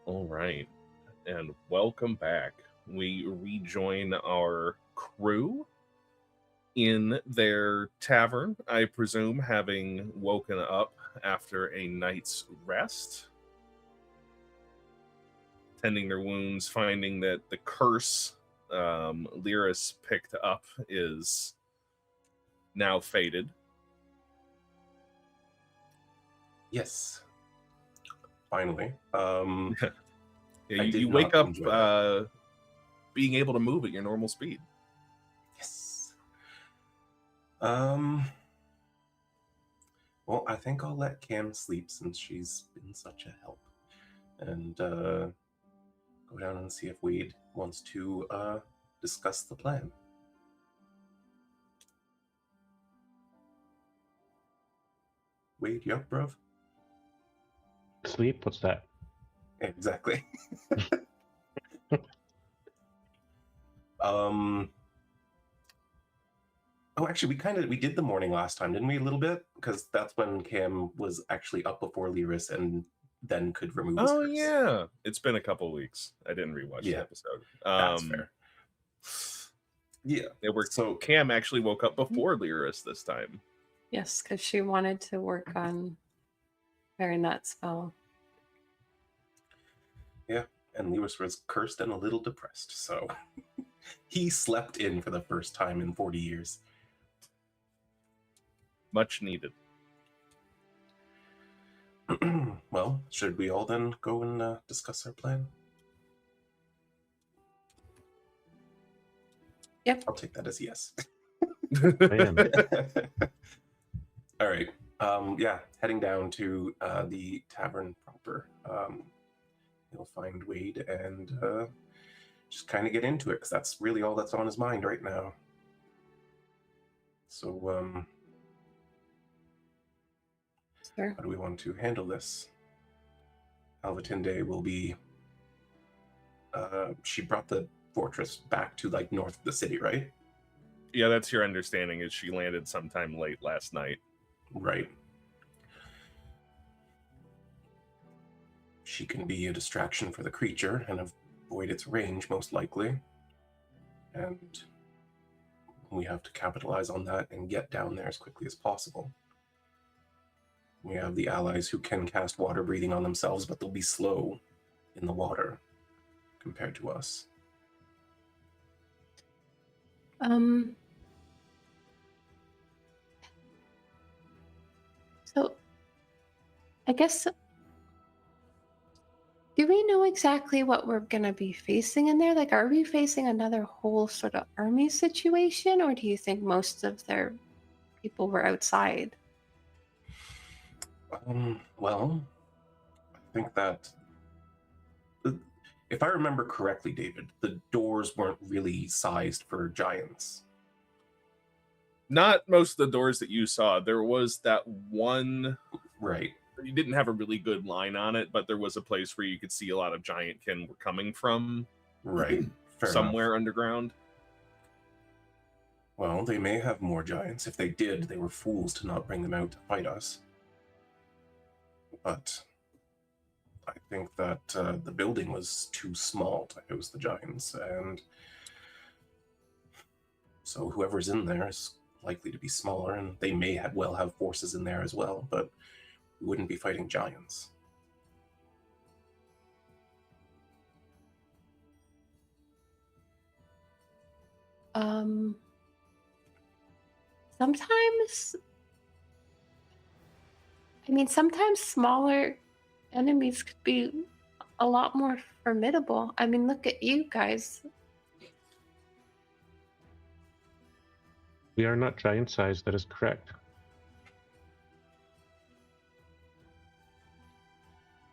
All right, and welcome back. We rejoin our crew in their tavern, I presume, having woken up after a night's rest, tending their wounds, finding that the curse Learas picked up is now faded. Yes. Finally. You wake up being able to move at your normal speed. Yes. Well, I think I'll let Cam sleep since she's been such a help. And go down and see if Wade wants to discuss the plan. Wade, you up, bruv? Sleep? What's that? Exactly. Oh, actually, we did the morning last time, didn't we? A little bit, because that's when Cam was actually up before Learas and then could remove his curse. Yeah, it's been a couple weeks. I didn't rewatch the episode. That's fair. Yeah, it worked. So Cam actually woke up before Learas this time. Yes, because she wanted to work on wearing that spell. Yeah, and Learas was cursed and a little depressed, so he slept in for the first time in 40 years. Much needed. Well, should we all then go and discuss our plan? Yep. I'll take that as yes. All right. Yeah, heading down to the tavern proper. You'll find Wade and just kind of get into it, because that's really all that's on his mind right now. So, Sure. How do we want to handle this? Alvatinde will be... she brought the fortress back to, like, north of the city, right? Yeah, that's your understanding, is she landed sometime late last night. Right. She can be a distraction for the creature and avoid its range, most likely. And we have to capitalize on that and get down there as quickly as possible. We have the allies who can cast water breathing on themselves, but they'll be slow in the water compared to us. So, I guess, do we know exactly what we're going to be facing in there? Like, are we facing another whole sort of army situation, or do you think most of their people were outside? Well, I think that, if I remember correctly, David, the doors weren't really sized for giants. Not most of the doors that you saw. There was that one... Right. You didn't have a really good line on it, but there was a place where you could see a lot of giantkin were coming from. Right. Somewhere underground. Well, they may have more giants. If they did, they were fools to not bring them out to fight us. But I think that the building was too small to house the giants, and so whoever's in there is likely to be smaller, and they may well have forces in there as well, but we wouldn't be fighting giants. Sometimes smaller enemies could be a lot more formidable. I mean, look at you guys. We are not giant-sized, that is correct.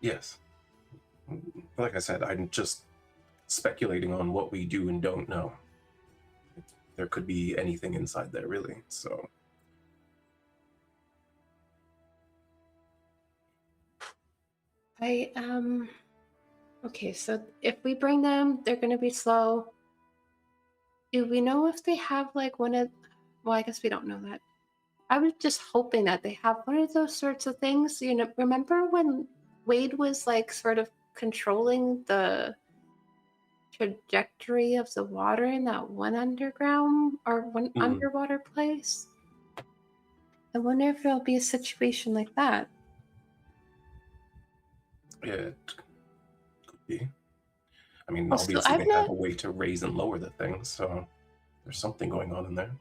Yes. Like I said, I'm just speculating on what we do and don't know. There could be anything inside there, really, so... Okay, so if we bring them, they're going to be slow. Do we know if they have, like, one of... Well, I guess we don't know that. I was just hoping that they have one of those sorts of things. You know, remember when Wade was, like, sort of controlling the trajectory of the water in that one underground or one underwater place. I wonder if there'll be a situation like that. It could be. I mean, Also, obviously I've they have not- a way to raise and lower the thing, so there's something going on in there.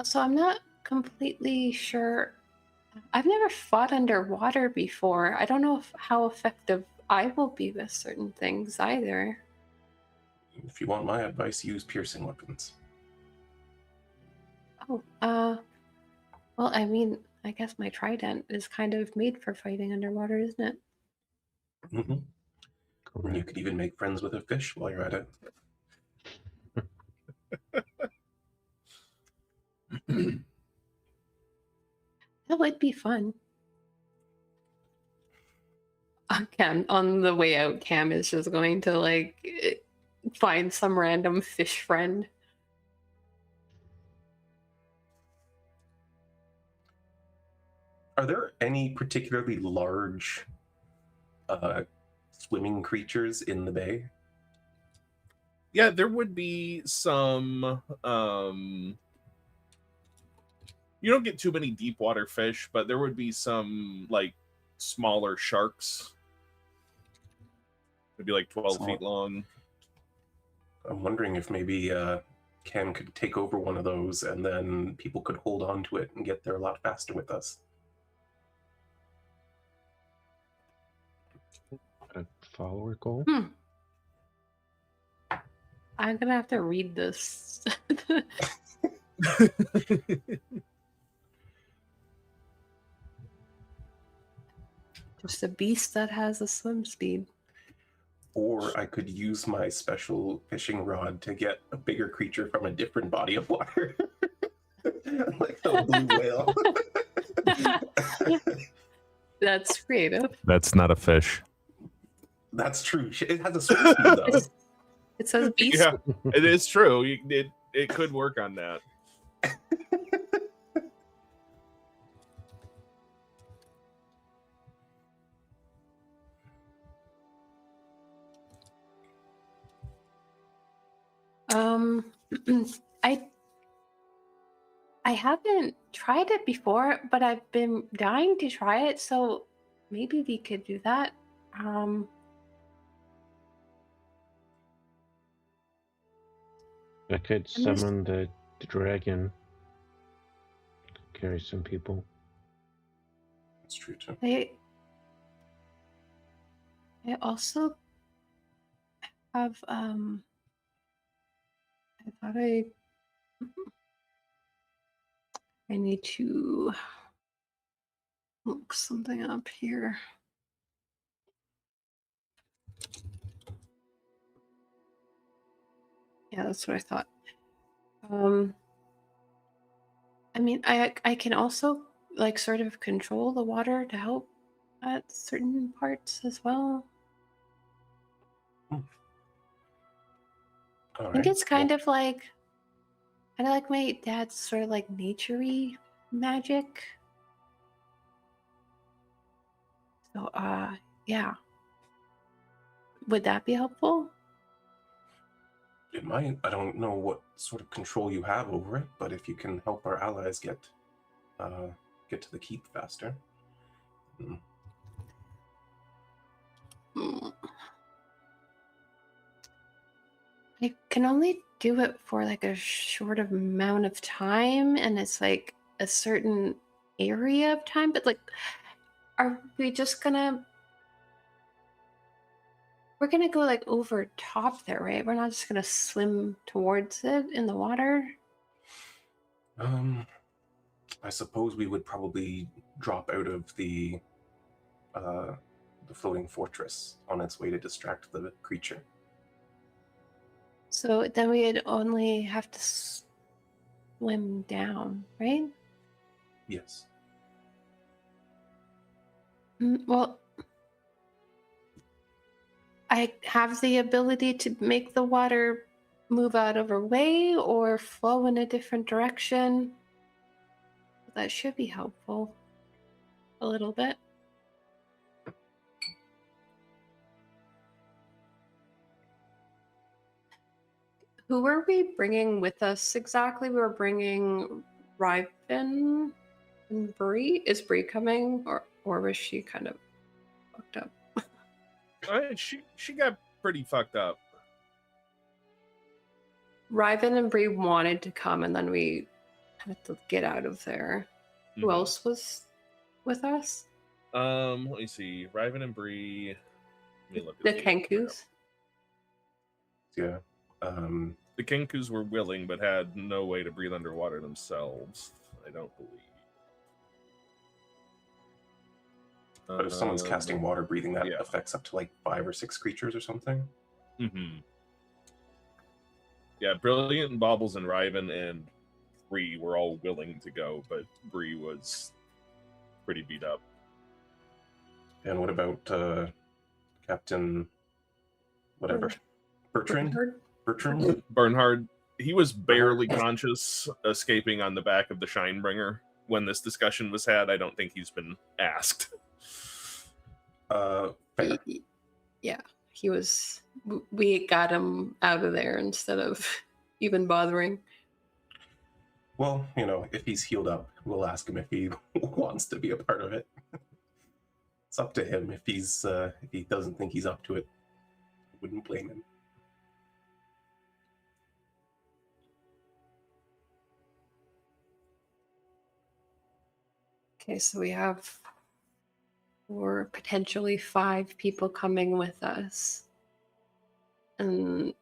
So I'm not completely sure. I've never fought underwater before. I don't know how effective I will be with certain things either. If you want my advice, use piercing weapons. Oh, well, I mean, I guess my trident is kind of made for fighting underwater, isn't it? Mm-hmm. Correct. You could even make friends with a fish while you're at it. That would be fun. Cam, on the way out, Cam is just going to like find some random fish friend. Are there any particularly large swimming creatures in the bay? Yeah, there would be some. You don't get too many deep water fish, but there would be some like smaller sharks. Maybe like 12 feet long. I'm wondering if maybe Cam could take over one of those, and then people could hold on to it and get there a lot faster with us. A follower goal? I'm gonna have to read this. Just a beast that has a swim speed. Or I could use my special fishing rod to get a bigger creature from a different body of water. Like the blue whale. That's creative. That's not a fish. That's true. It has a swim speed, though. It says beast. Yeah, it is true. It could work on that. I haven't tried it before, but I've been dying to try it, so maybe we could do that. I could summon the dragon. Carry some people. That's true, too. I also have I thought I need to look something up here. Yeah, that's what I thought. I mean, I can also like sort of control the water to help at certain parts as well. I think it's kind of like my dad's sort of like nature-y magic. So yeah. Would that be helpful? It might. I don't know what sort of control you have over it, but if you can help our allies get to the keep faster. I can only do it for like a short amount of time, and it's like a certain area of time, but like are we just gonna we're gonna go like over top there, right? We're not just gonna swim towards it in the water. I suppose we would probably drop out of the floating fortress on its way to distract the creature. So then we'd only have to swim down, right? Yes. Well, I have the ability to make the water move out of our way or flow in a different direction. That should be helpful. a little bit. Who were we bringing with us exactly? We were bringing Riven and Bree. Is Bree coming, or was she kind of fucked up? She got pretty fucked up. Riven and Bree wanted to come, and then we had to get out of there. Who else was with us? Let me see. Riven and Bree. Let me look at The Kenkus. Yeah. The Kenkus were willing, but had no way to breathe underwater themselves. I don't believe. But if someone's casting water breathing, that affects up to like 5 or 6 creatures or something. Mm-hmm. Yeah, Brilliant and Baubles and Riven and Bree were all willing to go, but Bree was pretty beat up. And what about Captain whatever? Bertrand? Bernhard. He was barely conscious, escaping on the back of the Shinebringer when this discussion was had. I don't think he's been asked. Yeah, he was. We got him out of there instead of even bothering. Well, you know, if he's healed up, we'll ask him if he wants to be a part of it. It's up to him. If he doesn't think he's up to it, I wouldn't blame him. Okay, so we have 4, potentially 5 people coming with us. And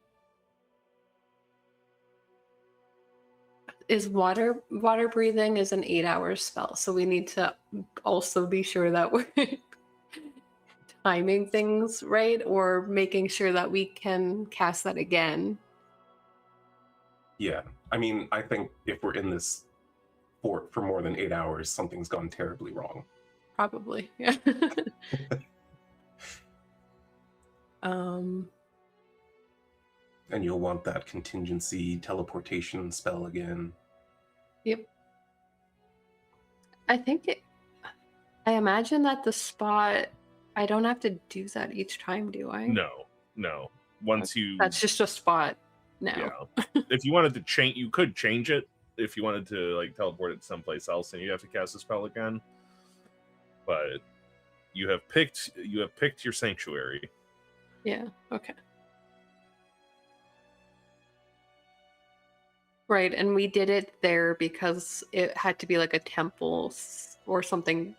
is water breathing is an 8-hour spell, so we need to also be sure that we're timing things right, or making sure that we can cast that again. Yeah, I mean, I think if we're in this fort for more than 8 hours, something's gone terribly wrong. Probably, yeah. And you'll want that contingency teleportation spell again. Yep. I imagine that the spot, I don't have to do that each time, do I? No. Once that's just a spot now. Yeah. If you wanted to change, you could change it. If you wanted to like teleport it someplace else, and you have to cast a spell again. But you have picked your sanctuary. Yeah. Okay. Right, and we did it there because it had to be like a temple or something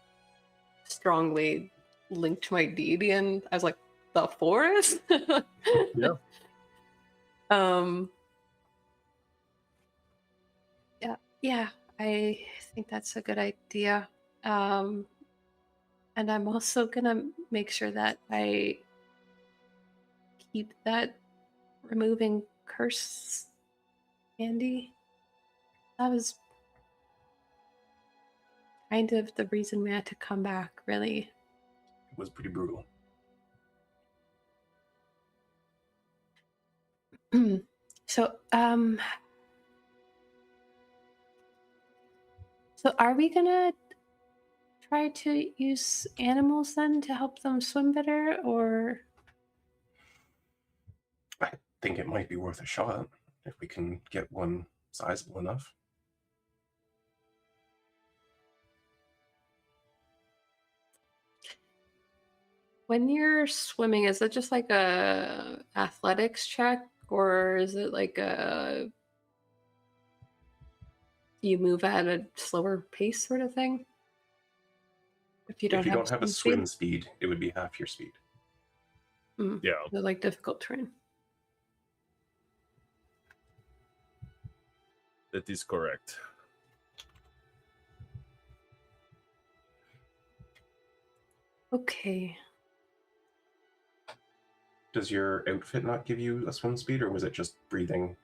strongly linked to my deity, and I was like, the forest? Yeah. Yeah, I think that's a good idea. And I'm also gonna make sure that I keep that removing curse handy. That was kind of the reason we had to come back, really. It was pretty brutal. So are we gonna try to use animals then to help them swim better, or? I think it might be worth a shot if we can get one sizable enough. When you're swimming, is it just like a athletics check, or is it like you move at a slower pace sort of thing? If you don't have a swim speed, it would be half your speed. Yeah. They're like difficult terrain. That is correct. Okay. Does your outfit not give you a swim speed, or was it just breathing?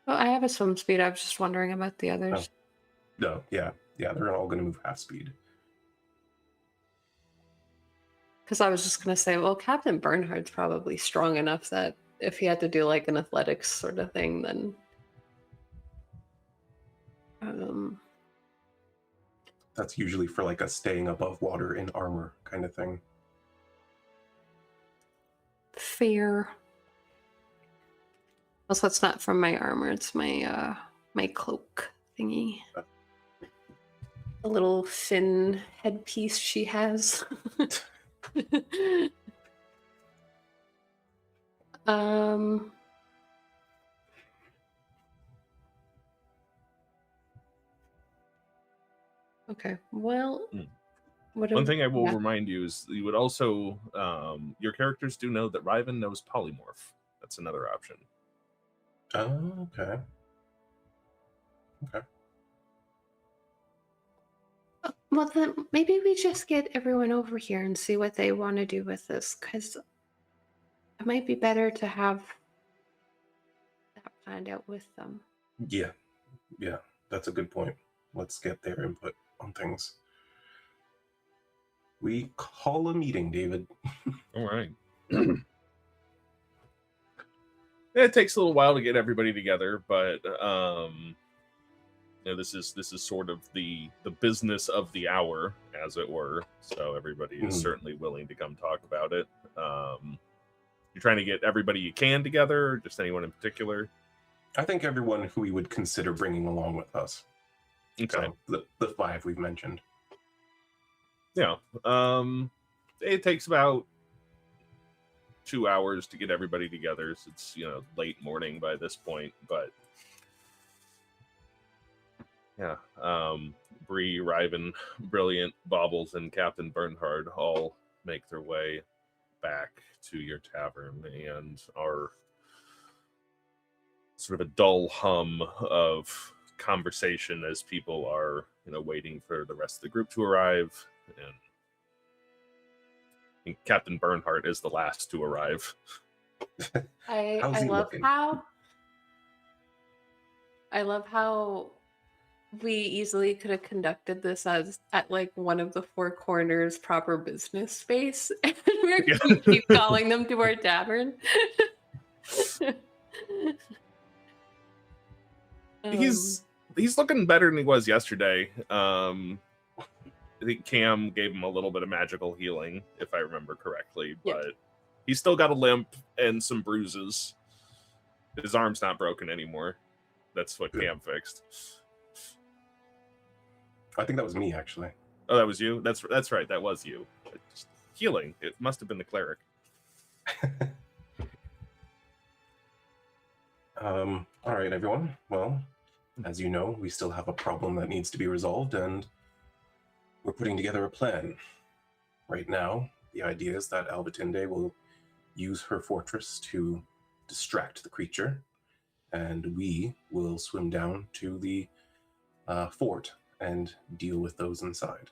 Well, I have a swim speed. I was just wondering about the others. Oh. No, yeah, they're all going to move half speed. Because I was just going to say, well, Captain Bernhard's probably strong enough that if he had to do like an athletics sort of thing, then That's usually for like a staying above water in armor kind of thing. Fair. Also, it's not from my armor. It's my my cloak thingy. The little fin headpiece she has. Okay. Well, One thing I will remind you is you would also your characters do know that Riven knows polymorph. That's another option. Oh, okay. Okay. Well, then maybe we just get everyone over here and see what they want to do with this, because it might be better to have that planned out with them. Yeah. Yeah, that's a good point. Let's get their input on things. We call a meeting, David. All right. It takes a little while to get everybody together, but this is sort of the business of the hour, as it were. So everybody is certainly willing to come talk about it. You're trying to get everybody you can together, or just anyone in particular? I think everyone who we would consider bringing along with us. Okay. So the 5 we've mentioned. Yeah. It takes about 2 hours to get everybody together. So it's late morning by this point, but yeah. Bree, Riven, Brilliant, Baubles, and Captain Bernhard all make their way back to your tavern, and are sort of a dull hum of conversation as people are waiting for the rest of the group to arrive, and Captain Bernhardt is the last to arrive. I love how we easily could have conducted this as at like one of the 4 corners proper business space, and we're gonna keep calling them to our tavern. He's looking better than he was yesterday. I think Cam gave him a little bit of magical healing, if I remember correctly, but he's still got a limp and some bruises. His arm's not broken anymore. That's what Cam fixed. I think that was me, actually. Oh, that was you? That's right. That was you. Just healing. It must have been the cleric. All right, everyone. Well, as you know, we still have a problem that needs to be resolved, and we're putting together a plan. Right now, the idea is that Albatinde will use her fortress to distract the creature, and we will swim down to the fort and deal with those inside.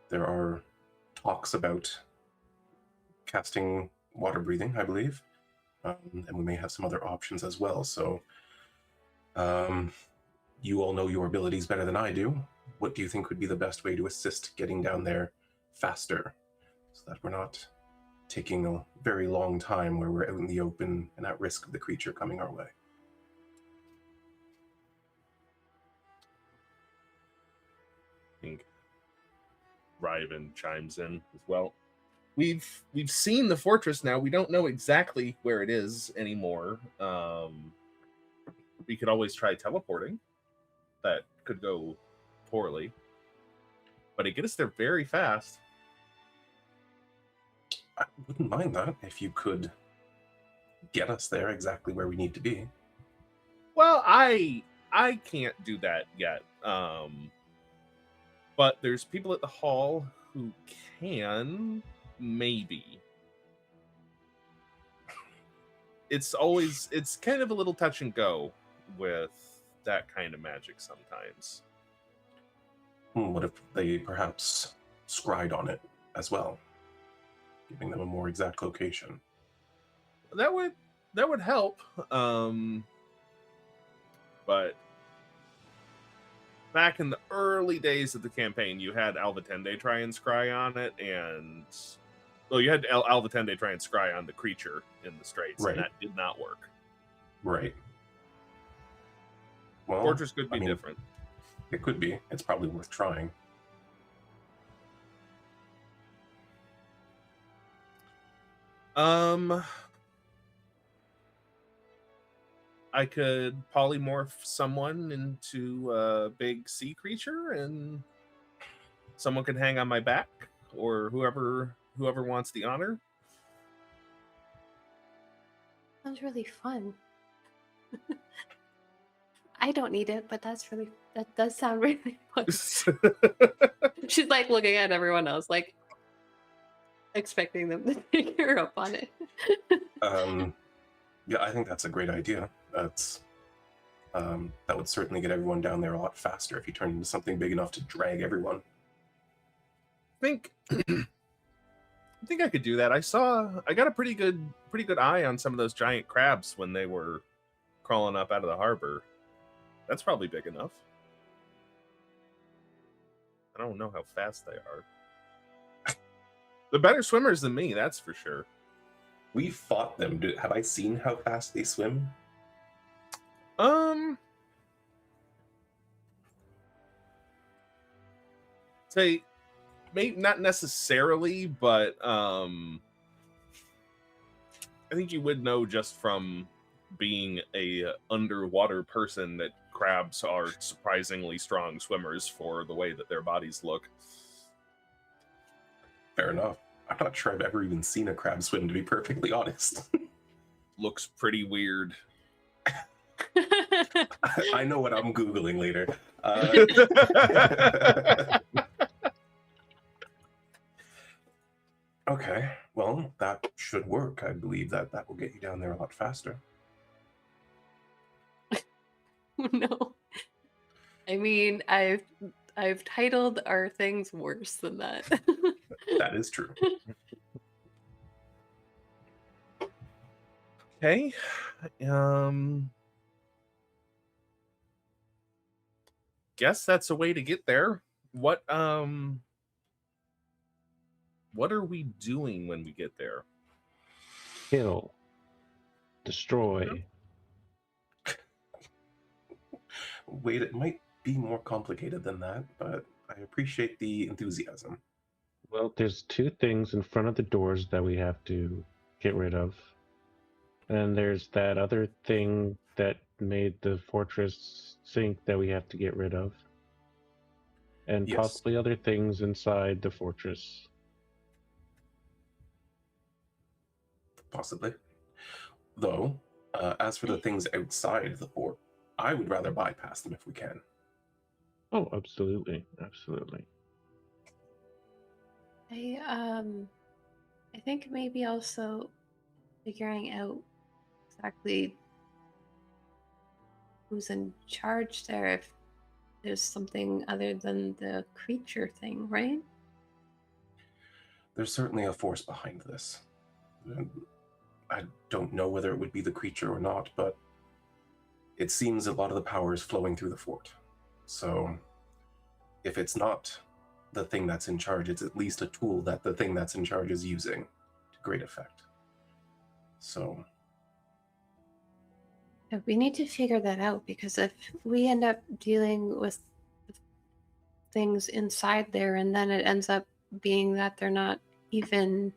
There are talks about casting water breathing, I believe, and we may have some other options as well. So you all know your abilities better than I do. What do you think would be the best way to assist getting down there faster, so that we're not taking a very long time where we're out in the open and at risk of the creature coming our way? I think Riven chimes in as well. We've seen the fortress now. We don't know exactly where it is anymore. We could always try teleporting. That could go poorly, but it get us there very fast. I wouldn't mind that if you could get us there exactly where we need to be. Well, I can't do that yet. But there's people at the hall who can, maybe. It's kind of a little touch and go with that kind of magic sometimes. What if they perhaps scried on it as well, giving them a more exact location? That would help. But back in the early days of the campaign, you had Alvatende try and scry on it, and you had Alvatende try and scry on the creature in the Straits, right, and that did not work. Right. Well, Fortress could be different. It could be. It's probably worth trying. I could polymorph someone into a big sea creature, and someone can hang on my back, or whoever wants the honor. Sounds really fun. I don't need it, but that does sound really fun. She's like looking at everyone else, like expecting them to take her up on it. Yeah, I think that's a great idea. That would certainly get everyone down there a lot faster if you turned into something big enough to drag everyone. I think I could do that. I got a pretty good eye on some of those giant crabs when they were crawling up out of the harbor. That's probably big enough. I don't know how fast they are. They're better swimmers than me, that's for sure. We fought them. Have I seen how fast they swim? Say, maybe not necessarily, but I think you would know just from being a underwater person that crabs are surprisingly strong swimmers for the way that their bodies look. Fair enough. I'm not sure I've ever even seen a crab swim, to be perfectly honest. Looks pretty weird. I know what I'm Googling later. Okay, well, that should work. I believe that will get you down there a lot faster. No. I mean, I've titled our things worse than that. That is true. Okay. Guess that's a way to get there. What are we doing when we get there? Kill. Destroy. Wait, it might be more complicated than that, but I appreciate the enthusiasm. Well, there's two things in front of the doors that we have to get rid of. And there's that other thing that made the fortress sink that we have to get rid of. And Yes. possibly other things inside the fortress. Possibly. Though, as for the things outside the fort, I would rather bypass them if we can. Oh, absolutely. Absolutely. I think maybe also figuring out exactly who's in charge there, if there's something other than the creature thing, right? There's certainly a force behind this. I don't know whether it would be the creature or not, but it seems a lot of the power is flowing through the fort. So if it's not the thing that's in charge, it's at least a tool that the thing that's in charge is using to great effect. So We need to figure that out, because if we end up dealing with things inside there and then it ends up being that they're not even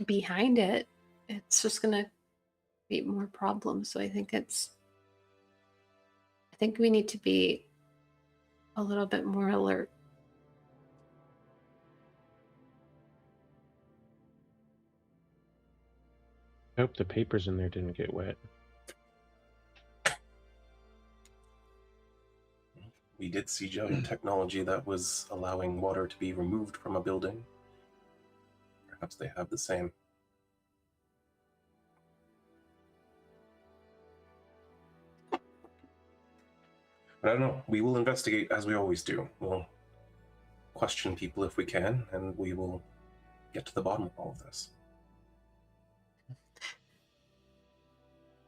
behind it, it's just going to be more problems. So I think we need to be a little bit more alert. I hope the papers in there didn't get wet. we did see giant technology that was allowing water to be removed from a building. Perhaps they have the same. But I don't know. We will investigate as we always do. We'll question people if we can, and we will get to the bottom of all of this.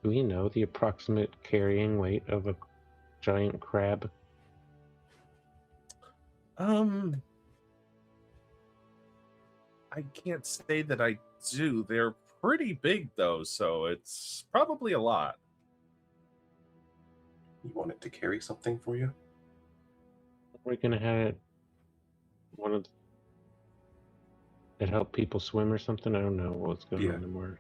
Do we know the approximate carrying weight of a giant crab? I can't say that I do. They're pretty big though, so it's probably a lot. You want it to carry something for you? We're gonna have it one of it help people swim or something. I don't know what's going on anymore.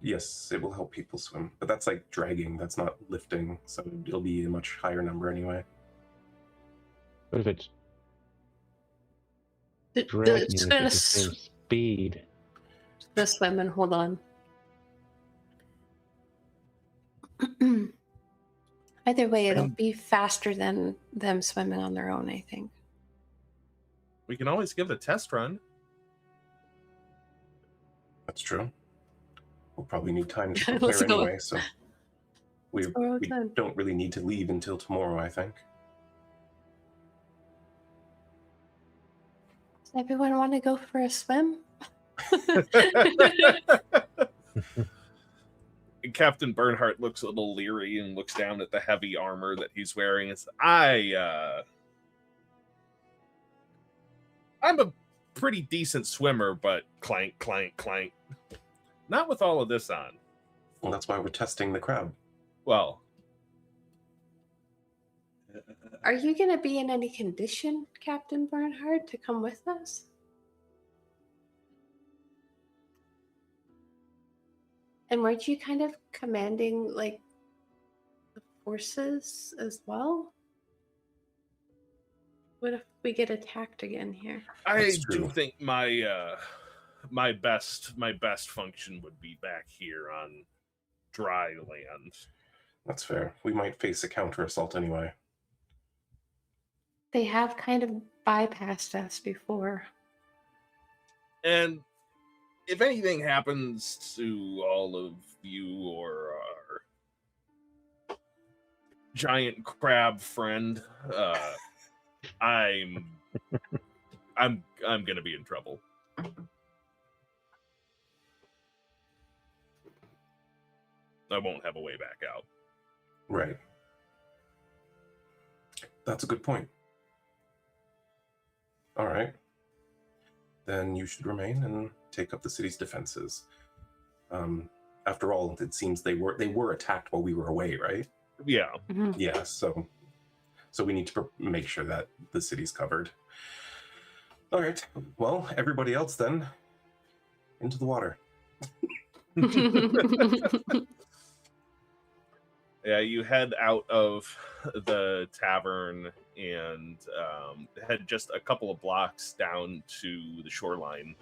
Yes, it will help people swim, but that's like dragging. That's not lifting, so it'll be a much higher number anyway. What if it's dragging It's it gonna at the same speed? the swim and hold on. Either way, it'll be faster than them swimming on their own, I think. We can always give it a test run. That's true. We'll probably need time to prepare anyway, so we don't really need to leave until tomorrow, I think. Does everyone want to go for a swim? Captain Bernhardt looks a little leery and looks down at the heavy armor that he's wearing and says, I'm a pretty decent swimmer, but clank, clank, clank. Not with all of this on. Well, that's why we're testing the crab. Well. Are you going to be in any condition, Captain Bernhardt, to come with us? And weren't you kind of commanding, like, the forces as well? What if we get attacked again here? I do think my my best function would be back here on dry land. That's fair. We might face a counter assault anyway. They have kind of bypassed us before. And if anything happens to all of you or our giant crab friend, I'm gonna be in trouble. I won't have a way back out. Right. That's a good point. All right. Then you should remain and take up the city's defenses. After all, it seems they were attacked while we were away, right? Yeah. Mm-hmm. Yeah. So we need to make sure that the city's covered. All right. Well, everybody else then, into the water. Yeah, you head out of the tavern and head just a couple of blocks down to the shoreline.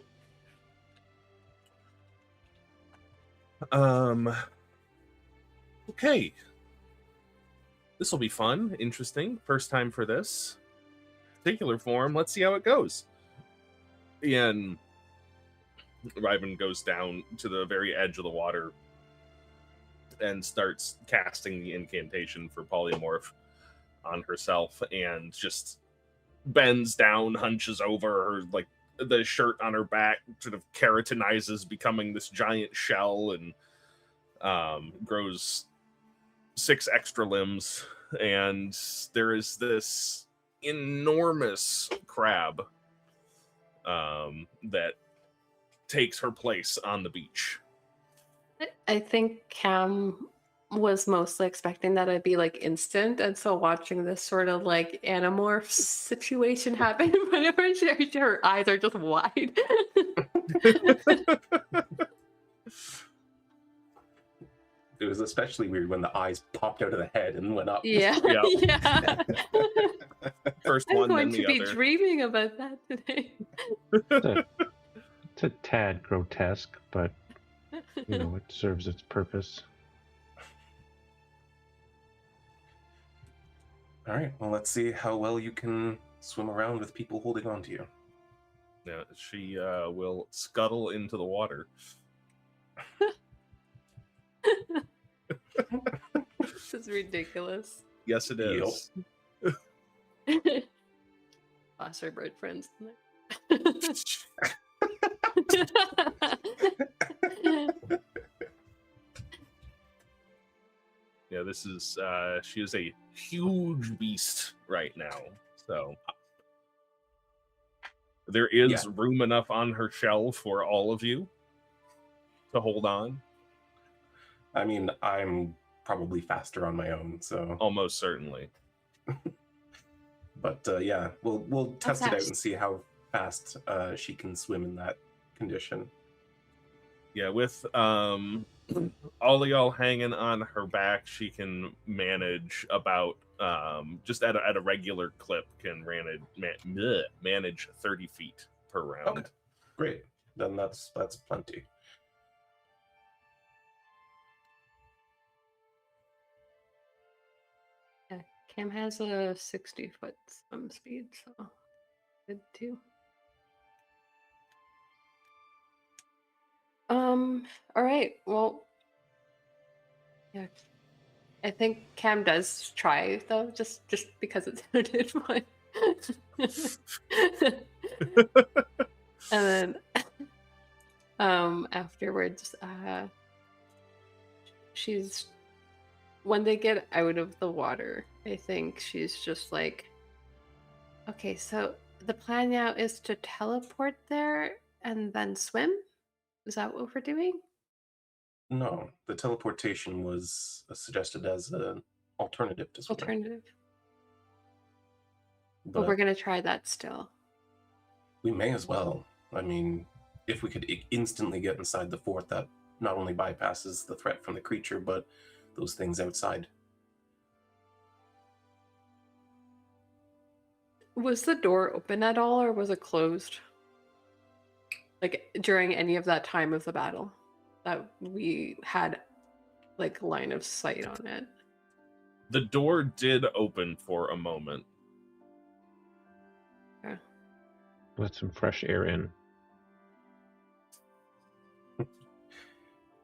Okay. This will be fun, interesting. First time for this particular form. Let's see how it goes. And Ryven goes down to the very edge of the water and starts casting the incantation for polymorph on herself and just bends down, hunches over her, like the shirt on her back sort of keratinizes, becoming this giant shell, and grows 6 extra limbs. And there is this enormous crab that takes her place on the beach. I think Cam was mostly expecting that it'd be like instant, and so watching this sort of like Animorph situation happen, whenever her eyes are just wide. It was especially weird when the eyes popped out of the head and went up. Yeah, yeah. First I'm one, going then to the be other. dreaming about that today. It's a tad grotesque, but you know, it serves its purpose. All right, well, let's see how well you can swim around with people holding on to you. Yeah, she will scuttle into the water. This is ridiculous. Yes, it is. Lost our bird friends. Yeah, this is she is a huge beast right now. So there is room enough on her shell for all of you to hold on. I mean, I'm probably faster on my own. So, Almost certainly. but yeah, we'll test it out fast? and see how fast she can swim in that condition. Yeah, with all of y'all hanging on her back, she can manage about just at a regular clip can manage 30 feet per round. Okay, great. Then that's plenty. Yeah, Cam has a 60-foot swim speed, so good too. All right. Well, yeah. I think Cam does try though, just because it sounded fun. And then afterwards, she's when they get out of the water, I think she's just like, okay, so the plan now is to teleport there and then swim? Is that what we're doing? No, the teleportation was suggested as an alternative to swimming. Alternative. But But we're gonna try that still. we may as well. I mean, if we could instantly get inside the fort, that not only bypasses the threat from the creature, but those things outside. Was the door open at all, or was it closed? Like during any of that time of the battle, that we had like line of sight on it. The door did open for a moment. Okay. Let some fresh air in.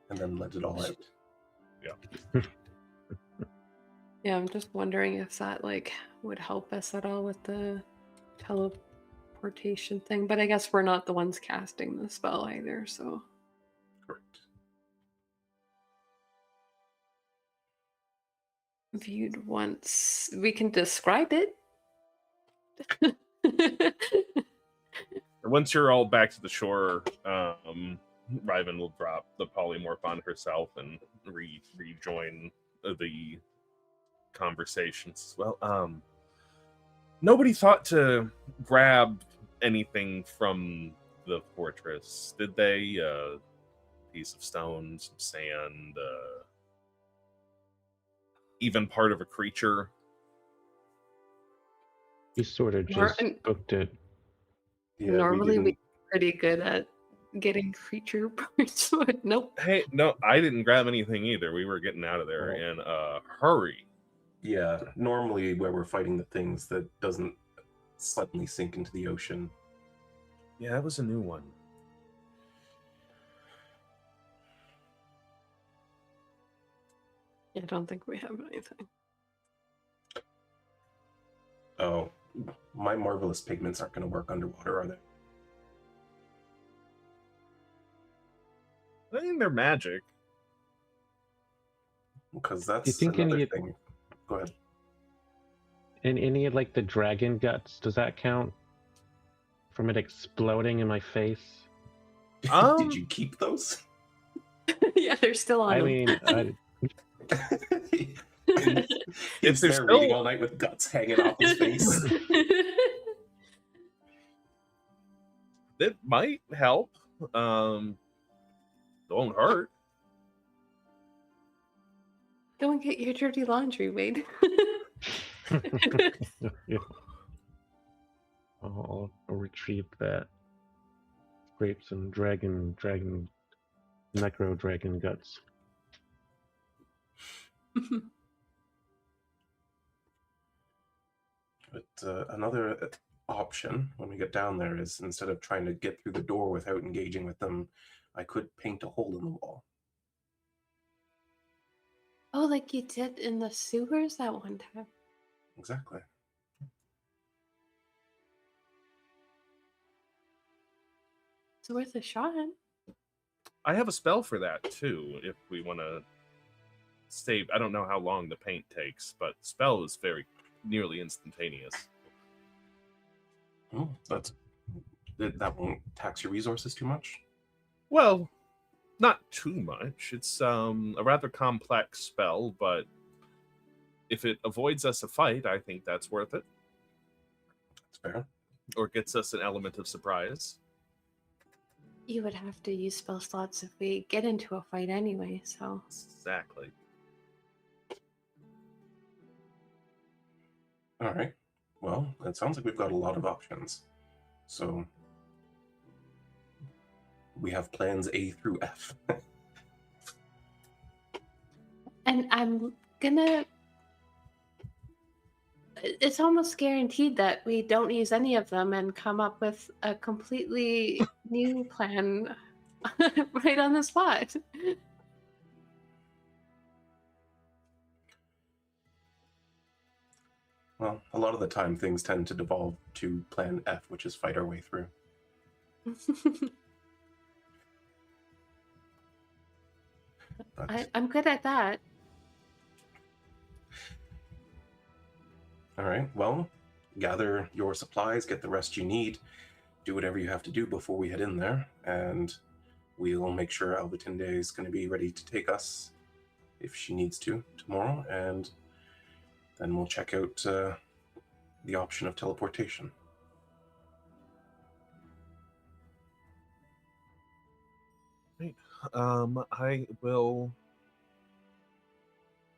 And then let it all out. Yeah, I'm just wondering if that like would help us at all with the teleportation thing. But I guess we're not the ones casting the spell either, so. Correct. Viewed once. We can describe it. Once you're all back to the shore, Riven will drop the polymorph on herself and rejoin the conversations. Well, nobody thought to grab anything from the fortress, did they? Piece of stone, some sand, even part of a creature. We sort of just booked it. Yeah, Normally we we're pretty good at getting creature parts, but nope. Hey, no, I didn't grab anything either. We were getting out of there in a hurry. Yeah, normally where we're fighting the things that doesn't suddenly sink into the ocean. Yeah, that was a new one. I don't think we have anything. Oh, my marvelous pigments aren't going to work underwater, are they? I think they're magic. Because that's Do you think another thing. Go ahead. And any of like the dragon guts, does that count? From it exploding in my face? Did you keep those? Yeah, they're still on. I them. mean, He's there's there reading still- all night with guts hanging off his face. It might help. Don't hurt. Go and get your dirty laundry, Wade. I'll retrieve that. Scrape some necro dragon guts. But another option when we get down there is, instead of trying to get through the door without engaging with them, I could paint a hole in the wall. Oh, like you did in the sewers that one time. Exactly. It's worth a shot. I have a spell for that too, if we want to save. I don't know how long the paint takes, but spell is very nearly instantaneous. That won't tax your resources too much. Well, Not too much. It's a rather complex spell, but if it avoids us a fight, I think that's worth it. That's fair. Or gets us an element of surprise. You would have to use spell slots if we get into a fight anyway, so. Exactly. All right. Well, it sounds like we've got a lot of options. So we have plans A through F. And I'm gonna. It's almost guaranteed that we don't use any of them and come up with a completely new plan right on the spot. Well, a lot of the time things tend to devolve to plan F, which is fight our way through. I'm good at that. All right. Well, gather your supplies, get the rest you need, do whatever you have to do before we head in there, and we'll make sure Albatinde is going to be ready to take us if she needs to tomorrow, and then we'll check out the option of teleportation. I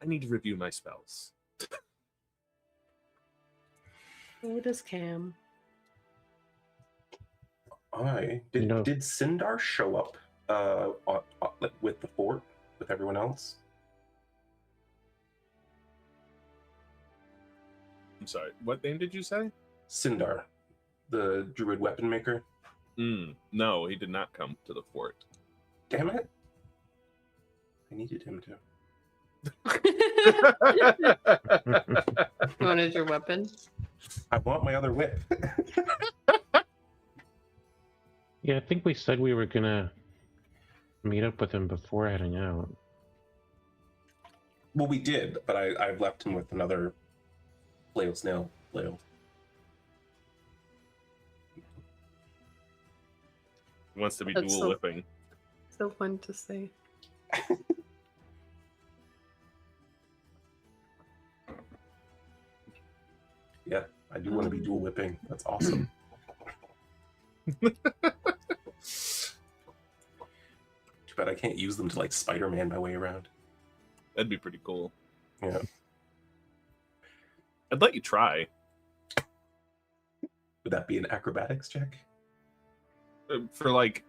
need to review my spells. So does Cam. Did Sindar show up with the fort with everyone else? I'm sorry, what name did you say? Sindar, the druid weapon maker. No, he did not come to the fort. Damn it! I needed him to. You wanted your weapon? I want my other whip. Yeah, I think we said we were gonna meet up with him before heading out. Well, we did, but I've left him with another flail snail flail. He wants to be That's dual so- whipping. So fun to say. Yeah, I do want to be dual whipping. That's awesome. Too bad I can't use them to like Spider-Man my way around. That'd be pretty cool. Yeah. I'd let you try. Would that be an acrobatics check? For like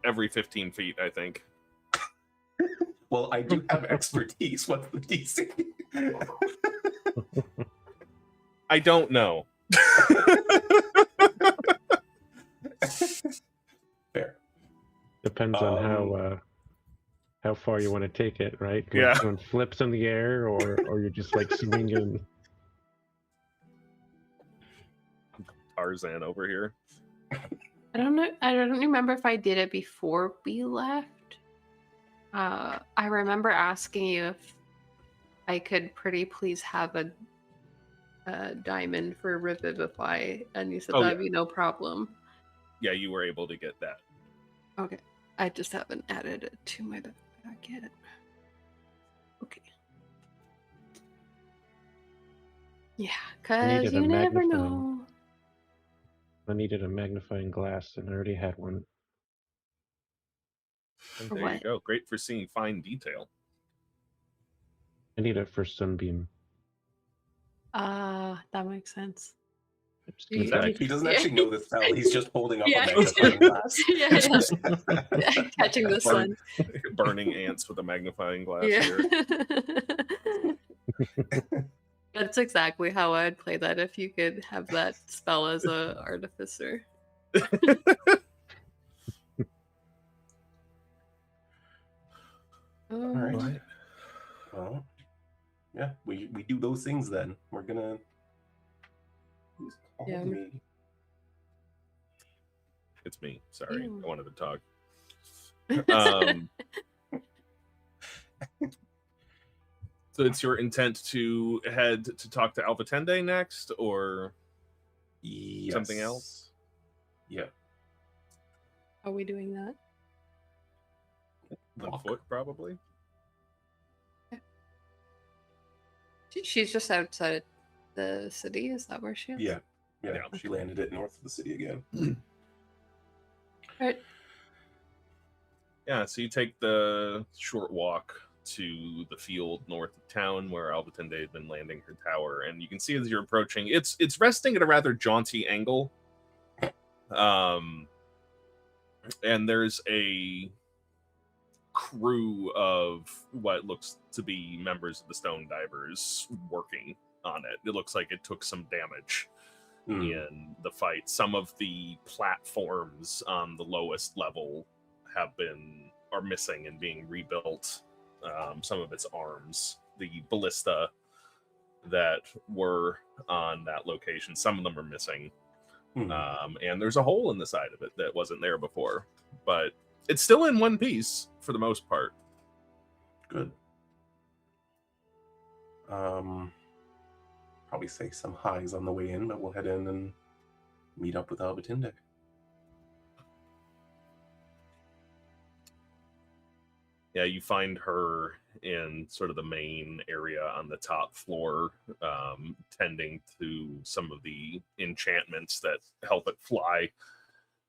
every 15 feet, I think. Well, I do have expertise. What's the DC? I don't know. Fair. Depends on how far you want to take it, right? Yeah. Doing flips in the air, or you're just like swinging. Tarzan over here. I don't know. I don't remember if I did it before we left. I remember asking you if I could pretty please have a diamond for Revivify, and you said Oh, that'd be no problem. Yeah, you were able to get that. Okay. I just haven't added it to my backpack yet. Okay. Yeah, because needed a you never magnifying. know. I needed a magnifying glass, and I already had one. And For there you what? go. Great for seeing fine detail. I need it for sunbeam. That makes sense. I just You- need that. He doesn't actually know the spell. He's just holding up Yeah. a magnifying glass. Yeah. Catching the sun. Burning ants with a magnifying glass Yeah. here. That's exactly how I'd play that if you could have that spell as a artificer. All right. Well, yeah, we do those things then. We're gonna. Who's called Yeah. me? It's me. Sorry. Ew. I wanted to talk. Um, so it's your intent to head to talk to Alvatende next, or Yes. something else? Yeah. Are we doing that? than Walk. foot, probably. She's just outside the city. Is that where she is? Yeah. Yeah. She landed it north of the city again. Right. Yeah, so you take the short walk to the field north of town where Albatinde had been landing her tower, and you can see as you're approaching, it's resting at a rather jaunty angle. And there's a crew of what looks to be members of the Stone Divers working on it. It looks like it took some damage in the fight. Some of the platforms on the lowest level are missing and being rebuilt. Some of its arms, the ballista that were on that location, some of them are missing. And there's a hole in the side of it that wasn't there before, but it's still in one piece for the most part. Good. Probably say some highs on the way in, but we'll head in and meet up with Albatinde. Yeah, you find her in sort of the main area on the top floor, tending to some of the enchantments that help it fly.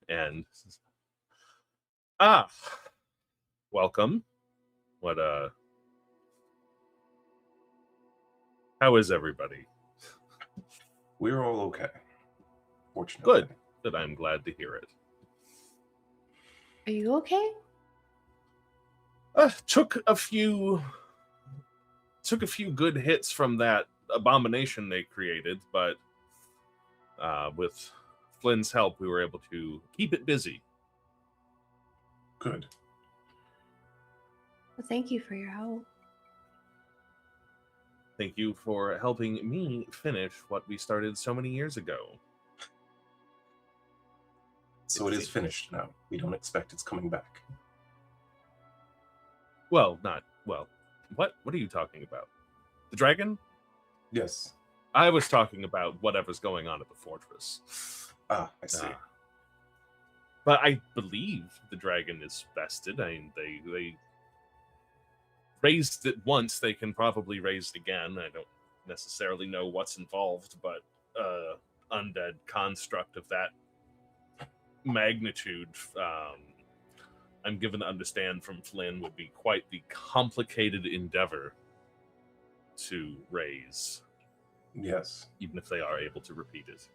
And welcome. How is everybody? We're all okay. Fortunately. Good. I'm glad to hear it. Are you okay? Took a few good hits from that abomination they created, but with Flynn's help, we were able to keep it busy. Good. Well, thank you for your help. Thank you for helping me finish what we started so many years ago. So it is finished now. We don't expect it's coming back. What are you talking about? The dragon? Yes. I was talking about whatever's going on at the fortress. I see. But I believe the dragon is vested. I mean, they raised it once. They can probably raise it again. I don't necessarily know what's involved, but undead construct of that magnitude, I'm given to understand from Flynn, would be quite the complicated endeavor to raise. Yes. Even if they are able to repeat it.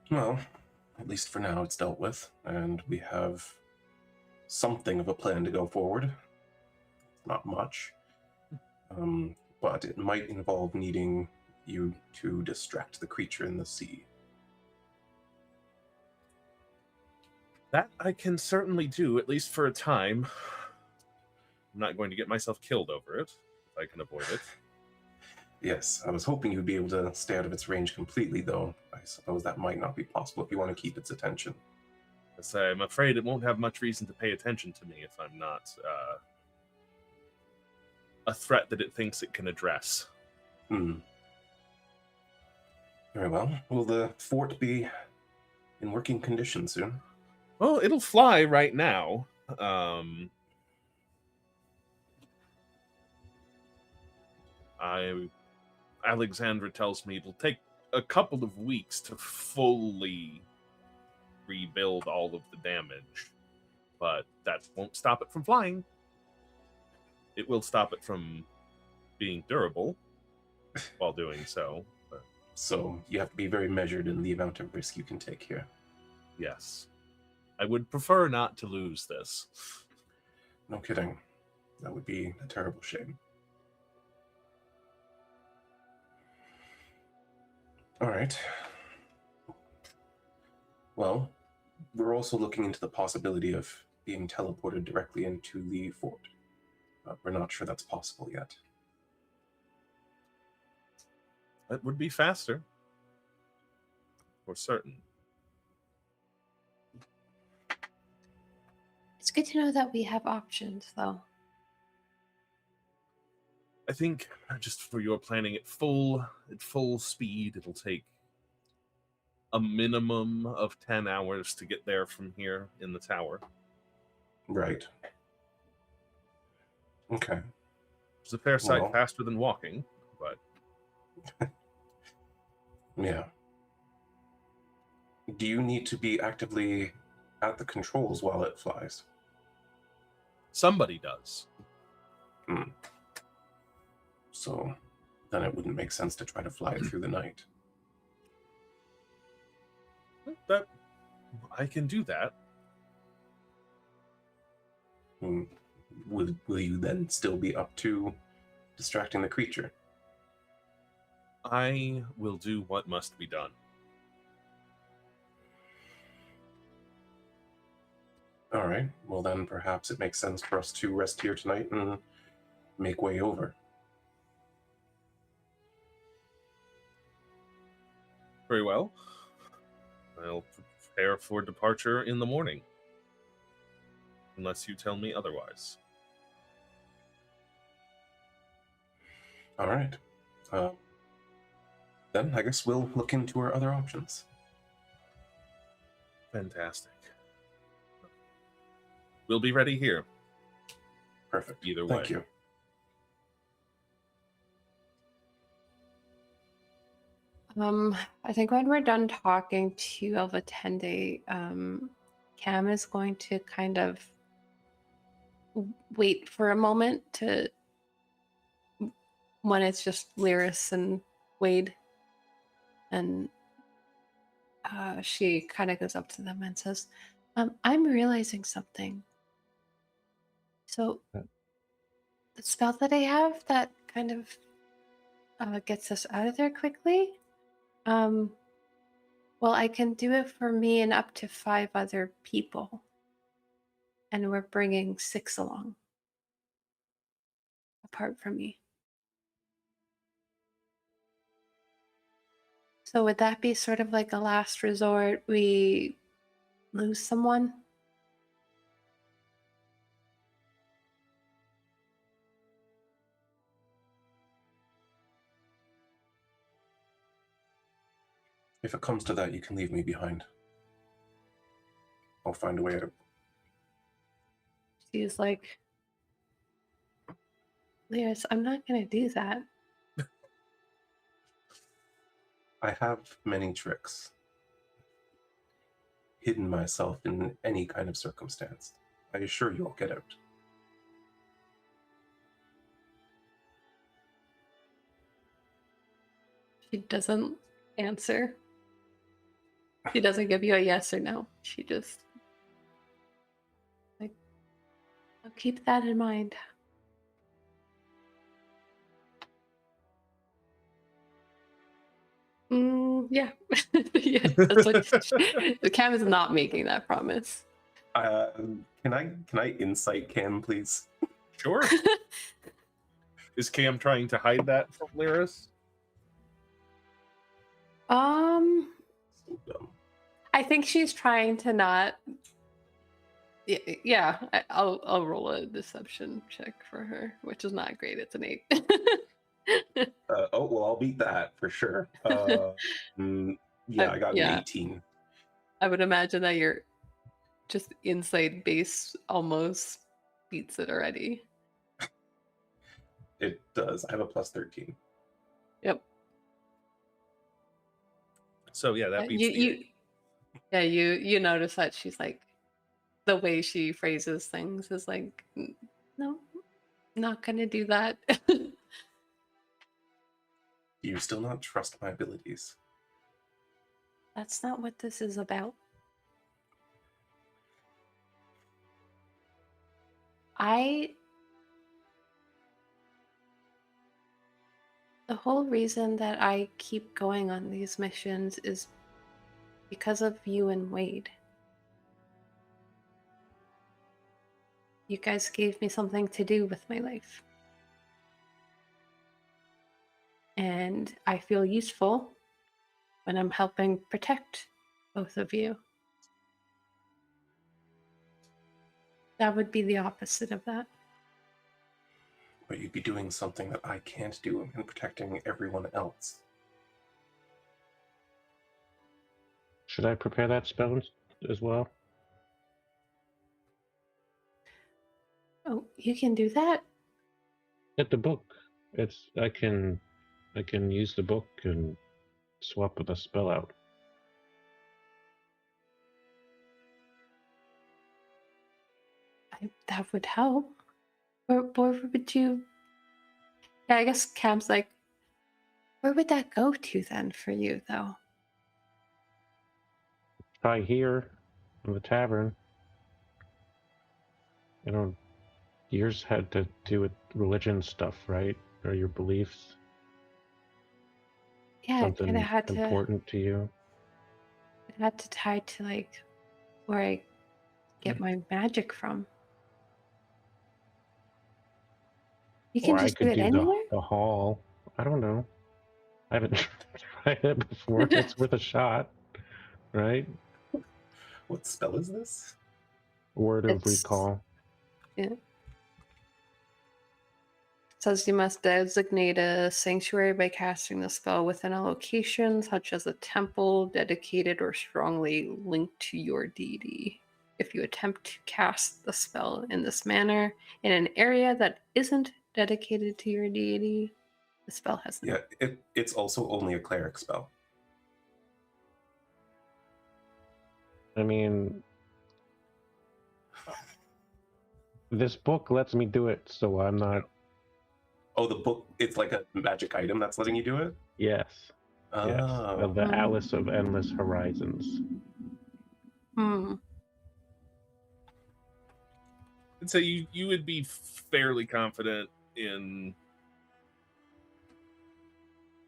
Well, at least for now it's dealt with, and we have something of a plan to go forward. Not much. But it might involve needing you to distract the creature in the sea. That I can certainly do, at least for a time. I'm not going to get myself killed over it, if I can avoid it. Yes, I was hoping you'd be able to stay out of its range completely, though. I suppose that might not be possible if you want to keep its attention. As I'm afraid it won't have much reason to pay attention to me if I'm not a threat that it thinks it can address. Very well. Will the fort be in working condition soon? Well, it'll fly right now. Alexandra tells me it'll take a couple of weeks to fully rebuild all of the damage, but that won't stop it from flying. It will stop it from being durable while doing so. But So you have to be very measured in the amount of risk you can take here. yes. I would prefer not to lose this. No kidding. That would be a terrible shame. All right. Well, we're also looking into the possibility of being teleported directly into the fort. We're not sure that's possible yet. That would be faster. For certain. It's good to know that we have options, though. I think just for your planning at full speed, it'll take a minimum of 10 hours to get there from here in the tower. Right. Okay. It's a fair sight Well. faster than walking, but Yeah. Do you need to be actively at the controls while it flies? somebody does. So then it wouldn't make sense to try to fly it through the night. That I can do that. Will you then still be up to distracting the creature? I will do what must be done. All right. Well, then perhaps it makes sense for us to rest here tonight and make way over. Very well. I'll prepare for departure in the morning. Unless you tell me otherwise. All right. Then I guess we'll look into our other options. Fantastic. We'll be ready here. Perfect. Either way. Thank you. I think when we're done talking to Elvatende, Cam is going to kind of wait for a moment to when it's just Learas and Wade, and she kind of goes up to them and says, I'm realizing something. So the spell that I have that kind of gets us out of there quickly, well, I can do it for me and up to 5 other people. And we're bringing 6 along. Apart from me. So would that be sort of like a last resort? We lose someone? If it comes to that, you can leave me behind. I'll find a way out. She's like, Learas, I'm not going to do that. I have many tricks. Hidden myself in any kind of circumstance. I assure you I'll get out. She doesn't answer. She doesn't give you a yes or no. She just like, I'll keep that in mind. Yeah. Yeah, that's what the Cam is not making that promise. Can I insight Cam, please? Sure. Is Cam trying to hide that from Learas? So dumb. I think she's trying to not. Yeah, I'll roll a deception check for her, which is not great. It's an 8. Oh well, I'll beat that for sure. Yeah, I got an 18. I would imagine that your just insight base almost beats it already. It does. I have a plus 13. Yep. So yeah, that beats you notice that she's like, the way she phrases things is like, no, not gonna do that. Do you still not trust my abilities? That's not what this is about. The whole reason that I keep going on these missions is because of you and Wade. You guys gave me something to do with my life. And I feel useful when I'm helping protect both of you. That would be the opposite of that. But you'd be doing something that I can't do and protecting everyone else. Should I prepare that spell as well? You can do that? Get the book. I can use the book and swap the spell out. That would help. Where would you? Yeah, I guess Cam's like, where would that go to then for you, though? Try here, in the tavern. Yours had to do with religion stuff, right? Or your beliefs? Yeah, it kind Something of had to. important to you? It had to tie to like where I get my magic from. You can Or I just do could it do anywhere. the hall. I don't know. I haven't tried it before. It's worth a shot, right? What spell is this? Word of It's- recall. Yeah. Says you must designate a sanctuary by casting the spell within a location, such as a temple dedicated or strongly linked to your deity. If you attempt to cast the spell in this manner in an area that isn't dedicated to your deity, the spell has no. Yeah, it's also only a cleric spell. I mean, this book lets me do it, so I'm not. Oh, the book, it's like a magic item that's letting you do it? Yes. Yes. Oh. The Alice of Endless Horizons. And so you would be fairly confident in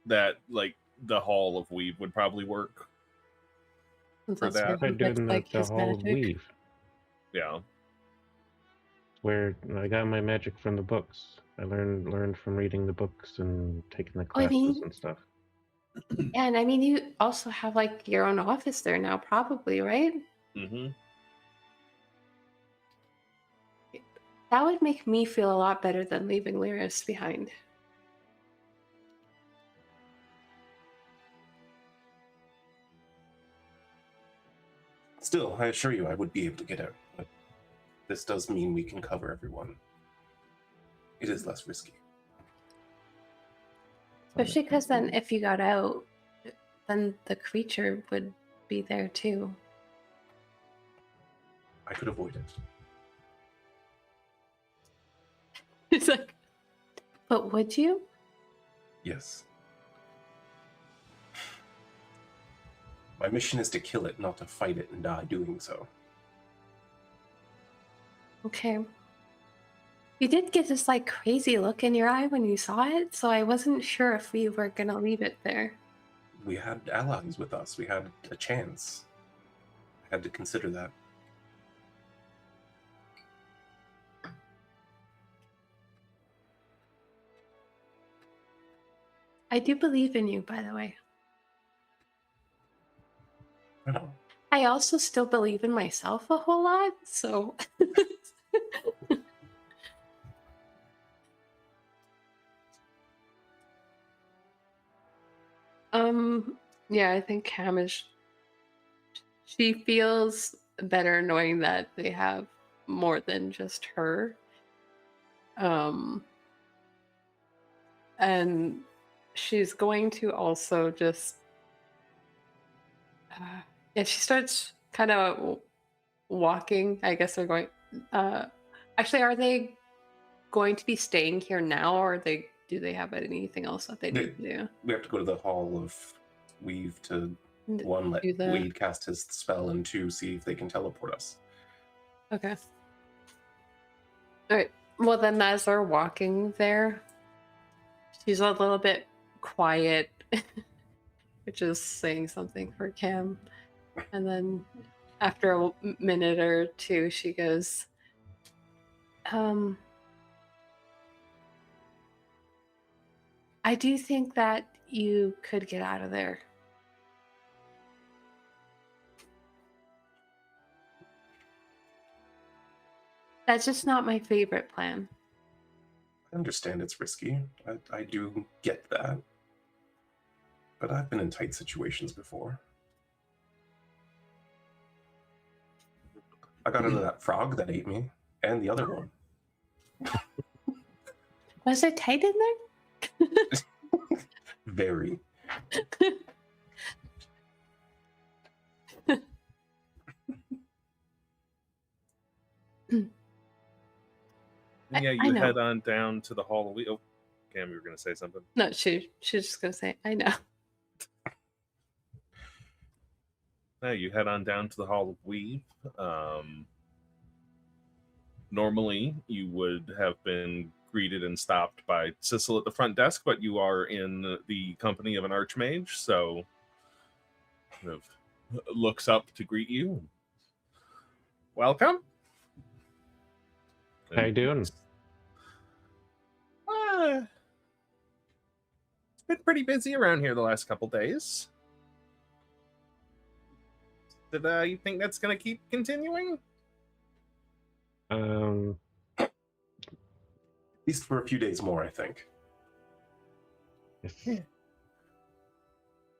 that, like the Hall of Weave would probably work. Since For that's where that. By he gets, doing like the his Hall of magic. Weave, Yeah. where I got my magic from the books. I learned from reading the books and taking the I classes mean- and stuff. Yeah, and I mean, you also have like your own office there now, probably, right? Mm-hmm. That would make me feel a lot better than leaving Learas behind. Still, I assure you I would be able to get out. But this does mean we can cover everyone. It is less risky. Especially because then if you got out, then the creature would be there too. I could avoid it. It's like, but would you? Yes. My mission is to kill it, not to fight it and die doing so. Okay. You did get this like crazy look in your eye when you saw it, so I wasn't sure if we were gonna leave it there. We had allies with us. We had a chance. I had to consider that. I do believe in you, by the way. I know. I also still believe in myself a whole lot, so yeah, I think Cam is she feels better knowing that they have more than just her. And she's going to also just yeah, she starts kind of walking. I guess they're going actually, are they going to be staying here now, or do they have anything else that they need to do? We have to go to the Hall of Weave to, one, let Do the- Wade cast his spell, and two, see if they can teleport us. Okay. All right. Well, then as they're walking there, she's a little bit quiet, which is saying something for Cam. And then after a minute or two, she goes, I do think that you could get out of there. That's just not my favorite plan. I understand it's risky. I do get that. But I've been in tight situations before. I got into that frog that ate me, and the other one. Was it tight in there? Very. Yeah, I you know. head on down to the Hall of Oh, Cam, you were going to say something. No, she's just gonna say, I know. No, you head on down to the Hall of Weave. Normally, you would have been greeted and stopped by Sissel at the front desk, but you are in the company of an archmage, so kind of looks up to greet you. Welcome. How you doing? It's been pretty busy around here the last couple days. Did you think that's going to keep continuing? At least for a few days more, I think. Yes.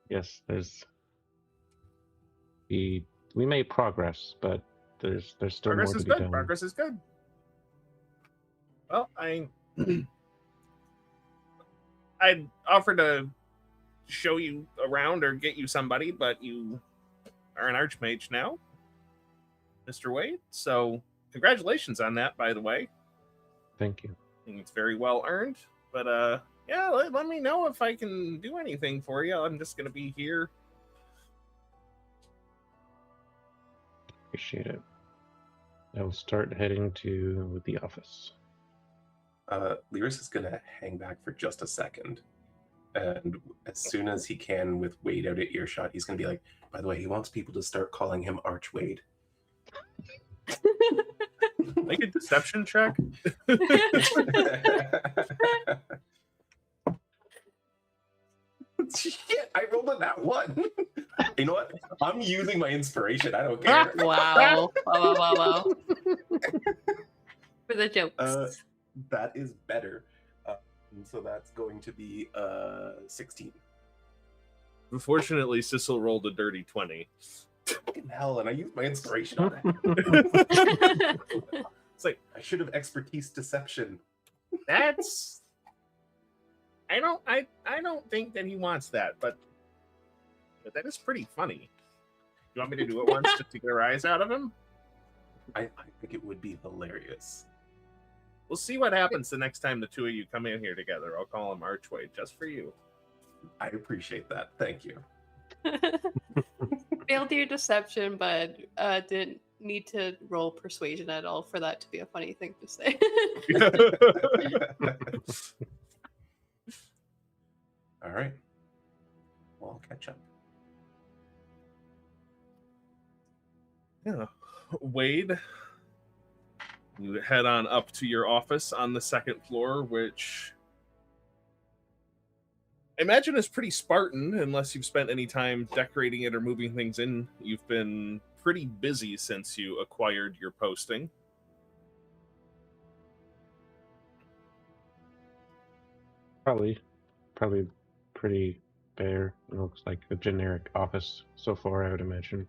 Yes, there's we made progress, but there's still Progress more is to be good. done. Progress is good. Well, I'd offer to show you around or get you somebody, but you are an archmage now, Mr. Wade. So congratulations on that, by the way. Thank you. I think it's very well earned. But yeah, let me know if I can do anything for you. I'm just going to be here. Appreciate it. I will start heading to the office. Learas is going to hang back for just a second. And as soon as he can, with Wade out at earshot, he's going to be like, by the way, he wants people to start calling him Arch Wade. Make a deception check. Shit, I rolled a nat 1. You know what? I'm using my inspiration. I don't care. Wow. Wow. For the jokes. That is better. So that's going to be 16. Unfortunately, Sissel rolled a dirty 20. Fucking hell, and I used my inspiration on it. It's like, I should have expertise deception. That's... I don't think that he wants that, but that is pretty funny. You want me to do it once just to get a rise out of him? I think it would be hilarious. We'll see what happens the next time the two of you come in here together. I'll call him Archway just for you. I appreciate that. Thank you. Failed your deception, but didn't need to roll persuasion at all for that to be a funny thing to say. All right. Well, I'll catch up. Yeah. Wade, you head on up to your office on the second floor, which I imagine is pretty Spartan unless you've spent any time decorating it or moving things in. You've been pretty busy since you acquired your posting. Probably pretty bare. It looks like a generic office so far, I would imagine.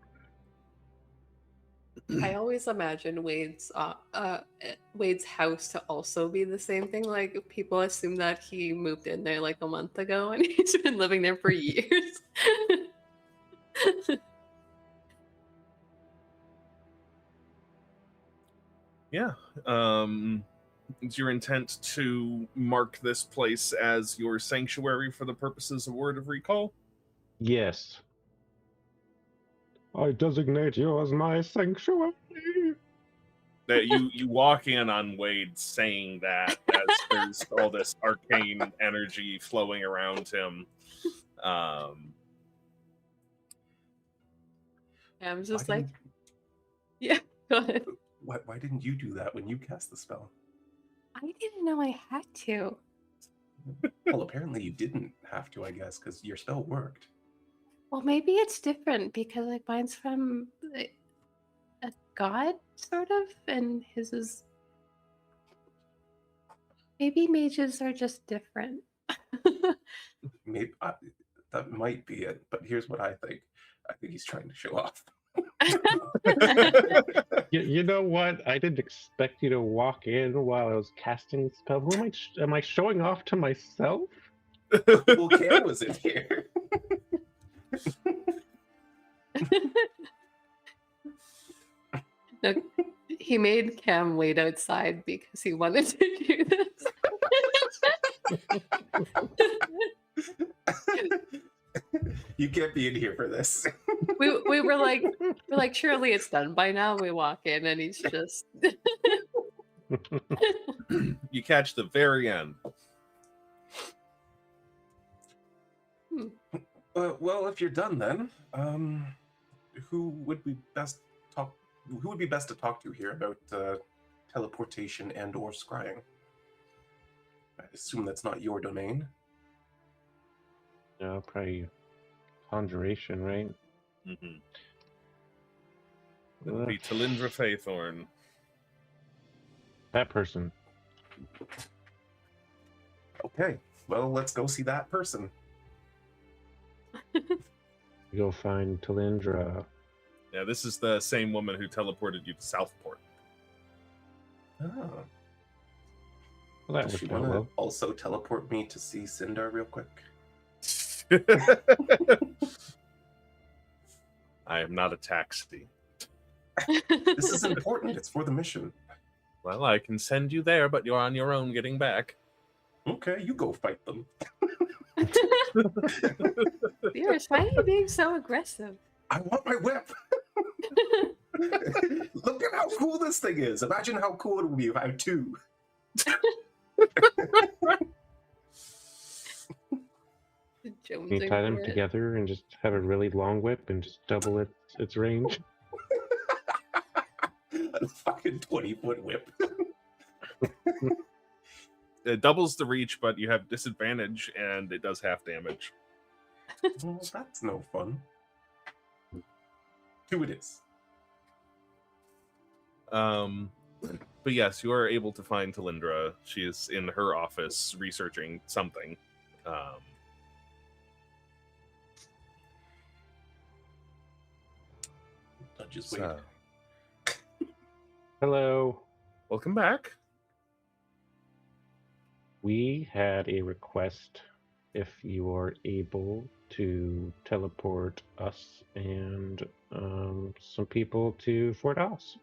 I always imagine Wade's house to also be the same thing. Like, people assume that he moved in there like a month ago and he's been living there for years. Yeah. It's your intent to mark this place as your sanctuary for the purposes of Word of Recall? Yes. I designate you as my sanctuary. That you walk in on Wade saying that as there's all this arcane energy flowing around him. I'm just like, yeah, go ahead. Why didn't you do that when you cast the spell? I didn't know I had to. Well, apparently you didn't have to, I guess, because your spell worked. Well, maybe it's different because like mine's from a god, sort of, and his is. Maybe mages are just different. Maybe that might be it, but here's what I think. I think he's trying to show off. You know what? I didn't expect you to walk in while I was casting the spell. Who am I? Am I showing off to myself? Well, Cam was in here. No, he made Cam wait outside because he wanted to do this. You can't be in here for this. we were like, surely it's done by now. We walk in and he's just. You catch the very end. Well, if you're done, then who would be best to talk to here about teleportation and/or scrying? I assume that's not your domain. No, probably conjuration, right? Mm-hmm. That would be Talindra Faithorn. That person. Okay, well, let's go see that person. Go find Talindra. Yeah, this is the same woman who teleported you to Southport. Oh. Well, that Does would she go want to well. also teleport me to see Sindar real quick? I am not a taxi. This is important. It's for the mission. Well, I can send you there, but you're on your own getting back. Okay, you go fight them. Learas, why are you being so aggressive? I want my whip. Look at how cool this thing is. Imagine how cool it would be if I had two. Can you tie them together and just have a really long whip and just double its range? A fucking 20-foot whip. It doubles the reach, but you have disadvantage, and it does half damage. Well, that's no fun. 2 it is. But yes, you are able to find Talindra. She is in her office researching something. I'll just wait. Hello. Welcome back. We had a request if you are able to teleport us and some people to Fort Oss.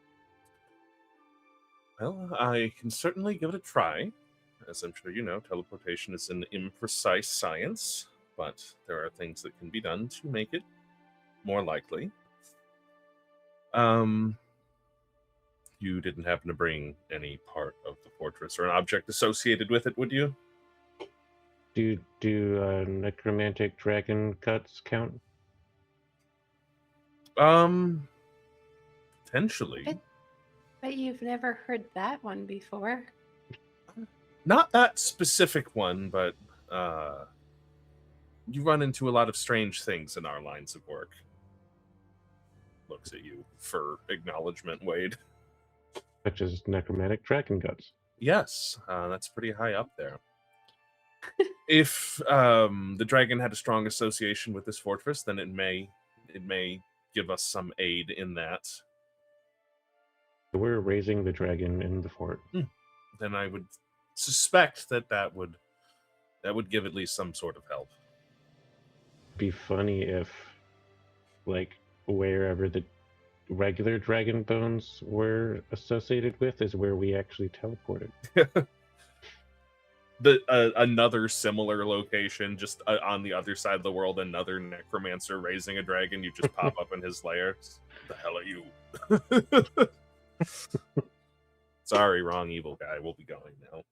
Well, I can certainly give it a try. As I'm sure you know, teleportation is an imprecise science, but there are things that can be done to make it more likely. You didn't happen to bring any part of the fortress or an object associated with it, would you? Do necromantic dragon cuts count? Potentially. But you've never heard that one before. Not that specific one, but you run into a lot of strange things in our lines of work. Looks at you for acknowledgement, Wade. Such as necromantic dragon guts. Yes, that's pretty high up there. If the dragon had a strong association with this fortress, then it may give us some aid in that. We're raising the dragon in the fort. Then I would suspect that would give at least some sort of help. Be funny if, like, wherever the regular dragon bones were associated with is where we actually teleported. Another similar location, just on the other side of the world, another necromancer raising a dragon. You just pop up in his lair. The hell are you? Sorry, wrong evil guy. We'll be going now.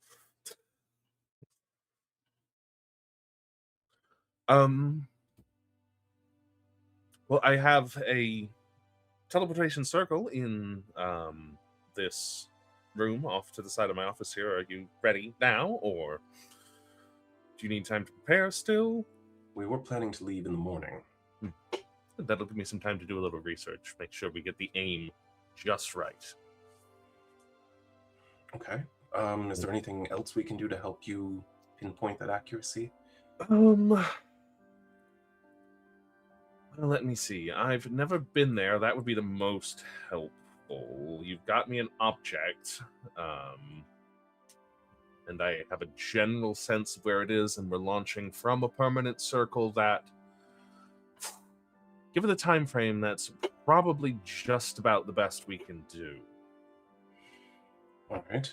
Well, I have a teleportation circle in this room off to the side of my office here. Are you ready now, or do you need time to prepare still? We were planning to leave in the morning. That'll give me some time to do a little research, make sure we get the aim just right. Okay. Is there anything else we can do to help you pinpoint that accuracy? Well, Let me see. I've never been there. That would be the most helpful. You've got me an object, and I have a general sense of where it is, and we're launching from a permanent circle that, given the time frame, that's probably just about the best we can do. All right.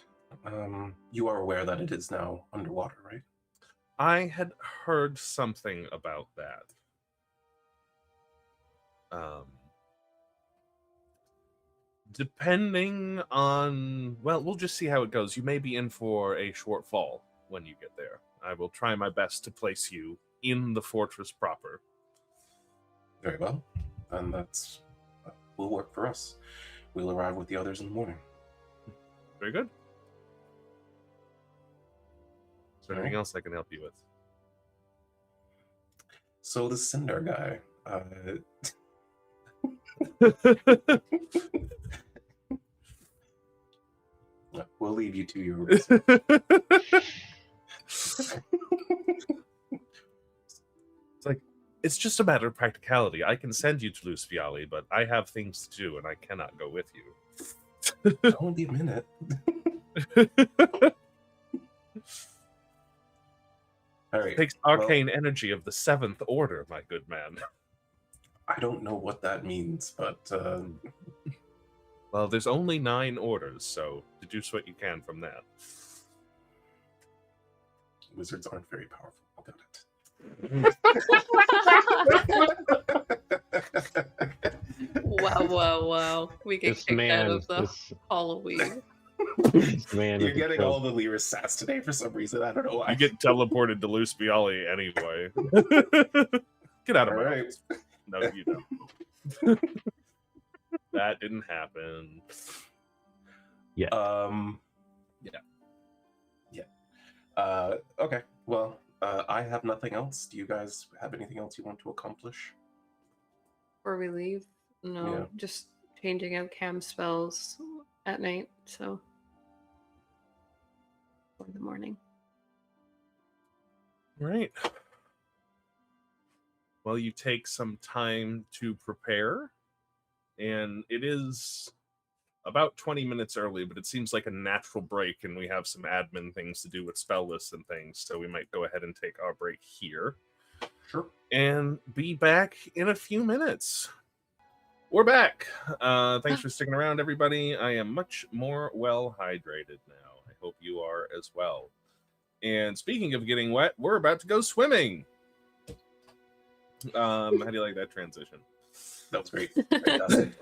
You are aware that it is now underwater, right? I had heard something about that. Depending on, well, we'll just see how it goes. You may be in for a shortfall when you get there. I will try my best to place you in the fortress proper. Very well. And that's will work for us. We'll arrive with the others in the morning. Very good. Is there All anything right. else I can help you with? So the Cinder guy. We'll leave you to your risk. It's like, it's just a matter of practicality. I can send you to Luce Viali, but I have things to do and I cannot go with you. Only a minute. All right. It takes arcane energy of the 7th order, my good man. I don't know what that means, but Well, there's only 9 orders, so deduce what you can from that. wizards aren't very powerful. Got it. Wow. We get This kicked out man of the is Halloween. this man You're is a getting joke. all the Learas sass today for some reason. I don't know why. You get teleported to Luce Viali anyway. Get out of All my right. office. No, you don't. That didn't happen. Yeah. Okay. Well, I have nothing else. Do you guys have anything else you want to accomplish? Before we leave, no, Yeah. just changing out cam spells at night. So for the morning. Right. Well, you take some time to prepare, and it is about 20 minutes early, but it seems like a natural break, and we have some admin things to do with spell lists and things, so we might go ahead and take our break here. Sure. And be back in a few minutes. We're back. Thanks for sticking around, everybody. I am much more well hydrated now. I hope you are as well. And speaking of getting wet, we're about to go swimming. How do you like that transition? That was great. Fantastic.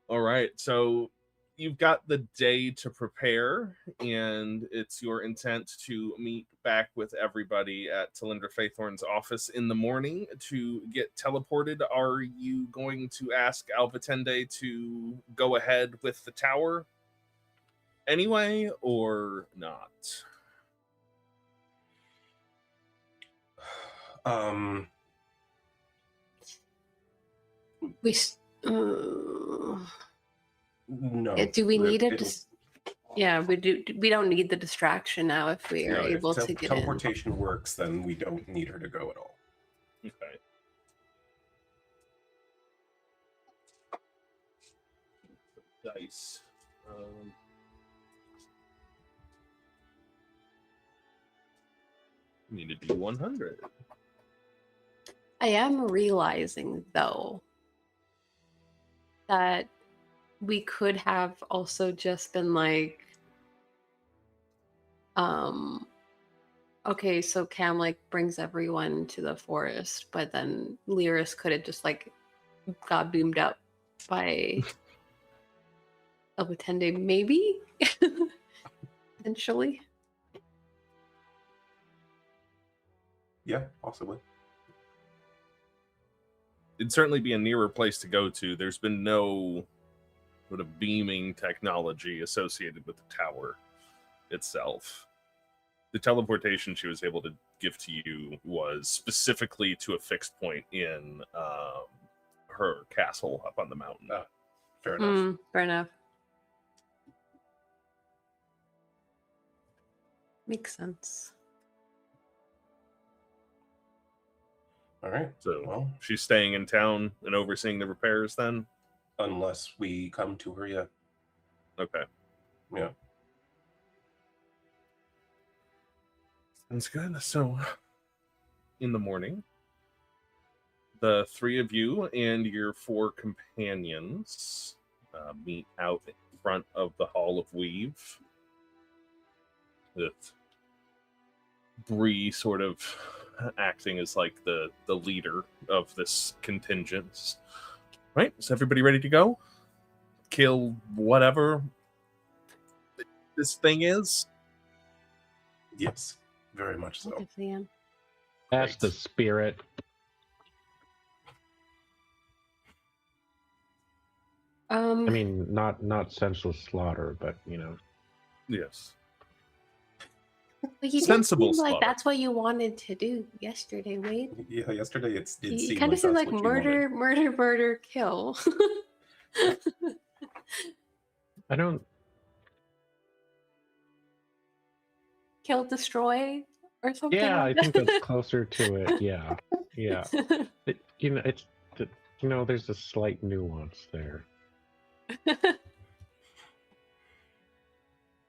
All right, so you've got the day to prepare, and it's your intent to meet back with everybody at Talindra Faithorn's office in the morning to get teleported. Are you going to ask Alvatende to go ahead with the tower anyway, or not? We. No. Do we need a? It'll- Yeah, we do. We don't need the distraction now if we are no, able if to get in. teleportation works, then we don't need her to go at all. Okay. Dice. Need to do 100. I am realizing though that we could have also just been like, okay, so Cam like brings everyone to the forest, but then Learas could have just like got boomed up by Elbatende, maybe potentially. Yeah, possibly. It'd certainly be a nearer place to go to. There's been no sort of beaming technology associated with the tower itself. The teleportation she was able to give to you was specifically to a fixed point in her castle up on the mountain. Fair enough. Fair enough. Makes sense. All right. So Well, she's staying in town and overseeing the repairs then? unless we come to her yet. Okay. Yeah. That's good. So, in the morning, the three of you and your four companions meet out in front of the Hall of Weave, with Bree sort of acting as like the leader of this contingent. Right? Is everybody ready to go? Kill whatever this thing is? Yes. Very much I so. definitely am. That's Great. the spirit. I mean, not senseless slaughter, but Yes. But you did Sensible seem like slaughter. that's what you wanted to do yesterday, Wade. Yeah, yesterday it did You seem kind of like seemed that's like what you wanted. murder, kill. I don't. Kill, destroy, or something Yeah, I like think that's that. closer to it. Yeah, yeah. There's a slight nuance there.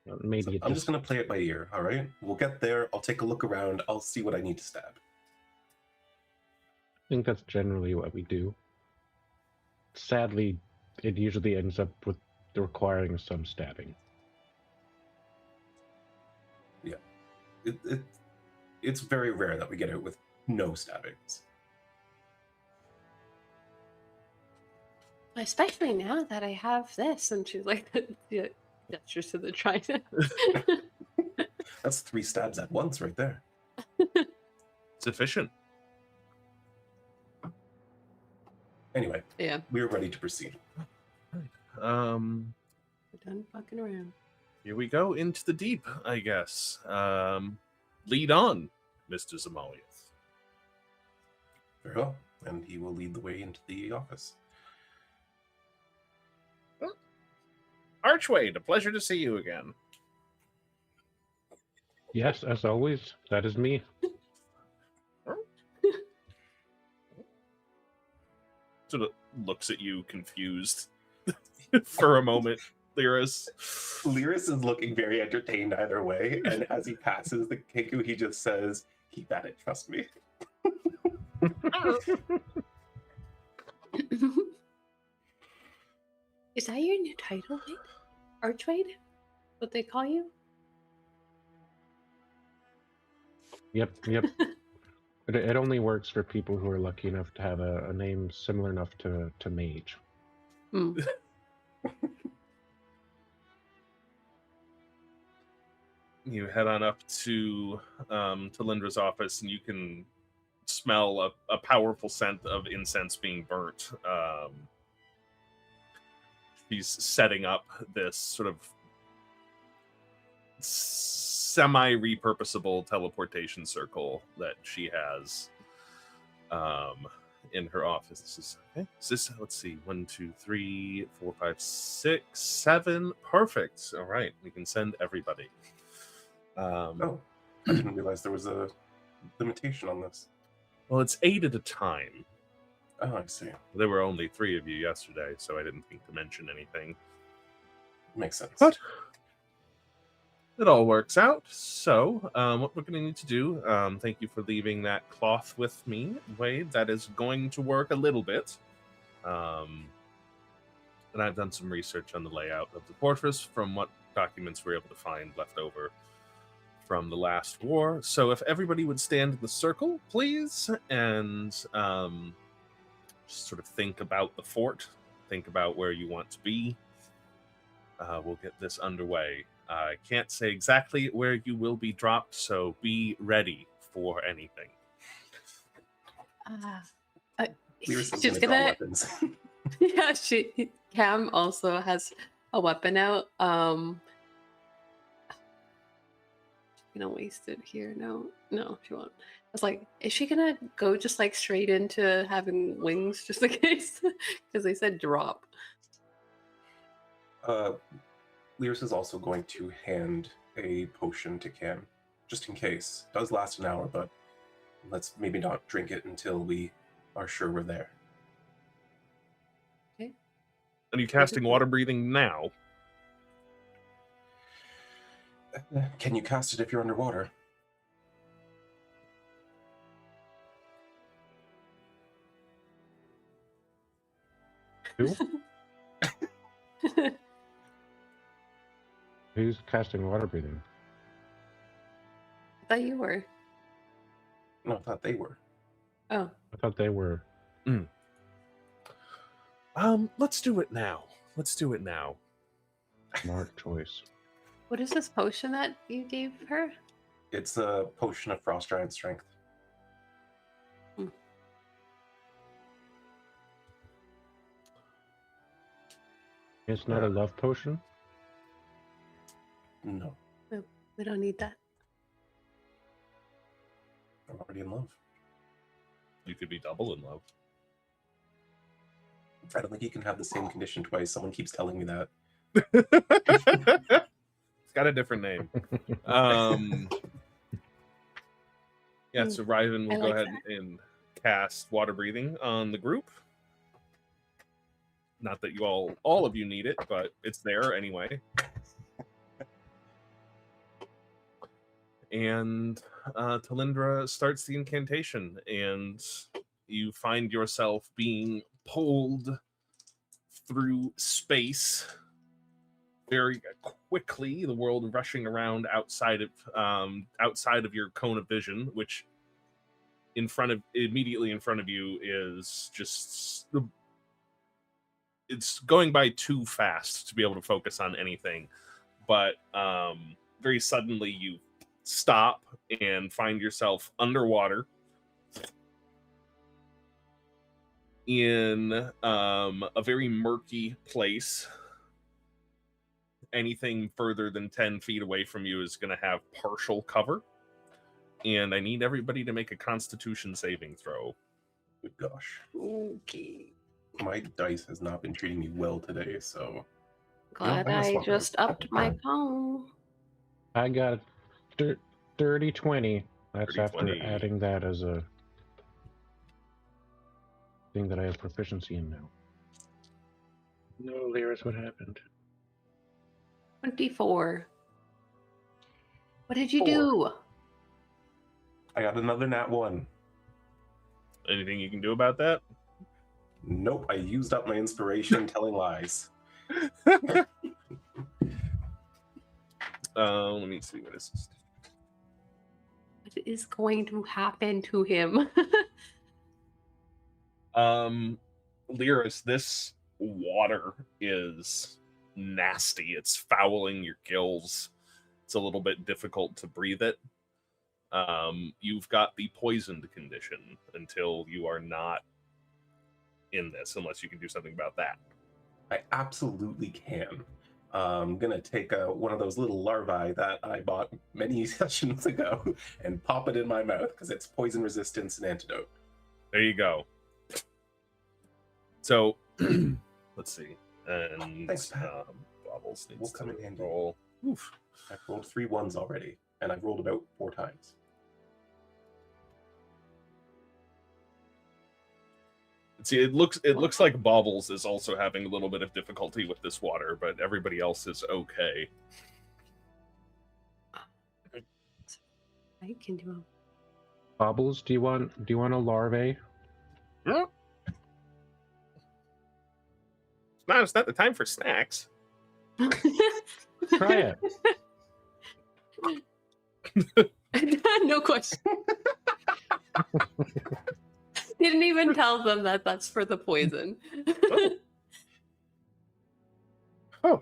So Maybe I'm just going to play it by ear, all right? We'll get there. I'll take a look around. I'll see what I need to stab. I think that's generally what we do. Sadly, it usually ends up with requiring some stabbing. Yeah. It's very rare that we get out with no stabbings. Especially now that I have this, and she's like, yeah, gestures to the trident. That's 3 stabs at once right there. It's efficient. Anyway, Yeah, we're ready to proceed. we're done fucking around. Here we go into the deep, I guess. Lead on, Mr. Zemaliath. Very well. And he will lead the way into the office. Archwade, a pleasure to see you again. Yes, as always, that is me. Sort of looks at you confused for a moment, Learas. Learas is looking very entertained either way, and as he passes the Kiku, he just says, "Keep at it, trust me." Is that your new title, Wade? Archwade? What they call you? Yep. It only works for people who are lucky enough to have a name similar enough to mage. Mm. You head on up to Lindra's office, and you can smell a powerful scent of incense being burnt. She's setting up this sort of semi-repurposable teleportation circle that she has in her office. This is let's see, 1, 2, 3, 4, 5, 6, 7. Perfect. All right, we can send everybody. Oh, I didn't realize there was a limitation on this. Well, it's 8 at a time. Oh, I see. There were only 3 of you yesterday, so I didn't think to mention anything. Makes sense. But it all works out. So, what we're going to need to do, thank you for leaving that cloth with me, Wade. That is going to work a little bit. And I've done some research on the layout of the fortress from what documents we're able to find left over from the last war. So if everybody would stand in the circle, please, and just sort of think about the fort, think about where you want to be. We'll get this underway. I can't say exactly where you will be dropped, so be ready for anything. Learas is She's gonna draw gonna. weapons. Yeah, Cam also has a weapon out. Gonna waste it here. No, she won't. I was like, is she gonna go just like straight into having wings just in case? Because they said drop. Learas is also going to hand a potion to Cam, just in case. It does last an hour, but let's maybe not drink it until we are sure we're there. Okay. Are you casting water breathing now? Can you cast it if you're underwater? Who? Who's casting water breathing? I thought you were. No, I thought they were. Oh. I thought they were. Let's do it now. Let's do it now. Smart choice. What is this potion that you gave her? It's a potion of frost giant strength. It's not a love potion? No, No, we don't need that. I'm already in love. You could be double in love. I don't think you can have the same condition twice. Someone keeps telling me that. It's got a different name. Yeah, so Ryven will go ahead and cast water breathing on the group. Not that you all of you need it, but it's there anyway. And Talindra starts the incantation, and you find yourself being pulled through space very quickly. The world rushing around outside of your cone of vision, which immediately in front of you is just it's going by too fast to be able to focus on anything. But very suddenly you stop and find yourself underwater in a very murky place. Anything further than 10 feet away from you is going to have partial cover. And I need everybody to make a Constitution saving throw. Good gosh. Okay. My dice has not been treating me well today, so... Glad I I swapped just out. upped my phone. I got 30-20. That's 30-20. after adding that as a thing that I have proficiency in now. No, Learas, what happened? 24. What did you 4. do? I got another nat 1. Anything you can do about that? Nope, I used up my inspiration telling lies. Let me see what is this. What is going to happen to him? Learas, this water is nasty. It's fouling your gills. It's a little bit difficult to breathe it. You've got the poisoned condition until you are not in this, unless you can do something about that. I absolutely can. I'm gonna take one of those little larvae that I bought many sessions ago and pop it in my mouth because it's poison resistance and antidote. There you go. So let's see. And Thanks, Pat. Bobbles needs We'll come to in handy. roll. Oof. I've rolled 3 1s already, and I've rolled about 4 times. See, it looks like Bobbles is also having a little bit of difficulty with this water, but everybody else is okay. I can do him. Bobbles, do you want a larvae? Yeah. It's not the time for snacks. Try it. No question. Didn't even tell them that that's for the poison. Oh,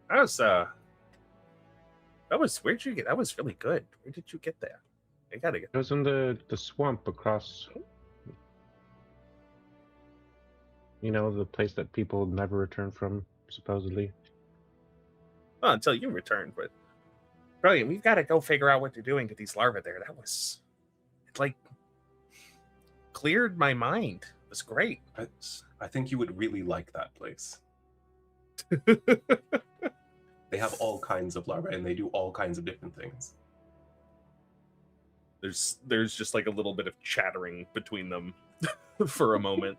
that was where'd you get? That was really good. Where did you get that? I gotta get. It was in the swamp across, the place that people never return from, supposedly. Well, until you return, but brilliant. We've got to go figure out what they're doing to these larvae there. It like cleared my mind. It was great. I think you would really like that place. They have all kinds of larvae, and they do all kinds of different things. There's just like a little bit of chattering between them for a moment.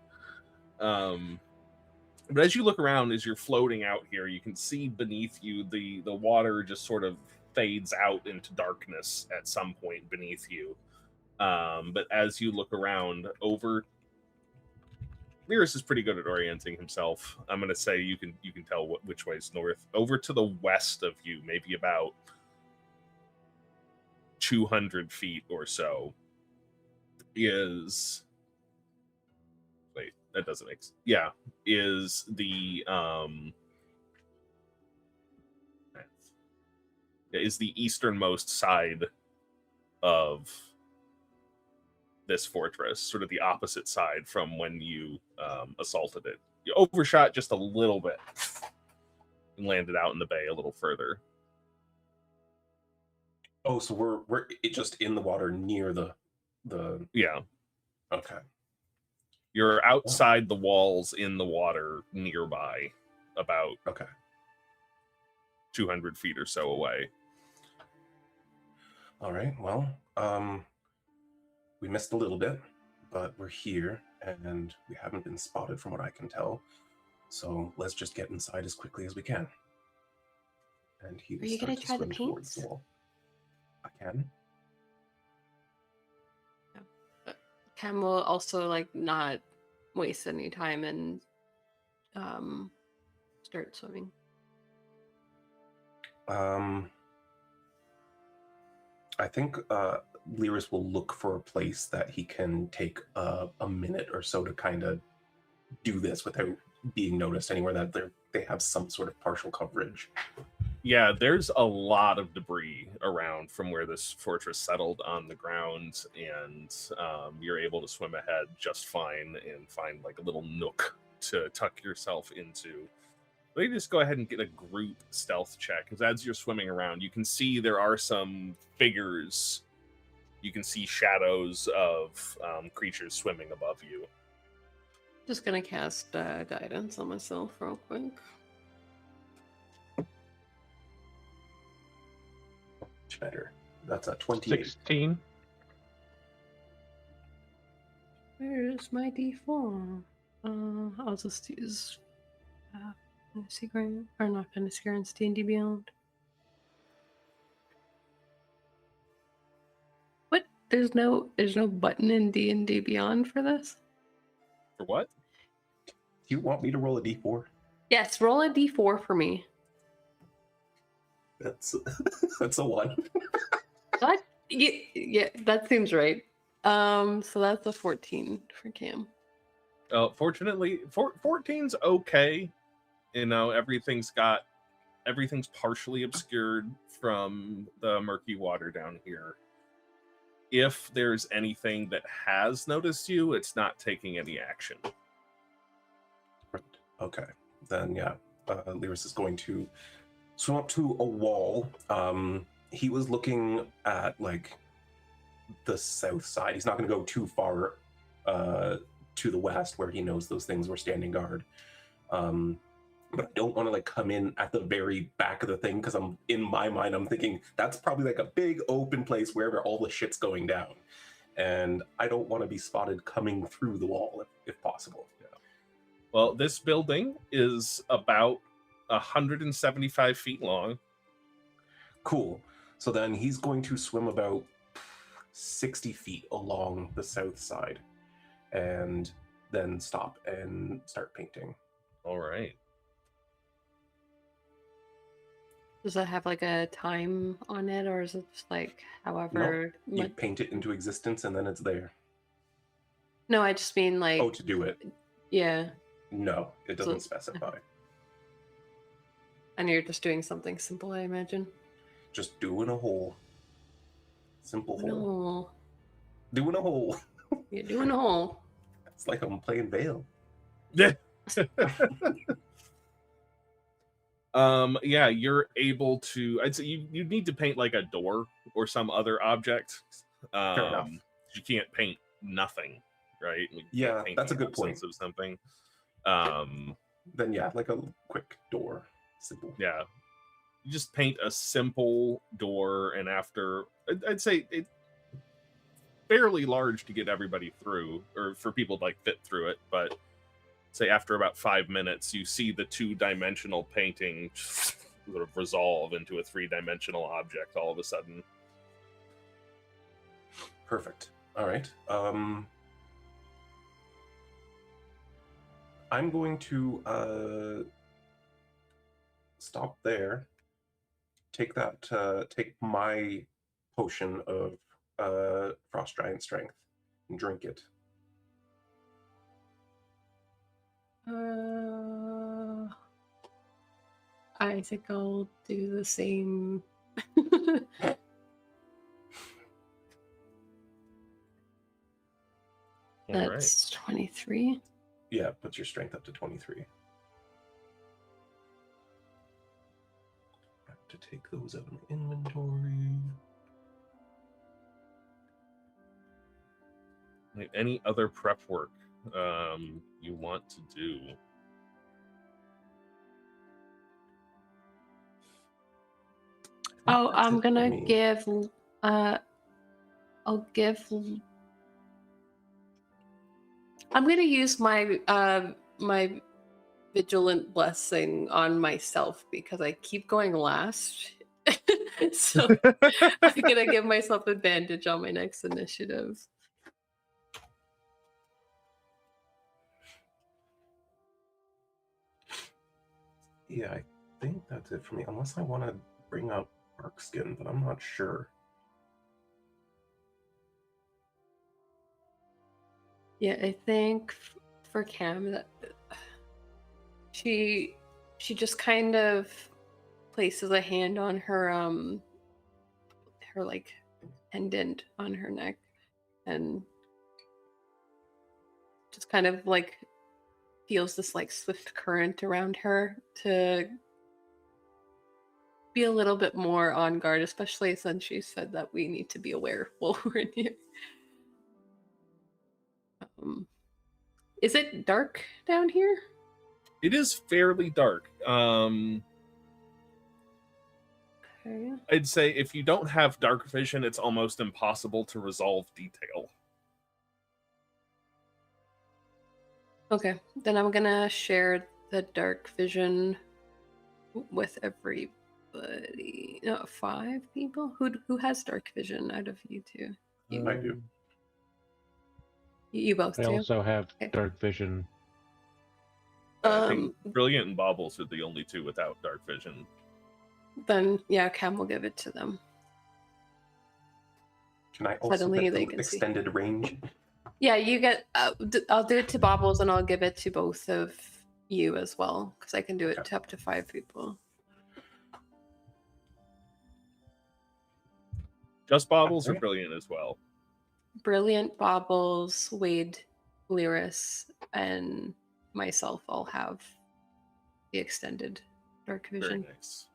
But as you look around, as you're floating out here, you can see beneath you the water just sort of fades out into darkness at some point beneath you. But as you look around, Learas is pretty good at orienting himself. I'm going to say you can tell which way is north. Over to the west of you, maybe about 200 feet or so, is... Wait, that doesn't make sense. Yeah, is the easternmost side of this fortress, sort of the opposite side from when you assaulted it. You overshot just a little bit and landed out in the bay a little further. Oh, so we're just in the water near the Yeah. Okay. You're outside the walls in the water nearby, about 200 feet or so away. All right. Well, we missed a little bit, but we're here and we haven't been spotted from what I can tell. So let's just get inside as quickly as we can. And he will Are you start gonna to try the swim towards paints? the wall. I can. Cam will also like not waste any time and start swimming. I think Learas will look for a place that he can take a minute or so to kind of do this without being noticed anywhere, that they have some sort of partial coverage. Yeah, there's a lot of debris around from where this fortress settled on the ground, and you're able to swim ahead just fine and find like a little nook to tuck yourself into. Let me just go ahead and get a group stealth check, because as you're swimming around, you can see there are some figures. You can see shadows of creatures swimming above you. Just gonna cast guidance on myself real quick. Much better. That's a 28. 16. Where's my D4? I'll just use Fantasy Ground, or not Fantasy Grounds, D&D Beyond. What? There's no button in D&D Beyond for this? For what? Do you want me to roll a d4? Yes, roll a D4 for me. That's a 1. What? Yeah, that seems right. So that's a 14 for Cam. Fortunately, 14's okay. You know, everything's partially obscured from the murky water down here. If there's anything that has noticed you, it's not taking any action. Right. Okay. Then, yeah, Learas is going to swim up to a wall. He was looking at, like, the south side. He's not going to go too far to the west where he knows those things were standing guard. But I don't want to like come in at the very back of the thing, because in my mind I'm thinking that's probably like a big open place wherever all the shit's going down, and I don't want to be spotted coming through the wall if possible. Yeah. Well, this building is about 175 feet long. Cool. So then he's going to swim about 60 feet along the south side and then stop and start painting. All right. Does it have like a time on it, or is it just like however You paint it into existence and then it's there. No, I just mean like... Oh, to do it? Yeah. No, it doesn't specify. And you're just doing something simple, I imagine. Just doing a hole. Simple hole. No. Doing a hole. You're doing a hole. It's like I'm playing Veil. Yeah. Yeah, you're able to. I'd say you need to paint like a door or some other object. Fair enough. You can't paint nothing, right? Yeah, that's a good point. Of something. Then yeah, like a quick door. Simple. Yeah, you just paint a simple door, and after I'd say fairly large to get everybody through, or for people to like fit through it. But say after about 5 minutes, you see the 2-dimensional painting sort of resolve into a 3-dimensional object all of a sudden. Perfect. All right. I'm going to stop there. Take that. Take my potion of Frost Giant Strength and drink it. I think I'll do the same. That's 23. Yeah, puts your strength up to 23. I have to take those out of my inventory. Like, any other prep work you want to do? Oh, I'm gonna give. I'm gonna use my my vigilant blessing on myself because I keep going last. So I'm gonna give myself advantage on my next initiative. Yeah, I think that's it for me. Unless I want to bring up Barkskin, but I'm not sure. Yeah, I think for Cam that she just kind of places a hand on her her like pendant on her neck and just kind of like feels this like swift current around her to be a little bit more on guard, especially since she said that we need to be aware while we're in here. Is it dark down here? It is fairly dark. Okay. I'd say if you don't have dark vision, it's almost impossible to resolve detail. Okay, then I'm gonna share the dark vision with everybody. No, 5 people. Who has dark vision out of you two? You, I do. you both I do. also have Okay. dark vision. I think Brilliant and Baubles are the only 2 without dark vision. Then yeah, Cam will give it to them. Can I also Suddenly get they the can see. extended range? Yeah, you get. I'll do it to Baubles, and I'll give it to both of you as well, because I can do it to up to 5 people. Just Baubles or Brilliant as well? Brilliant, Baubles, Wade, Learas, and myself all have the extended dark vision. Very nice.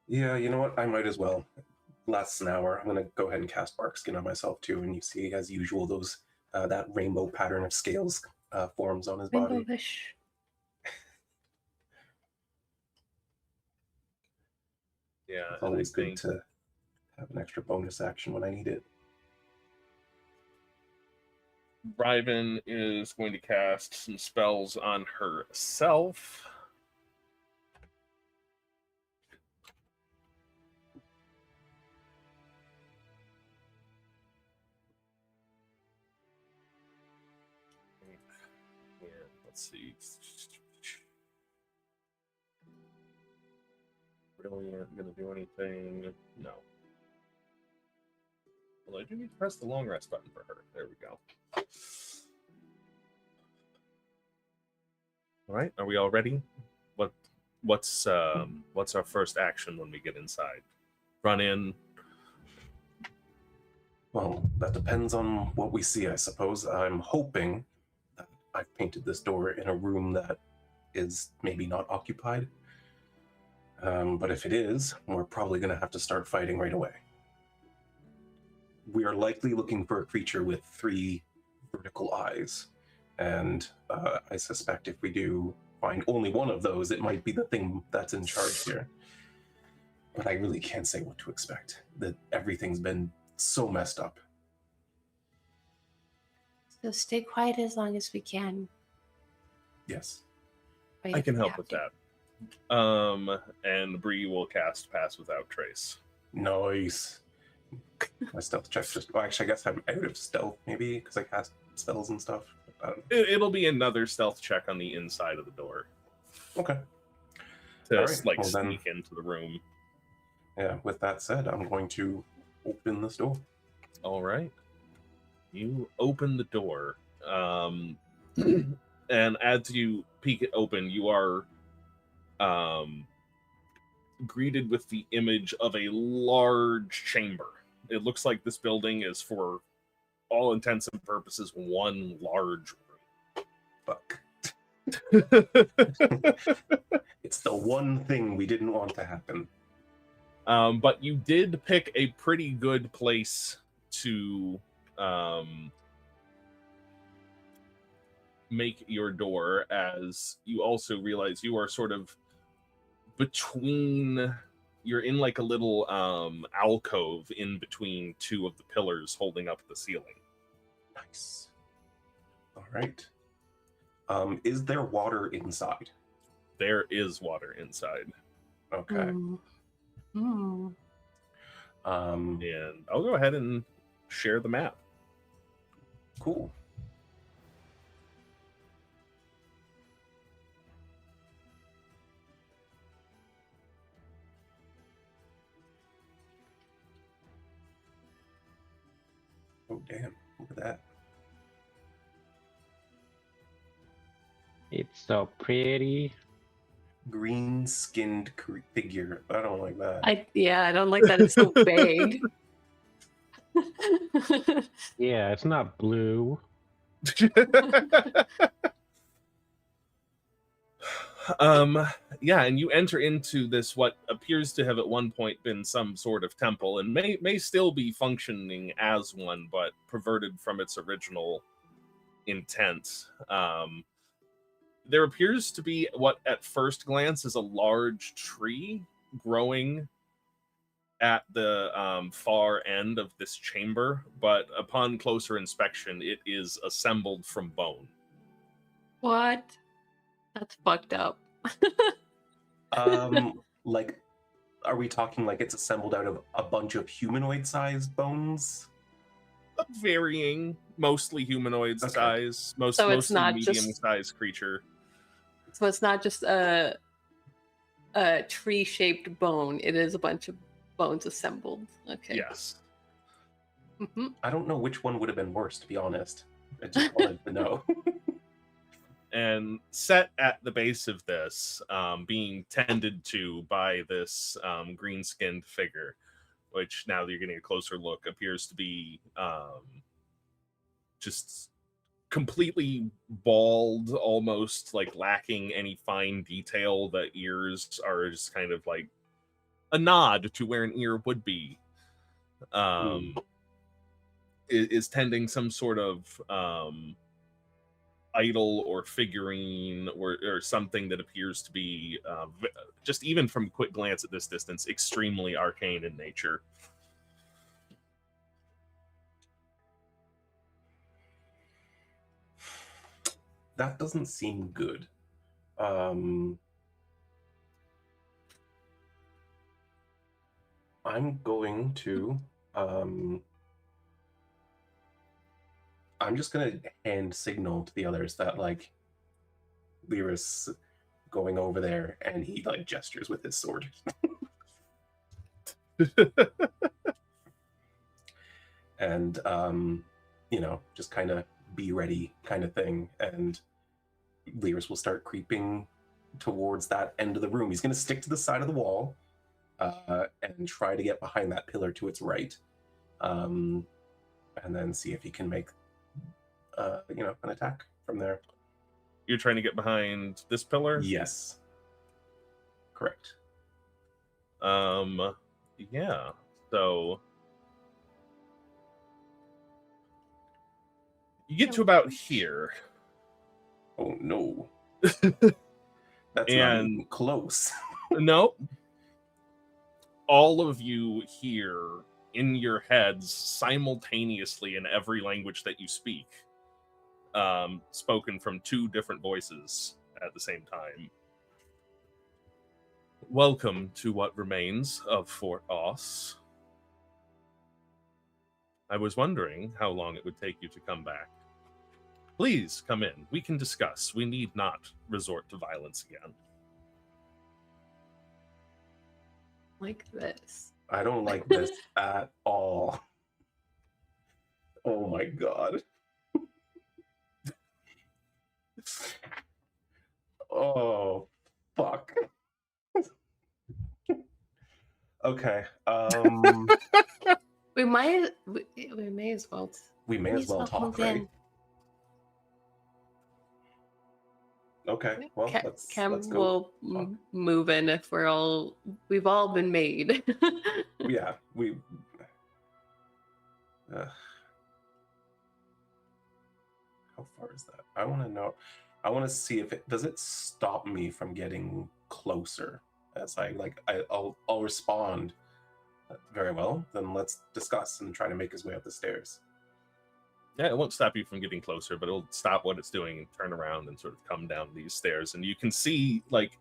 Yeah, you know what? I might as well. Lasts an hour. I'm going to go ahead and cast Barkskin on myself too, and you see, as usual, those that rainbow pattern of scales forms on his body. Rainbow-ish. Yeah, It's always good to have an extra bonus action when I need it. Riven is going to cast some spells on herself. Yeah, let's see. Brilliant, gonna do anything? No. Well, I do need to press the long rest button for her. There we go. All right, are we all ready? What's our first action when we get inside? Run in. Well, that depends on what we see, I suppose. I'm hoping that I've painted this door in a room that is maybe not occupied. But if it is, we're probably going to have to start fighting right away. We are likely looking for a creature with 3 vertical eyes. And I suspect if we do find only one of those, it might be the thing that's in charge here. But I really can't say what to expect. That everything's been so messed up. So stay quiet as long as we can. Yes. But I if can we help have with to. that. And Bree will cast Pass Without Trace. Nice. My stealth check just... Well, actually, I guess I'm out of stealth, maybe, because I cast spells and stuff. It'll be another stealth check on the inside of the door Okay. to All right, like well then- sneak into the room. Yeah, with that said, I'm going to open this door. All right. You open the door. And as you peek it open, you are greeted with the image of a large chamber. It looks like this building is, for all intents and purposes, one large Fuck. room. It's the one thing we didn't want to happen. But you did pick a pretty good place to make your door, as you also realize you are sort of between... You're in like a little alcove in between two of the pillars holding up the ceiling. Nice. All right. Is there water inside? There is water inside. Okay. Mm. And I'll go ahead and share the map. Cool. Oh, damn. Look at that. It's so pretty. Green-skinned figure. I don't like that. I don't like that. It's so vague. Yeah, it's not blue. Yeah, and you enter into this, what appears to have at one point been some sort of temple, and may still be functioning as one, but perverted from its original intent. There appears to be what at first glance is a large tree growing at the far end of this chamber, but upon closer inspection, it is assembled from bone. What? That's fucked up. Like, are we talking like it's assembled out of a bunch of humanoid-sized bones? Varying, mostly humanoid Okay. size, So it's mostly not just- medium-sized creature. So it's not just a tree-shaped bone. It is a bunch of bones assembled. Okay. Yes. Mm-hmm. I don't know which one would have been worse, to be honest. I just wanted to know. And set at the base of this, being tended to by this green-skinned figure, which, now that you're getting a closer look, appears to be just completely bald, almost like lacking any fine detail. The ears are just kind of like a nod to where an ear would be. Is tending some sort of idol or figurine or something that appears to be just, even from a quick glance at this distance, extremely arcane in nature. That doesn't seem good. I'm going to I'm just gonna hand signal to the others that, like, Learas going over there, and he like gestures with his sword. And you know, just kind of be ready kind of thing. And Learas will start creeping towards that end of the room. He's going to stick to the side of the wall and try to get behind that pillar to its right, and then see if he can make you know, an attack from there. You're trying to get behind this pillar? Yes, correct. Yeah. So you get to about here. Oh no. That's not even close. No. All of you hear in your heads simultaneously, in every language that you speak, spoken from two different voices at the same time. Welcome to what remains of Fort Oss. I was wondering how long it would take you to come back. Please come in. We can discuss. We need not resort to violence again. Like this. I don't like this at all. Oh my god. Oh, fuck. Okay. We may as well. We may as well talk, move right? in. Okay. Well, Cam let's go. will move in if we've all been made. Yeah, how far is that? I want to know. I want to see if does it stop me from getting closer as I'll respond. Very well, then let's discuss and try to make his way up the stairs. Yeah, it won't stop you from getting closer, but it'll stop what it's doing and turn around and sort of come down these stairs. And you can see, like,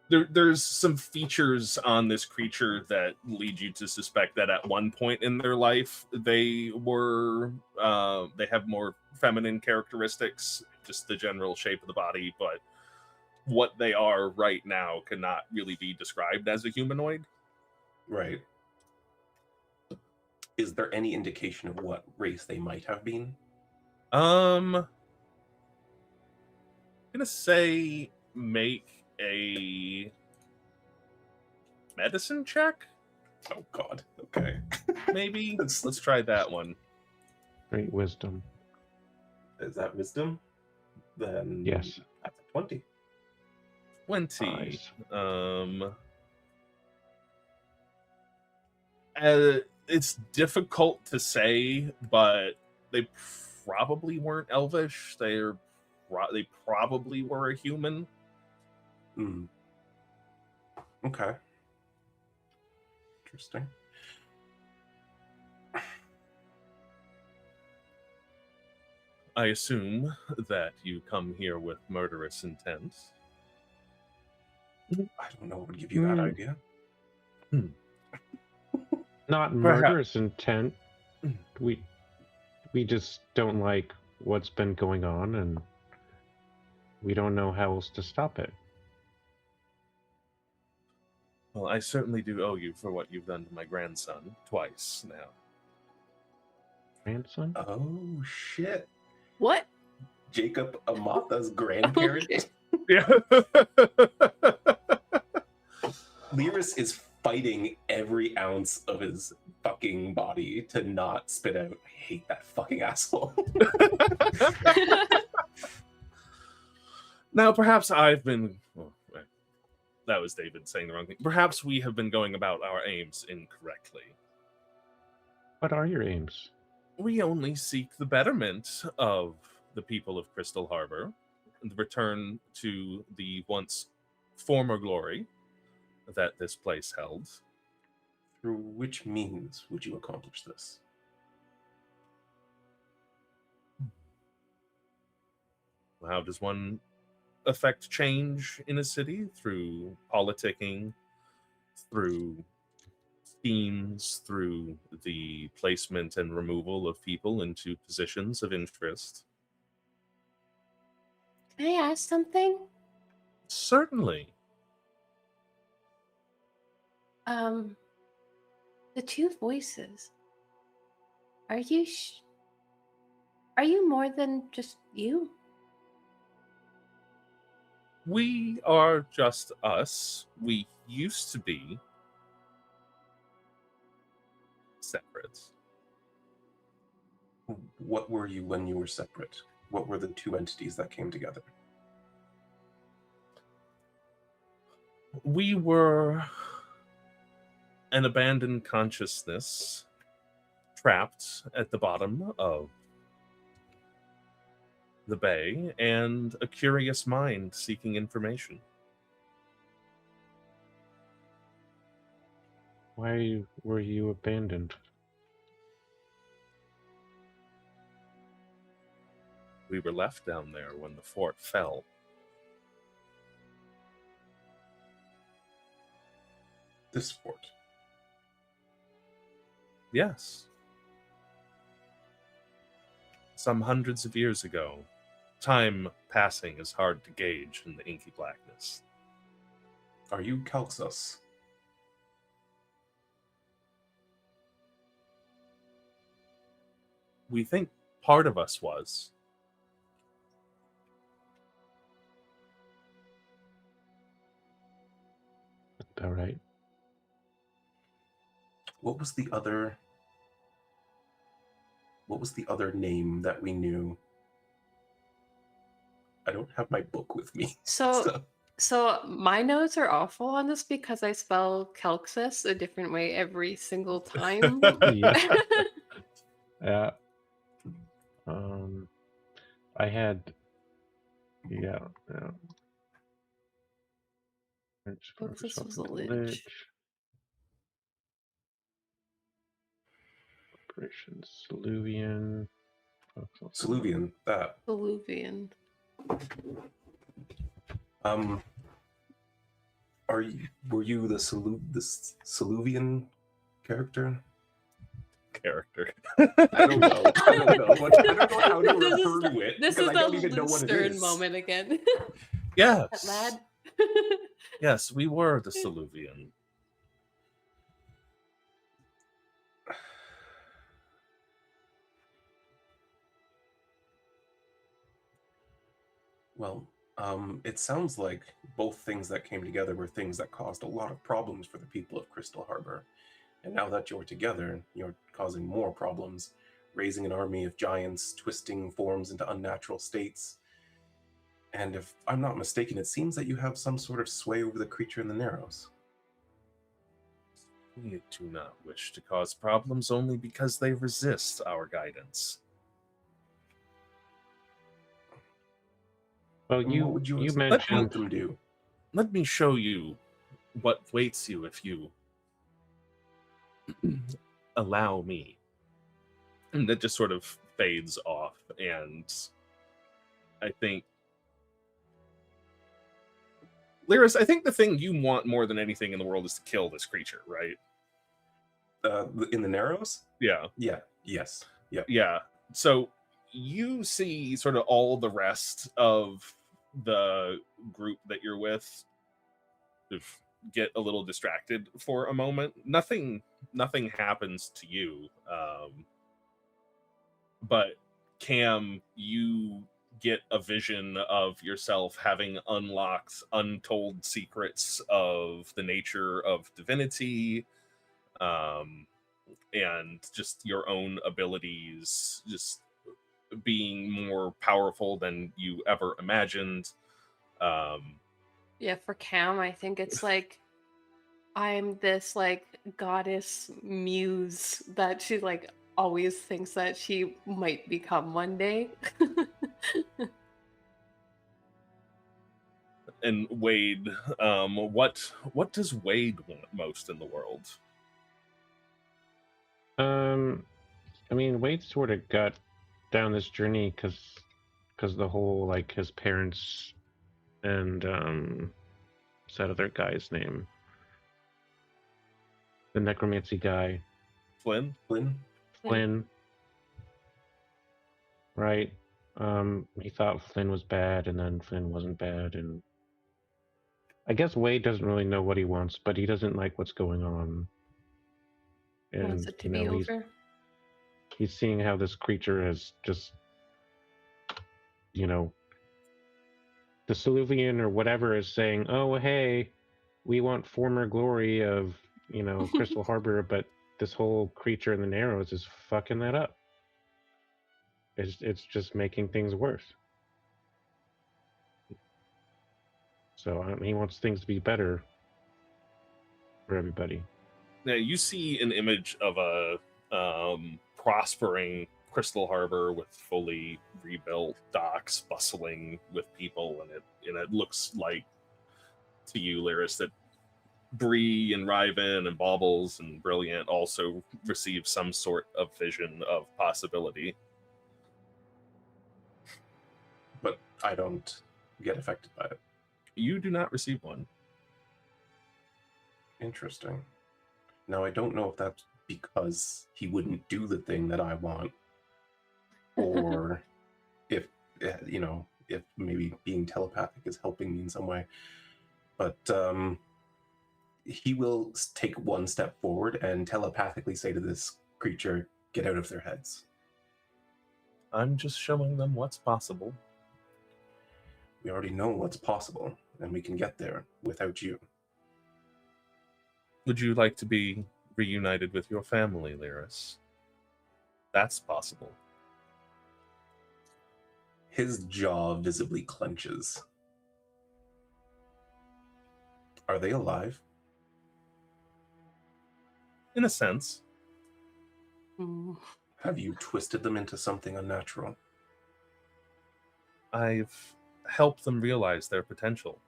there's some features on this creature that lead you to suspect that at one point in their life they have more feminine characteristics, just the general shape of the body, but what they are right now cannot really be described as a humanoid. Right. Is there any indication of what race they might have been? I'm gonna say make a medicine check. Oh god. Okay. Maybe. Let's try that one. Great wisdom. Is that wisdom? Then Yes. That's a 20. 20. Nice. It's difficult to say, but they probably weren't elvish. They probably were a human. Okay. Interesting. I assume that you come here with murderous intent. I don't know what would give you that idea. Not murderous intent. We just don't like what's been going on, and we don't know how else to stop it. Well, I certainly do owe you for what you've done to my grandson twice now. Grandson? Oh shit. What? Jacob Amatha's grandparent. Okay. Yeah. Learas is fighting every ounce of his fucking body to not spit out, I hate that fucking asshole. Now, perhaps I've been... Oh, that was David saying the wrong thing. Perhaps we have been going about our aims incorrectly. What are your aims? We only seek the betterment of the people of Crystal Harbour and the return to the once former glory that this place held. Through which means would you accomplish this? How does one affect change in a city? Through politicking, through schemes, through the placement and removal of people into positions of interest. Can I ask something? Certainly. The two voices. Are you more than just you? We are just us. We used to be separate. What were you when you were separate? What were the two entities that came together? We were an abandoned consciousness trapped at the bottom of the bay and a curious mind seeking information. Why were you abandoned? we were left down there when the fort fell. This fort. Yes. Some hundreds of years ago. Time passing is hard to gauge in the inky blackness. Are you Calxus? We think part of us was. All right. What was the other name that we knew? I don't have my book with me. So my notes are awful on this because I spell Calxus a different way every single time. Yeah. I had. Yeah. Calxus was a lich. Operation Soluvian. Soluvian, that. Soluvian. Were you the Soluvian character? I don't know. I don't know how to refer to it. This is I don't even know what it Stern is. moment again. Yes. That lad. Yes, we were the Soluvian. Well, it sounds like both things that came together were things that caused a lot of problems for the people of Crystal Harbour. And now that you're together, you're causing more problems, raising an army of giants, twisting forms into unnatural states. And if I'm not mistaken, it seems that you have some sort of sway over the creature in the Narrows. We do not wish to cause problems only because they resist our guidance. Well, And you what would you mentioned them do? Let me show you what waits you if you allow me. And that just sort of fades off, and I think Learas, I think the thing you want more than anything in the world is to kill this creature, right? In the Narrows? Yeah. Yeah. Yes. Yeah. Yeah. So you see sort of all the rest of the group that you're with get a little distracted for a moment. Nothing happens to you. But Cam, you get a vision of yourself having unlocked untold secrets of the nature of divinity, and just your own abilities just being more powerful than you ever imagined. Yeah, for Cam, I think it's like I'm this like goddess muse that she like always thinks that she might become one day. And Wade, what does Wade want most in the world? I mean, Wade sort of got down this journey because the whole like his parents and what's that other guy's name? The necromancy guy. Flynn? Right. He thought Flynn was bad, and then Flynn wasn't bad, and I guess Wade doesn't really know what he wants, but he doesn't like what's going on. And Wants it to be over. He's seeing how this creature has just, the Soluvian or whatever is saying, "Oh, hey, we want former glory of, Crystal Harbour," but this whole creature in the Narrows is fucking that up. It's just making things worse. So he wants things to be better for everybody. Now you see an image of a prospering Crystal Harbour with fully rebuilt docks, bustling with people, and it looks like to you, Learas, that Bree and Riven and Baubles and Brilliant also receive some sort of vision of possibility. I don't get affected by it. You do not receive one. Interesting. Now, I don't know if that's because he wouldn't do the thing that I want, or if, if maybe being telepathic is helping me in some way. But he will take one step forward and telepathically say to this creature, get out of their heads. I'm just showing them what's possible. We already know what's possible, and we can get there without you. Would you like to be reunited with your family, Learas? That's possible. His jaw visibly clenches. Are they alive? In a sense. Mm. Have you twisted them into something unnatural? I've helped them realize their potential.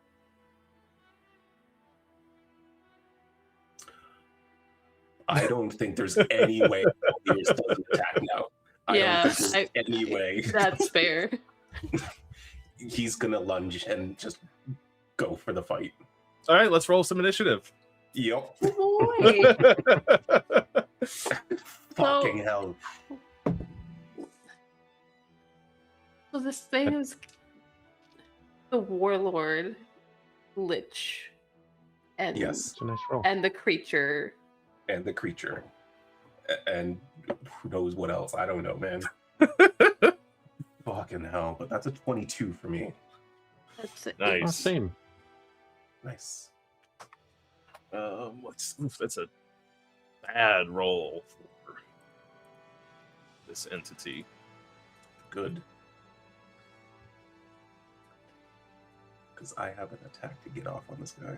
I don't think there's any way Learas doesn't attack now. I don't think there's any way. That's fair. He's gonna lunge and just go for the fight. All right, let's roll some initiative. Yep. Boy. Fucking hell. So this thing is the warlord, lich, and Yes. It's a nice roll. and the creature. And the creature. And who knows what else. I don't know, man. Fucking hell. But that's a 22 for me. That's it. Oh, Nice. same. Nice. That's a bad roll for this entity. Good. Because I have an attack to get off on this guy.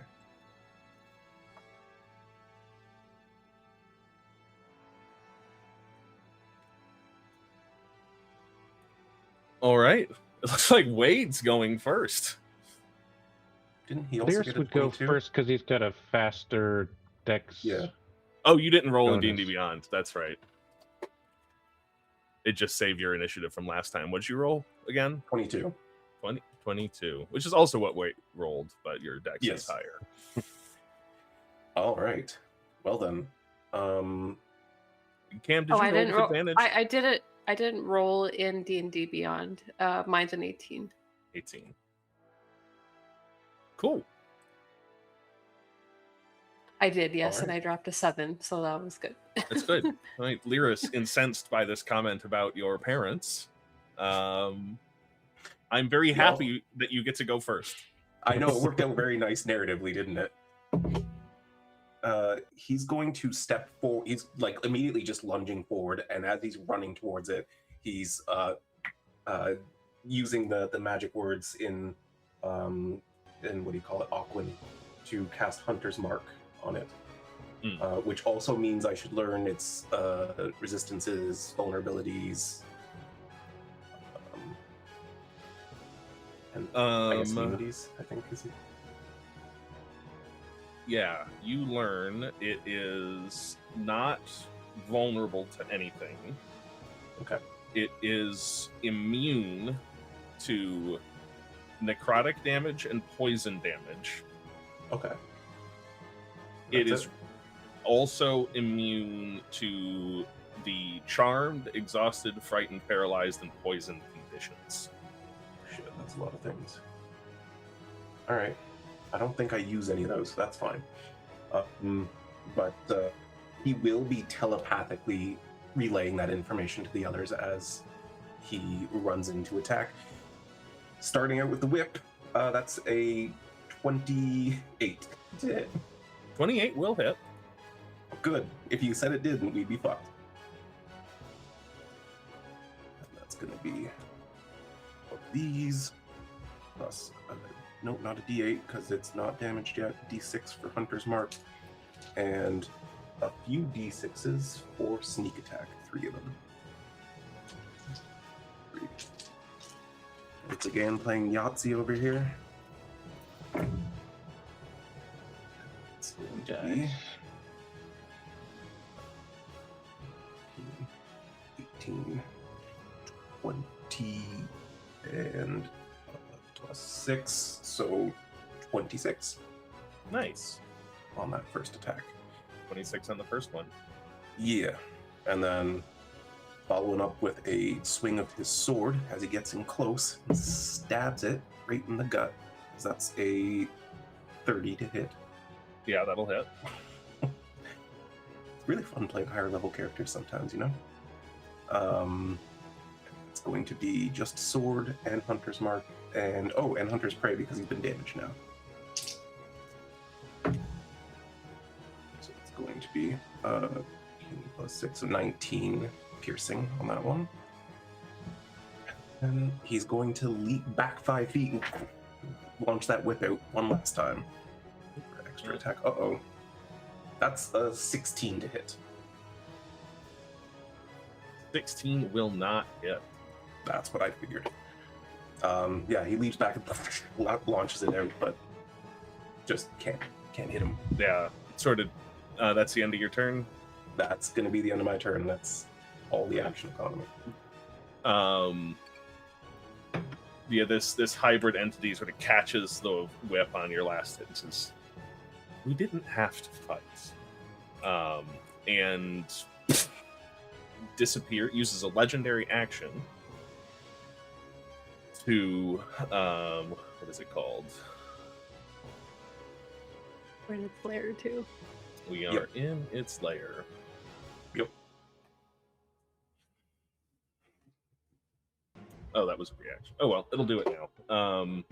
All right. It looks like Wade's going first. Didn't he also Learas get a would go 22? first because he's got a faster dex. Yeah. Oh, you didn't roll in Bonus. D&D Beyond. That's right. It just saved your initiative from last time. What'd you roll again? 22. 22, which is also what Wade rolled, but your dex is Yes. higher. All right. Well then. Cam, did Oh, you I roll didn't with roll. advantage? I did it. I didn't roll in D&D Beyond. Mine's an 18. 18. Cool. I did, yes, Alright. and I dropped a 7, so that was good. That's good. All right, Learas, incensed by this comment about your parents. I'm very happy that you get to go first. I know it worked out very nice narratively, didn't it? He's going to step forward. He's like immediately just lunging forward, and as he's running towards it, he's using the magic words in what do you call it, Aquan, to cast Hunter's Mark on it, which also means I should learn its resistances, vulnerabilities, and I guess immunities, I think is it. Yeah, you learn it is not vulnerable to anything. Okay. It is immune to necrotic damage and poison damage. Okay. It That's is also immune to the charmed, exhausted, frightened, paralyzed, and poisoned conditions. Shit, that's a lot of things. All right. I don't think I use any of those, so that's fine. But he will be telepathically relaying that information to the others as he runs into attack. Starting out with the whip, that's a 28. Did it? 28 will hit. Good. If you said it didn't, we'd be fucked. And that's going to be of these plus no, not a D8 because it's not damaged yet. D6 for Hunter's Mark, and a few D6s for sneak attack. 3 of them. 3. It's again playing Yahtzee over here. It's going to be 18, 20, and 6, so 26 Nice. on that first attack. 26 on the first one. Yeah. And then following up with a swing of his sword as he gets in close and stabs it right in the gut. That's a 30 to hit. Yeah, that'll hit. It's really fun playing higher level characters sometimes, you know? It's going to be just sword and hunter's mark and hunter's prey because he's been damaged now. So it's going to be plus 6, so 19 piercing on that one. And he's going to leap back 5 feet and launch that whip out one last time for extra attack. That's a 16 to hit. 16 will not hit. That's what I figured. Yeah, he leaps back and launches it out, but just can't hit him. Yeah, sort of. That's the end of your turn. That's going to be the end of my turn. That's all the action economy. Yeah, this hybrid entity sort of catches the whip on your last hit and says, "We didn't have to fight," and uses a legendary action to what is it called? We're in its lair too. We are in its lair. Yep. Oh, that was a reaction. Oh well, it'll do it now.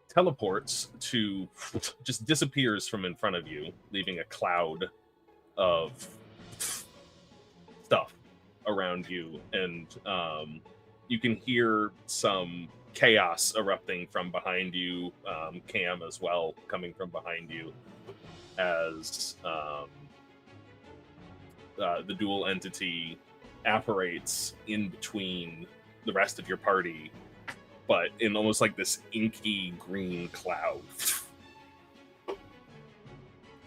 Teleports to just disappears from in front of you, leaving a cloud of stuff around you, and you can hear some chaos erupting from behind you, Cam as well, coming from behind you, as the dual entity apparates in between the rest of your party, but in almost like this inky green cloud.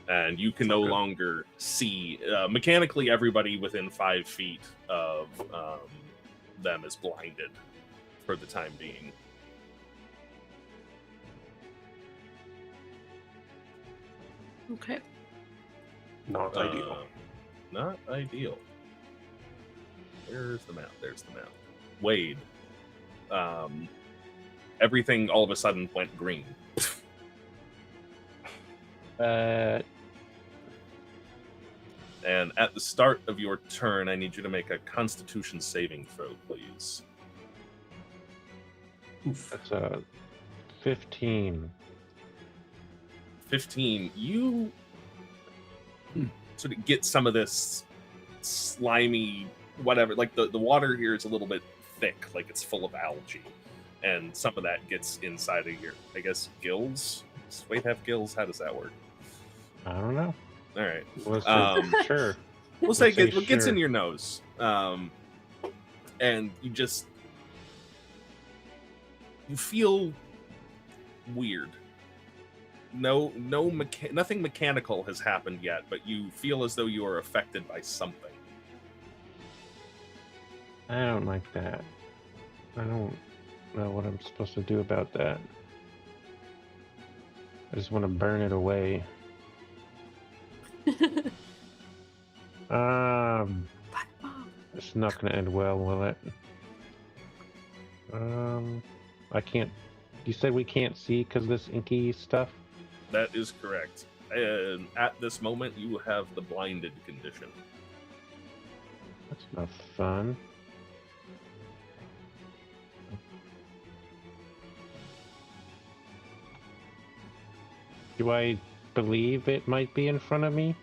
And you can no longer see. Mechanically, everybody within 5 feet of them is blinded for the time being. Okay. Not ideal. Not ideal. Where's the map? There's the map. Wade. Everything all of a sudden went green. And at the start of your turn, I need you to make a Constitution saving throw, please. That's a 15. 15. You sort of get some of this slimy, whatever. Like the water here is a little bit thick, like it's full of algae, and some of that gets inside of your, I guess, gills. Does Wade have gills? How does that work? I don't know. All right. Sure. We'll say Let's say it gets in sure. your nose, and you feel weird. Nothing mechanical has happened yet, but you feel as though you are affected by something. I don't like that. I don't know what I'm supposed to do about that. I just want to burn it away. It's not going to end well, will it? I can't. You said we can't see because this inky stuff? That is correct. And at this moment, you have the blinded condition. That's not fun. Do I believe it might be in front of me?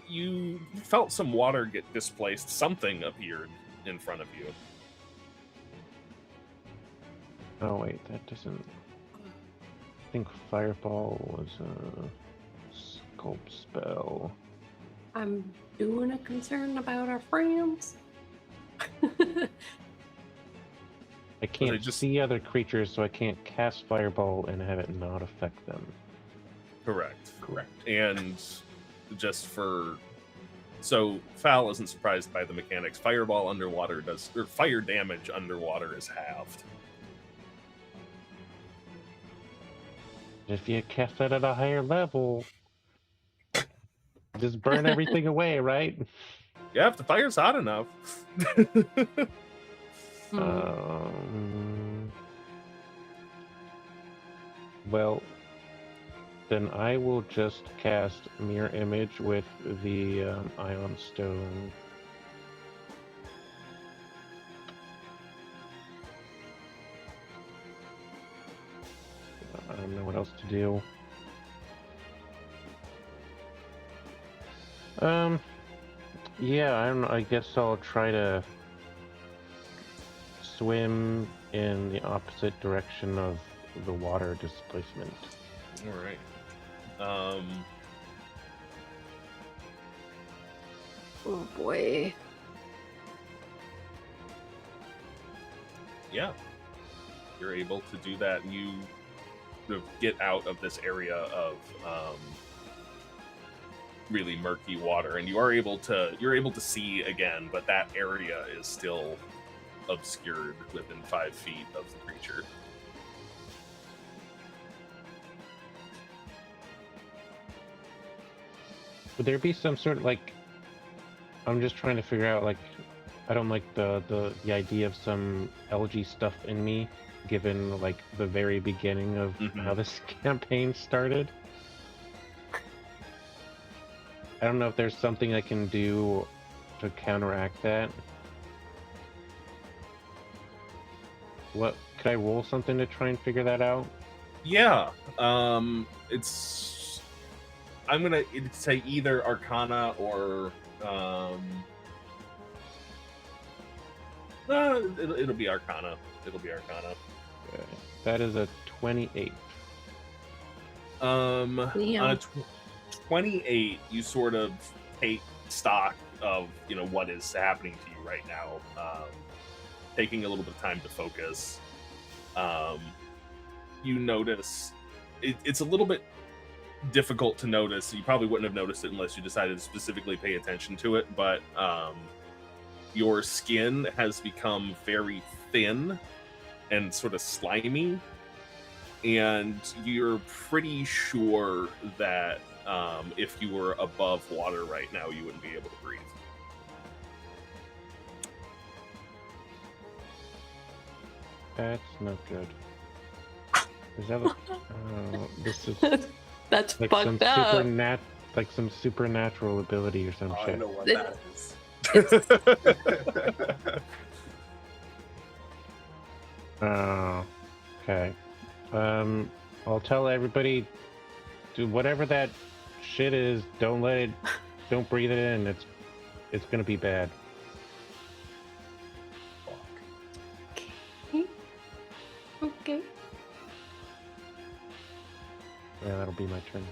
You felt some water get displaced. Something appeared in front of you. Oh wait, that doesn't... I think Fireball was a sculpt spell. I'm doing a concern about our friends. I can't see other creatures, so I can't cast Fireball and have it not affect them. Correct. Correct. And just for So Fal isn't surprised by the mechanics. Fireball underwater fire damage underwater is halved. If you cast that at a higher level, just burn everything away, right? Yeah, if the fire's hot enough. Well, then I will just cast Mirror Image with the Ion Stone. I don't know what else to do. Yeah, I don't know. I guess I'll try to swim in the opposite direction of the water displacement. All right. Oh boy. Yeah. You're able to do that, and you sort of get out of this area of really murky water, and you're able to see again, but that area is still obscured within 5 feet of the creature. Would there be some sort of, like, I'm just trying to figure out, like, I don't like the idea of some LG stuff in me, given, like, the very beginning of how this campaign started. I don't know if there's something I can do to counteract that. What, could I roll something to try and figure that out? Yeah. I'm gonna say either Arcana or it'll be Arcana. It'll be Arcana. Okay. That is a 28. On a 28, you sort of take stock of what is happening to you right now. Taking a little bit of time to focus. You notice it's a little bit difficult to notice. You probably wouldn't have noticed it unless you decided to specifically pay attention to it, but your skin has become very thin and sort of slimy, and you're pretty sure that if you were above water right now, you wouldn't be able to breathe. That's not good. Is that this is That's like fucked up. Like some supernatural ability or some shit. I know what that is. Okay. I'll tell everybody, do whatever that shit is, don't breathe it in. It's gonna be bad. Okay. Yeah, that'll be my turn.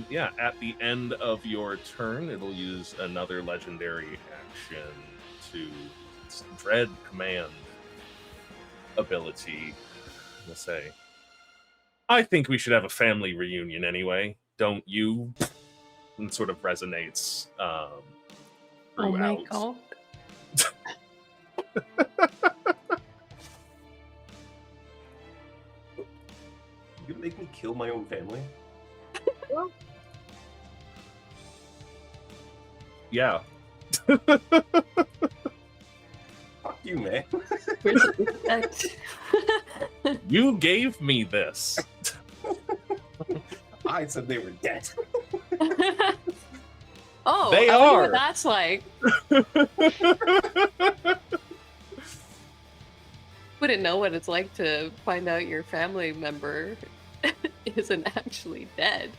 Yeah, at the end of your turn, it'll use another legendary action to its Dread Command ability. We'll say, I think we should have a family reunion anyway, don't you? And sort of resonates Oh throughout. my god. You make me kill my own family? Yeah. Fuck you, man. Where's the respect? You gave me this. I said they were dead. Oh, They I wonder are. what that's like. Wouldn't know what it's like to find out your family member isn't actually dead.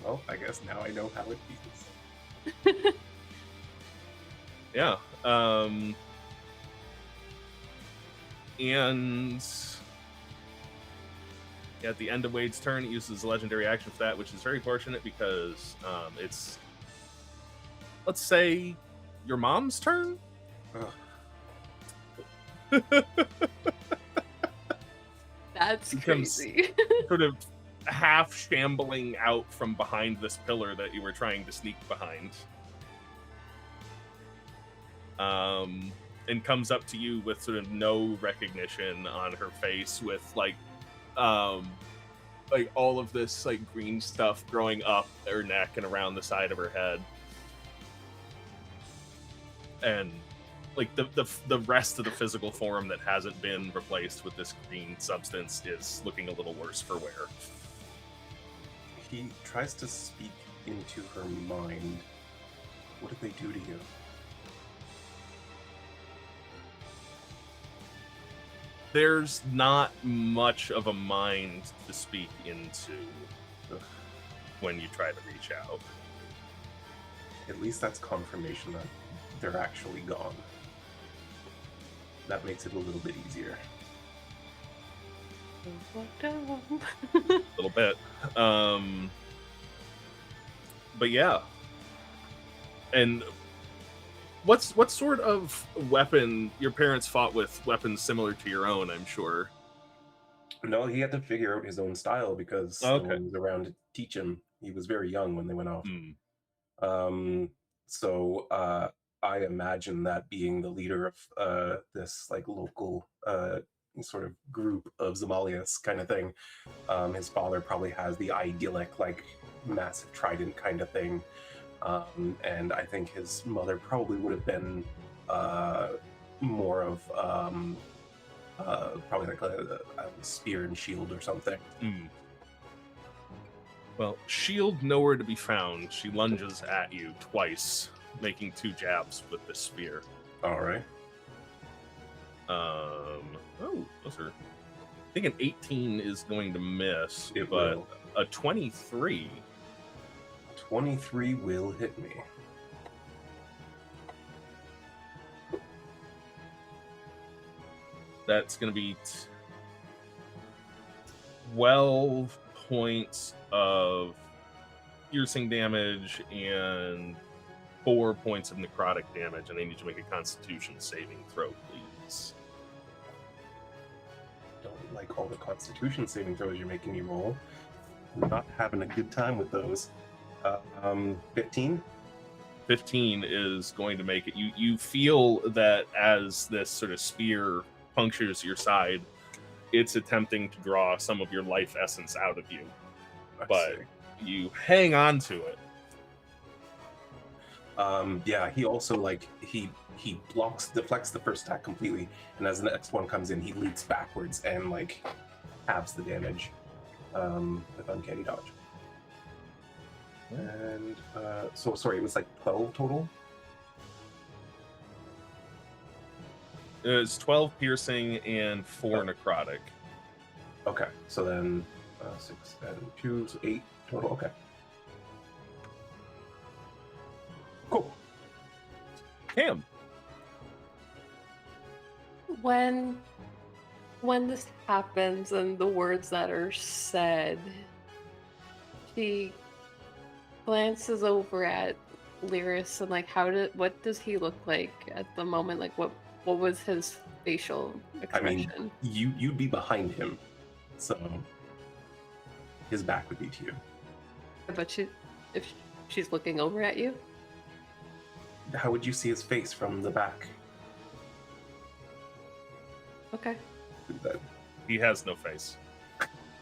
Well, I guess now I know how it feels. Yeah. And at the end of Wade's turn, it uses a legendary action for that, which is very fortunate because it's, let's say, your mom's turn? That's Becomes crazy. sort of half shambling out from behind this pillar that you were trying to sneak behind. And comes up to you with sort of no recognition on her face, with like all of this like green stuff growing up her neck and around the side of her head, and like the rest of the physical form that hasn't been replaced with this green substance is looking a little worse for wear. He tries to speak into her mind. What did they do to you? There's not much of a mind to speak into when you try to reach out. At least that's confirmation that they're actually gone. That makes it a little bit easier. A little bit. But yeah. And what sort of weapon your parents fought with? Weapons similar to your own, I'm sure. No, he had to figure out his own style because no one was around to teach him. He was very young when they went off. So I imagine that being the leader of this like local sort of group of Zemaliaths kind of thing, his father probably has the idyllic like massive trident kind of thing. And I think his mother probably would have been more of probably like a spear and shield or something. Well, shield nowhere to be found. She lunges at you twice, making 2 jabs with the spear. All right. Oh, those are. I think an 18 is going to miss, It but will. a 23. 23 will hit me. That's going to be 12 points of piercing damage and 4 points of necrotic damage, and I need you to make a Constitution saving throw, please. Don't like all the Constitution saving throws you're making me roll. I'm not having a good time with those. 15? 15 is going to make it. You feel that as this sort of spear punctures your side, it's attempting to draw some of your life essence out of you, but you hang on to it. Yeah, he also like he deflects the first attack completely, and as the next one comes in, he leaps backwards and like halves the damage with uncanny dodge. And so sorry, it was like 12 total. It's 12 piercing and 4 necrotic. Okay, so then 6 and 2, so 8 total. Okay, cool. Cam. When this happens and the words that are said, she glances over at Learas and like, what does he look like at the moment? Like, what was his facial expression? I mean, you'd be behind him, so his back would be to you. But if she's looking over at you, How would you see his face from the back? okay. He has no face.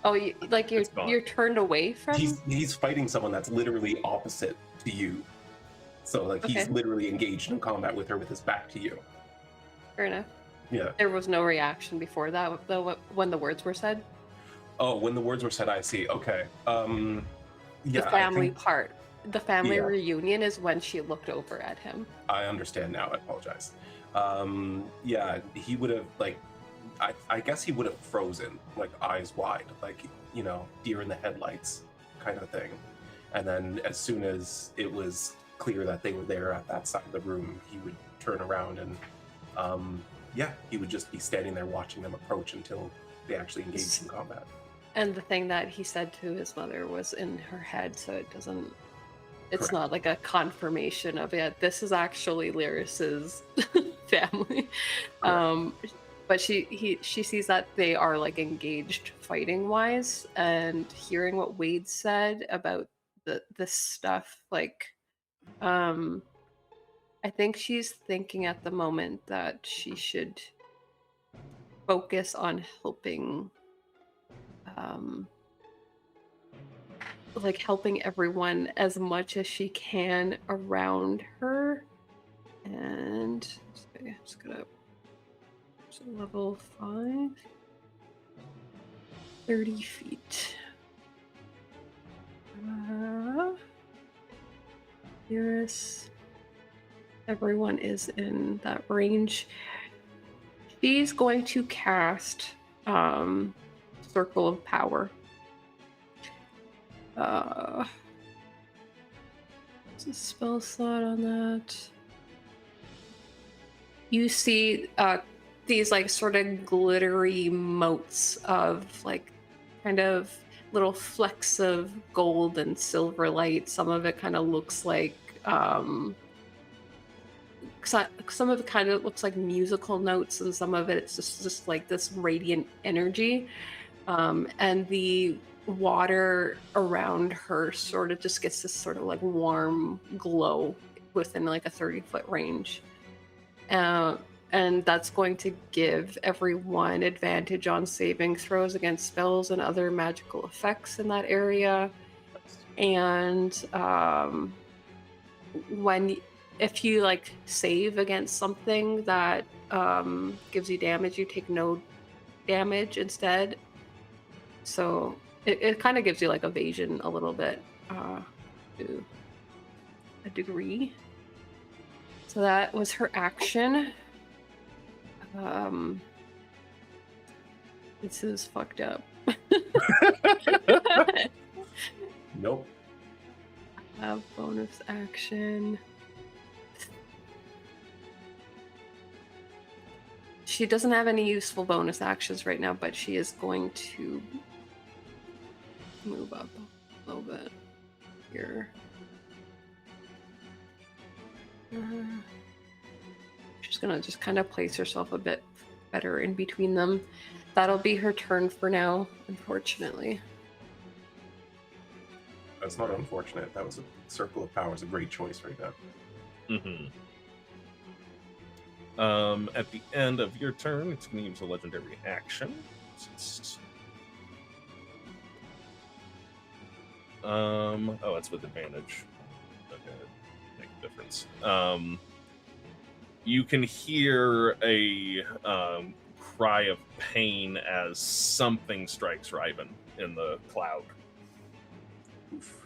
Oh, you're turned away from. He's fighting someone that's literally opposite to you, so like he's Okay. literally engaged in combat with her with his back to you. Fair enough. Yeah. There was no reaction before that, though, when the words were said. Oh, when the words were said, I see. Okay. Yeah. The family I think- part, the family Yeah. reunion is when she looked over at him. I understand now. I apologize. Yeah, he would have like, I guess he would have frozen, like eyes wide, like deer in the headlights, kind of thing. And then as soon as it was clear that they were there at that side of the room, he would turn around and, yeah, he would just be standing there watching them approach until they actually engaged in combat. And the thing that he said to his mother was in her head, so it doesn't. It's Correct. not like a confirmation of it. This is actually Learas's family. But she sees that they are like engaged fighting wise, and hearing what Wade said about this stuff, like I think she's thinking at the moment that she should focus on helping like helping everyone as much as she can around her. And sorry, I'm just gonna level 5, 30 feet. Learas, everyone is in that range. She's going to cast Circle of Power. What's a spell slot on that? You see these like sort of glittery motes of like kind of little flecks of gold and silver light. Some of it kind of looks like some of it kind of looks like musical notes, and some of it it's just like this radiant energy. And the water around her sort of just gets this sort of like warm glow within like a 30-foot range. And that's going to give everyone advantage on saving throws against spells and other magical effects in that area. And if you like save against something that gives you damage, you take no damage instead. So it kind of gives you like evasion a little bit to a degree. So that was her action. This is fucked up. Nope. I have bonus action. She doesn't have any useful bonus actions right now, but she is going to move up a little bit here. She's gonna just kind of place herself a bit better in between them. That'll be her turn for now, unfortunately. That's not unfortunate. That was a Circle of Power is a great choice right now. At the end of your turn, it's going to use a legendary action. Oh, it's with advantage. Okay, make a difference. You can hear a cry of pain as something strikes Riven in the cloud. Oof.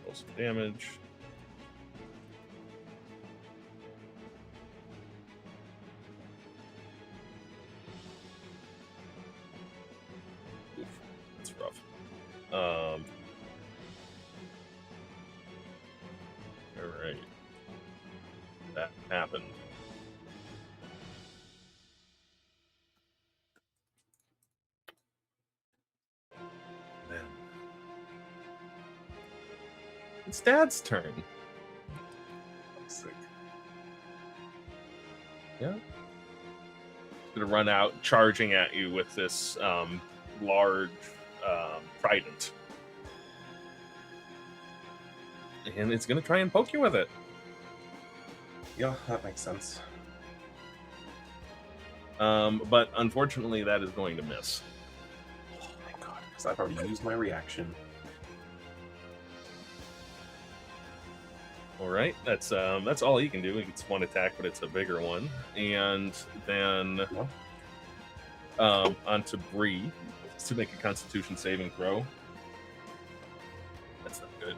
Roll some damage. Oof, that's rough. All right. That happened. Then it's Dad's turn. I'm sick. Yeah. He's gonna run out, charging at you with this large trident. And it's gonna try and poke you with it. Yeah, that makes sense. But unfortunately, that is going to miss. Oh my god, because I've already used my reaction. All right, that's all he can do. He gets one attack, but it's a bigger one. And then onto Bree to make a Constitution saving throw. That's not good.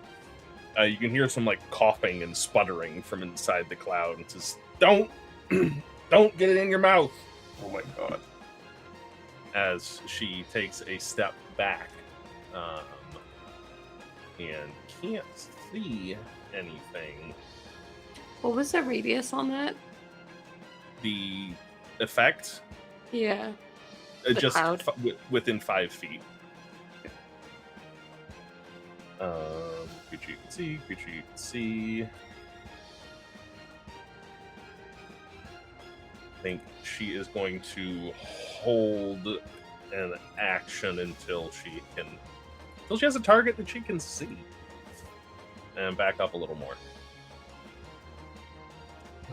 You can hear some like coughing and sputtering from inside the cloud. It says, "Don't get it in your mouth." Oh my god. As she takes a step back and can't see anything. What was the radius on that? The effect? Yeah. Just cloud. Within 5 feet. Creature you can see, creature you can see. think she is going to hold an action until she has a target that she can see. And back up a little more.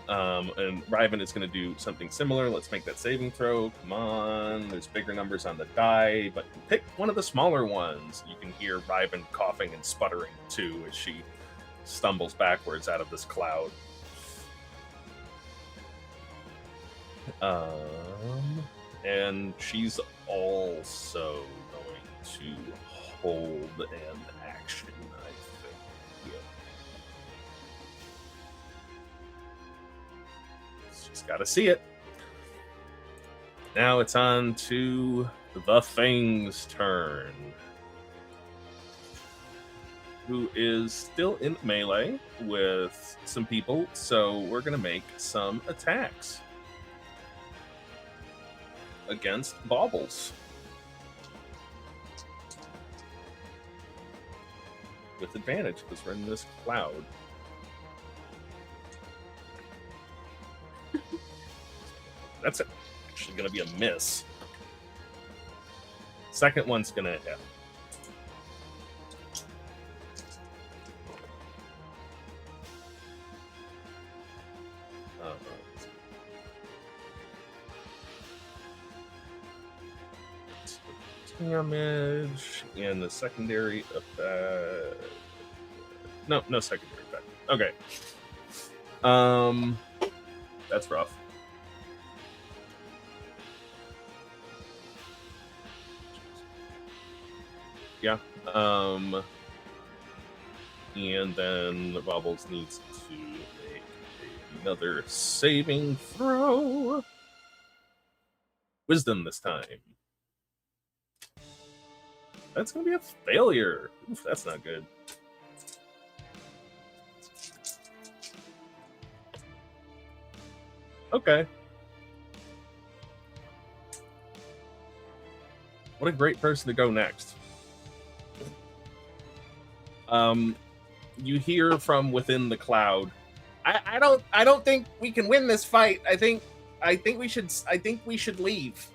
And Riven is going to do something similar. Let's make that saving throw. Come on. There's bigger numbers on the die, but pick one of the smaller ones. You can hear Riven coughing and sputtering too as she stumbles backwards out of this cloud. And she's also going to hold an action, I think. Yeah. She's got to see it. Now it's on to the Thing's turn, who is still in melee with some people, so we're going to make some attacks against Baubles. With advantage, because we're in this cloud. That's actually going to be a miss. Second one's going to hit. Damage and the secondary effect. No secondary effect. Okay. That's rough. Yeah. And then the Baubles needs to make another saving throw. Wisdom this time. That's going to be a failure. Oof, that's not good. Okay. What a great person to go next. You hear from within the cloud. I don't think we can win this fight. I think we should leave.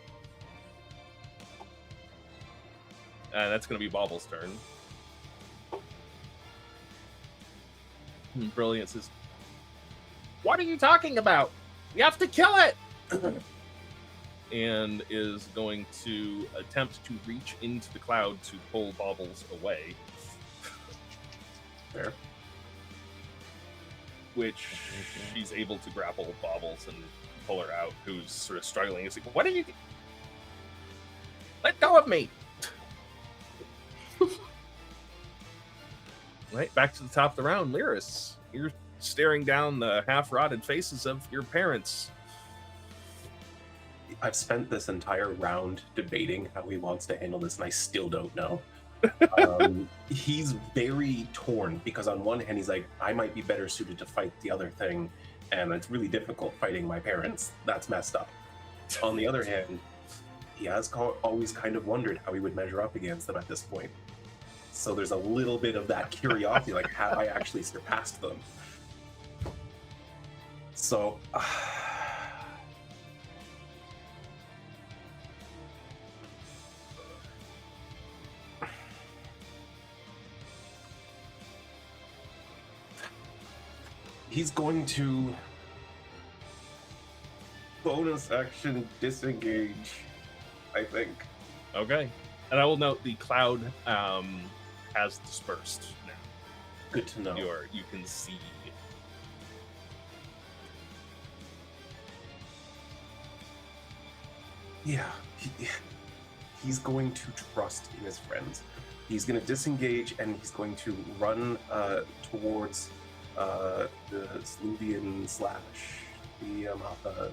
That's going to be Bauble's turn. Brilliant says, "What are you talking about? We have to kill it!" And is going to attempt to reach into the cloud to pull Baubles away. Fair. Which she's able to grapple Baubles and pull her out, who's sort of struggling. It's like, what are you... Let go of me! Right, back to the top of the round. Learas, you're staring down the half-rotted faces of your parents. I've spent this entire round debating how he wants to handle this, and I still don't know. He's very torn, because on one hand, he's like, I might be better suited to fight the other thing, and it's really difficult fighting my parents. That's messed up. On the other hand, he has always kind of wondered how he would measure up against them at this point. So there's a little bit of that curiosity, like, have I actually surpassed them? So... he's going to bonus action disengage, I think. Okay. And I will note the cloud has dispersed now. Good to know. You can see. Yeah. He's going to trust in his friends. He's going to disengage, and he's going to run towards the Sluvian / the Amatha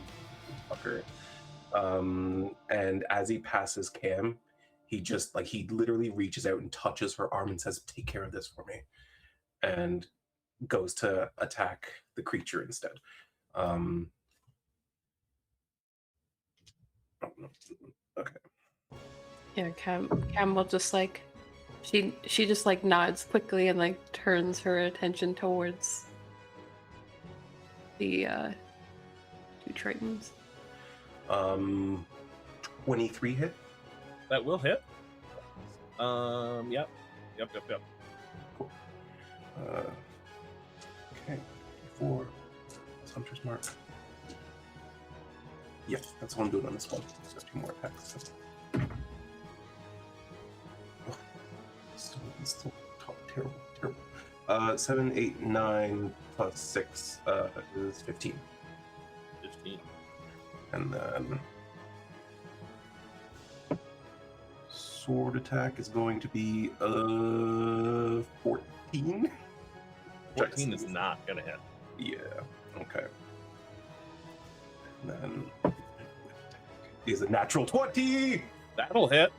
fucker. And as he passes Cam, he literally reaches out and touches her arm and says, "Take care of this for me," and goes to attack the creature instead. Okay. Yeah, Cam will just like she just like nods quickly and like turns her attention towards the two Tritons. 23 hit. That will hit. Yep. Cool. Okay. 4. Hunter's Mark. Yes, that's what I'm doing on this one. It's just 2 more attacks. Oh, still terrible. 7, 8, 9 plus 6 is 15. 15. And then sword attack is going to be 14. 14 is not gonna hit. Yeah. Okay. And then is a natural 20. That'll hit.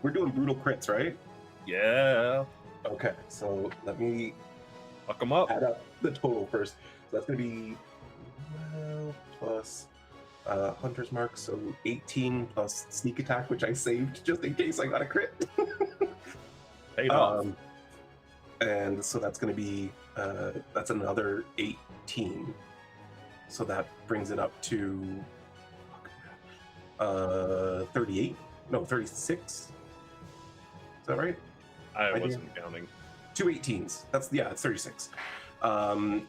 We're doing brutal crits, right? Yeah. Okay. So let me Fuck them up. add up the total first. So that's going to be 12 plus Hunter's Mark, so 18 plus sneak attack, which I saved just in case I got a crit. Paid off. And so that's going to be that's another 18. So that brings it up to 38. No, 36. Is that right? I wasn't counting. 2 18s. It's 36. And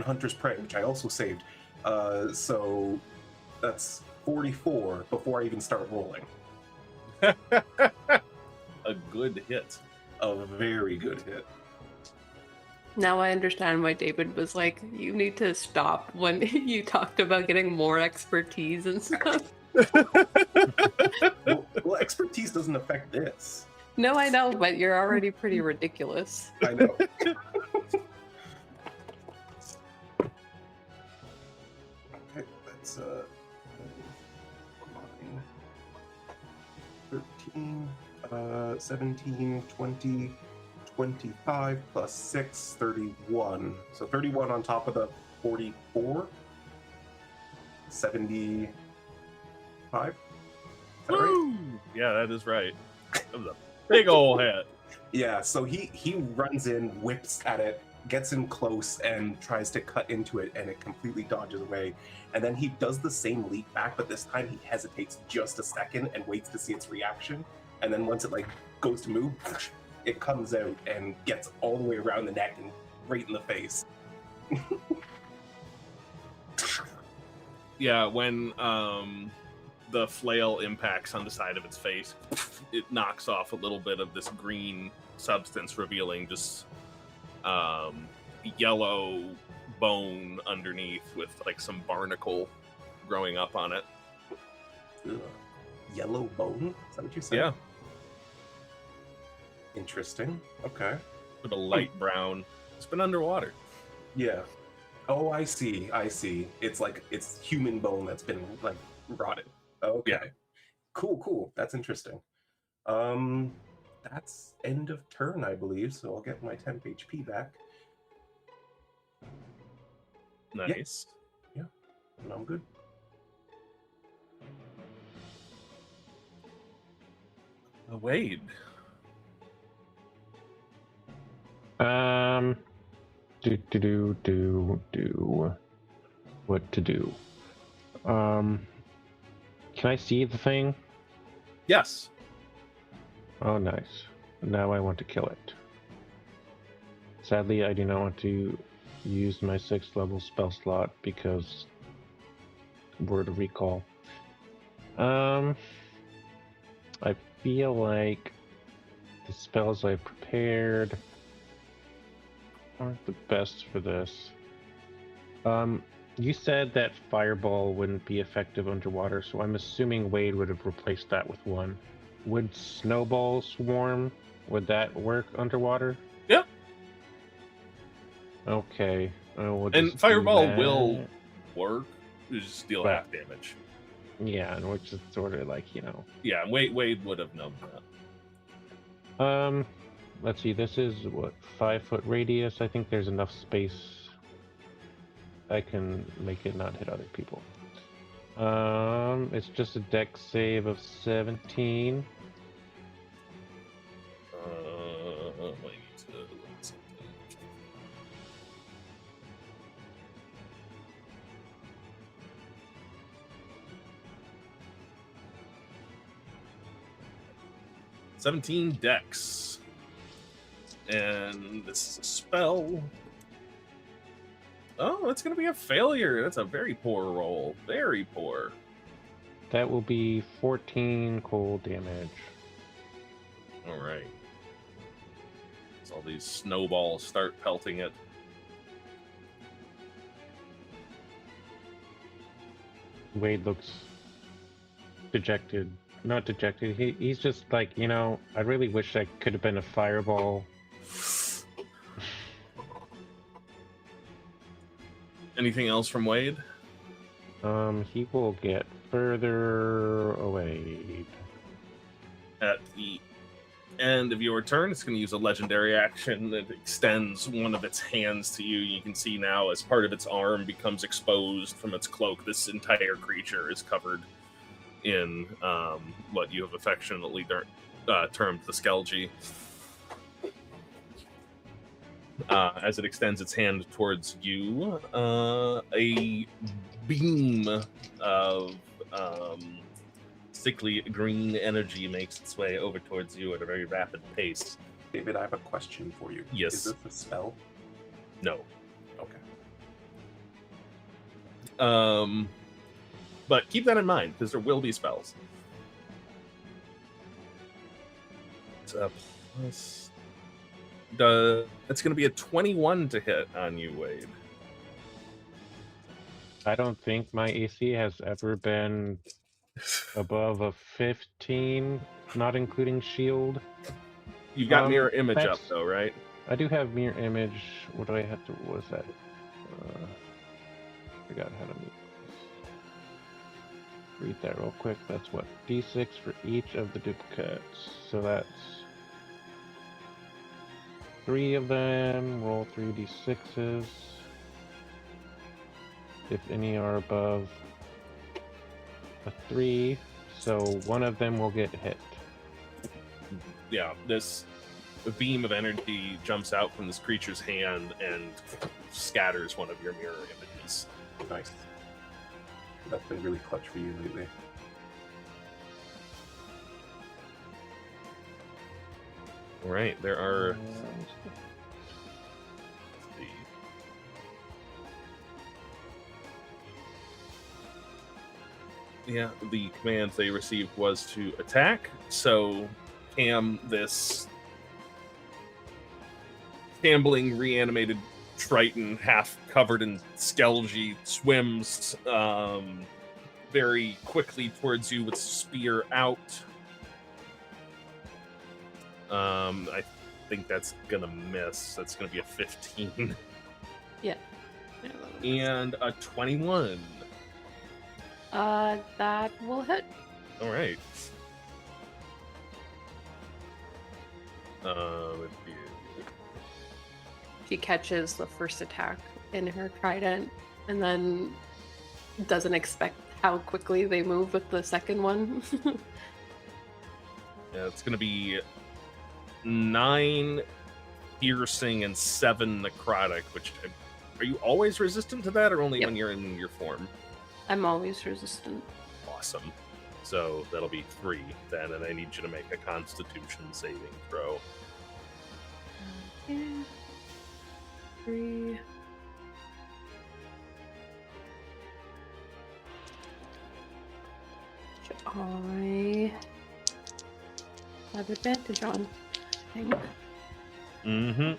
Hunter's Prey, which I also saved. So that's 44 before I even start rolling. A good hit. A very good hit. Now I understand why David was like, you need to stop when you talked about getting more expertise and stuff. Well, expertise doesn't affect this. No, I know, but you're already pretty ridiculous. I know. Okay, that's 13, 17, 20, 25 plus 6, 31. So 31 on top of the 44. 75. Is that right? Woo! Yeah, that is right. That was a big old hit. Yeah, so he runs in, whips at it, gets in close, and tries to cut into it, and it completely dodges away. And then he does the same leap back, but this time he hesitates just a second and waits to see its reaction. And then once it goes to move, it comes out and gets all the way around the neck and right in the face. Yeah, when the flail impacts on the side of its face, it knocks off a little bit of this green substance, revealing just yellow bone underneath with some barnacle growing up on it. Ugh. Yellow bone? Is that what you said? Yeah. Interesting. Okay. With a light brown. It's been underwater. Yeah. Oh, I see. It's human bone that's been rotted. Okay. Yeah. Cool. That's interesting. That's end of turn, I believe, so I'll get my temp HP back. Nice. Yeah. And I'm good. Wade. What to do? Can I see the thing? Yes. Oh, nice. Now I want to kill it. Sadly, I do not want to use my 6th level spell slot because word of recall. I feel like the spells I prepared aren't the best for this. You said that Fireball wouldn't be effective underwater, so I'm assuming Wade would have replaced that with one. Would Snowball Swarm, would that work underwater? Yeah. Okay. We'll And just Fireball do that. will work. You just deal But- half damage. Yeah, and which is sort of Yeah, Wade would have known that. Let's see, this is what, 5-foot radius? I think there's enough space I can make it not hit other people. It's just a dex save of 17. I need to look at something. 17 dex. And this is a spell. Oh, it's going to be a failure. That's a very poor roll. Very poor. That will be 14 cold damage. All right. So all these snowballs start pelting it. Wade looks dejected. Not dejected. He's just like, I really wish I could have been a fireball. Anything else from Wade? He will get further away. At the end of your turn, it's going to use a legendary action that extends one of its hands to you. You can see now as part of its arm becomes exposed from its cloak, this entire creature is covered in what you have affectionately termed the Skelgi. As it extends its hand towards you, a beam of sickly green energy makes its way over towards you at a very rapid pace. David, I have a question for you. Yes. Is this a spell? No. Okay. But keep that in mind, because there will be spells. It's a plus... It's going to be a 21 to hit on you, Wade. I don't think my AC has ever been above a 15, not including shield. You got mirror image up, that's- though, right? I do have mirror image. What do I have to... What was that? I forgot how to meet. Read that real quick. That's what? D6 for each of the duplicates. So that's 3 of them. Roll 3 D6s. If any are above a 3. So one of them will get hit. Yeah, this beam of energy jumps out from this creature's hand and scatters one of your mirror images. Nice. That's been really clutch for you lately. All right, there are... Yeah, the command they received was to attack. So, Cam, this shambling, reanimated Triton, half covered in Skelgi, swims very quickly towards you with spear out. I think that's gonna miss. That's gonna be a 15. Yeah. And a 21. That will hit. All right. It'd be... She catches the first attack in her trident and then doesn't expect how quickly they move with the second one. Yeah, it's going to be 9 piercing and 7 necrotic, which... Are you always resistant to that, or only Yep. when you're in your form? I'm always resistant. Awesome. So that'll be 3 then, and I need you to make a Constitution saving throw. 3. I have advantage on, I think. Mm-hmm.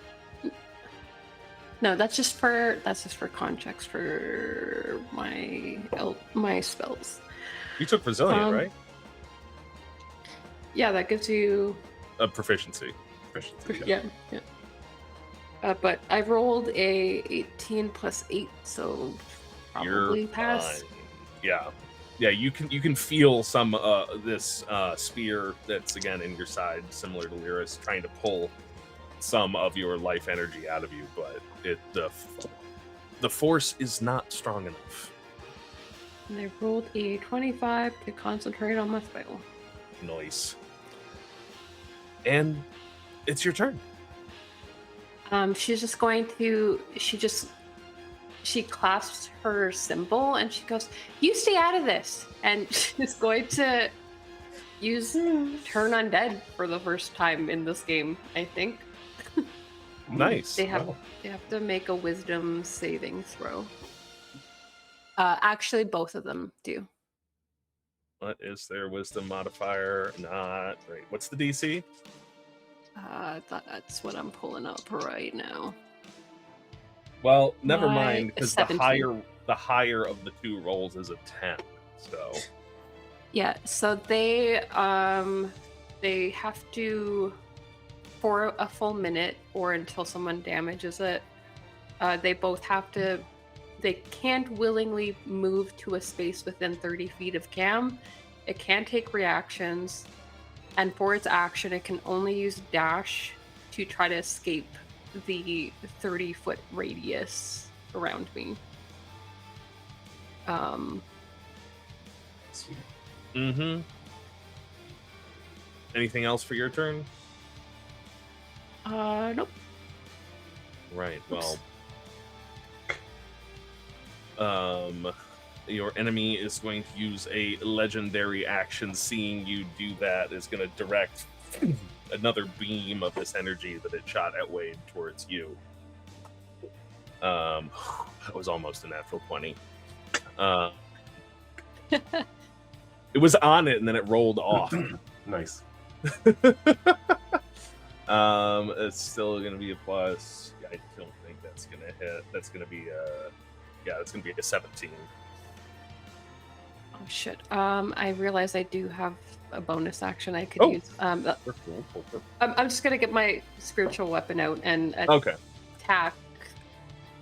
No, that's just for con checks for my spells. You took Resilient, right? Yeah, that gives you A proficiency. yeah. But I rolled a 18 plus 8, so probably You're pass. fine. Yeah. Yeah, you can feel some this spear that's again in your side, similar to Learas, trying to pull some of your life energy out of you, but the force is not strong enough. And I rolled a 25 to concentrate on my spell. Nice. And it's your turn. She's just going to she clasps her symbol and she goes, "You stay out of this," and she's going to use Turn Undead for the first time in this game, I think. Nice. They have Wow. they have to make a wisdom saving throw. Actually, both of them do. What is their wisdom modifier? Not right. What's the DC? That's what I'm pulling up right now. Well, never Why mind, because the 17. higher of the two rolls is a 10. So Yeah, so they have to, for a full minute or until someone damages it, they both have to, they can't willingly move to a space within 30 feet of Cam. It can't take reactions, and for its action, it can only use dash to try to escape the 30-foot radius around me. Sweet. Mm-hmm. Anything else for your turn? Nope. Right. Oops. Well, your enemy is going to use a legendary action. Seeing you do that is going to direct another beam of this energy that it shot at Wade towards you. That was almost a natural 20. It was on it and then it rolled off. Nice. It's still going to be a plus. I don't think that's going to hit. That's going to be that's going to be a 17. Oh shit. I realize I do have a bonus action I could use. I'm just gonna get my spiritual weapon out and Okay. attack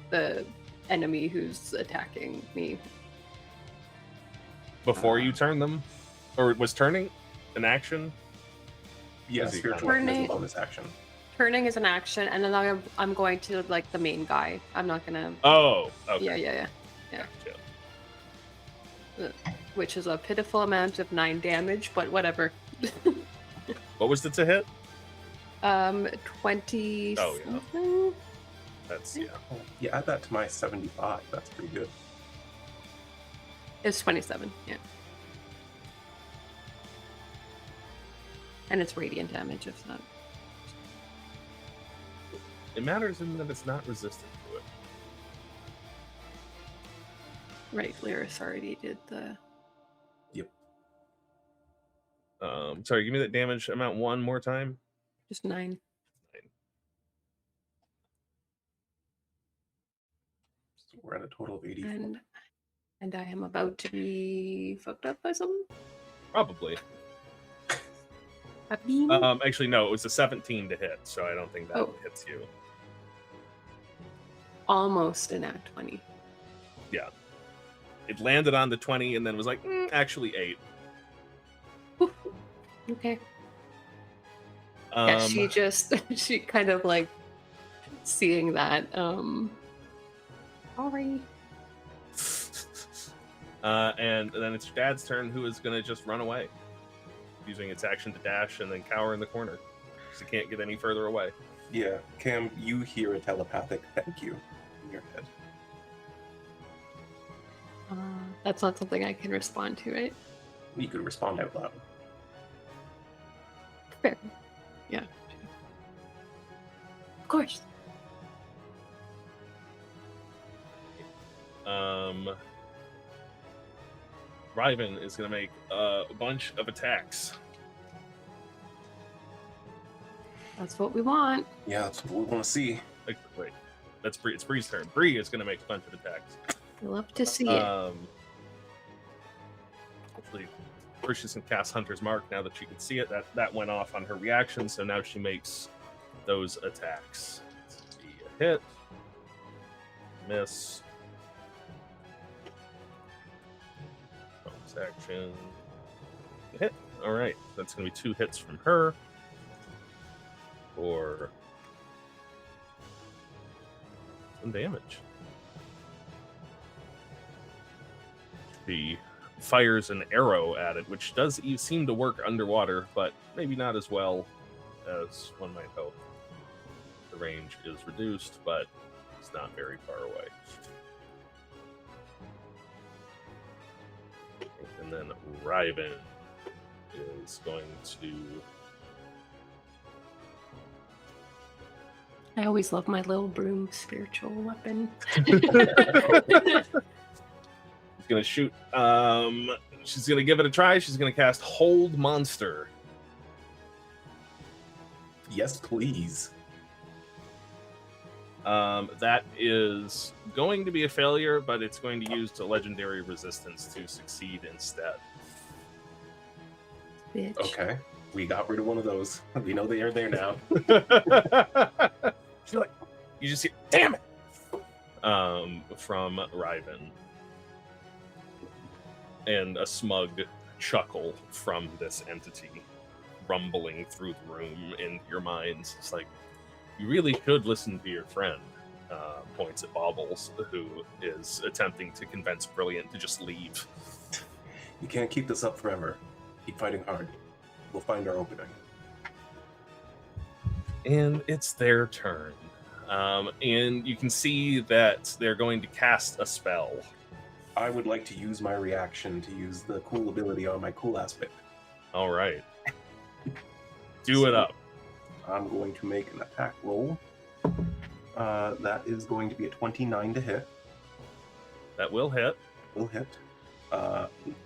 the enemy who's attacking me. Before you turn them? Or was turning an action? Yeah, Easy. spiritual weapon is a Turning. bonus action. Turning is an action, and then I'm going to like the main guy. I'm not gonna. Oh, okay. Yeah. Gotcha. Which is a pitiful amount of 9 damage, but whatever. What was it to hit? 20. Oh, yeah. Something? That's, Oh, yeah, add that to my 75. That's pretty good. It's 27. Yeah. And it's radiant damage, if not. It matters in that it's not resistant to it. Right, Learas already did the. Yep. Sorry, give me that damage amount one more time. Just 9. So we're at a total of 84. And I am about to be fucked up by something. Probably. A beam? Actually, no, it was a 17 to hit, so I don't think that hits you. Almost an at 20. Yeah. It landed on the 20 and then was like, actually 8. Whew. Okay. Yeah, she kind of like seeing that. Alright. And then it's your dad's turn, who is going to just run away, using its action to dash and then cower in the corner. She can't get any further away. Yeah, Cam, you hear a telepathic thank you in your head. That's not something I can respond to, right? You could respond out loud. Fair. Yeah. Of course. Riven is going to make a bunch of attacks. That's what we want. Yeah, that's what we want to see. Wait, that's Bree. It's Bree's turn. Bree is going to make a bunch of attacks. I love to see it. Hopefully, first she's going to cast Hunter's Mark now that she can see it. That went off on her reaction, so now she makes those attacks. It's gonna be a hit, miss, bonus action, hit. All right, that's going to be 2 hits from her. For some damage. She fires an arrow at it, which does seem to work underwater, but maybe not as well as one might hope. The range is reduced, but it's not very far away. And then Riven is going to... I always love my little broom spiritual weapon. She's going to shoot. She's going to give it a try. She's going to cast Hold Monster. Yes, please. That is going to be a failure, but it's going to use the legendary resistance to succeed instead. Bitch. Okay, we got rid of one of those. We know they are there now. You just hear, damn it! From Riven. And a smug chuckle from this entity rumbling through the room in your minds. It's like, you really could listen to your friend. Points at Baubles, who is attempting to convince Brilliant to just leave. You can't keep this up forever. Keep fighting hard. We'll find our opening. And it's their turn. And you can see that they're going to cast a spell. I would like to use my reaction to use the cool ability on my cool aspect. All right. Do it up. I'm going to make an attack roll. That is going to be a 29 to hit. That will hit. Will hit.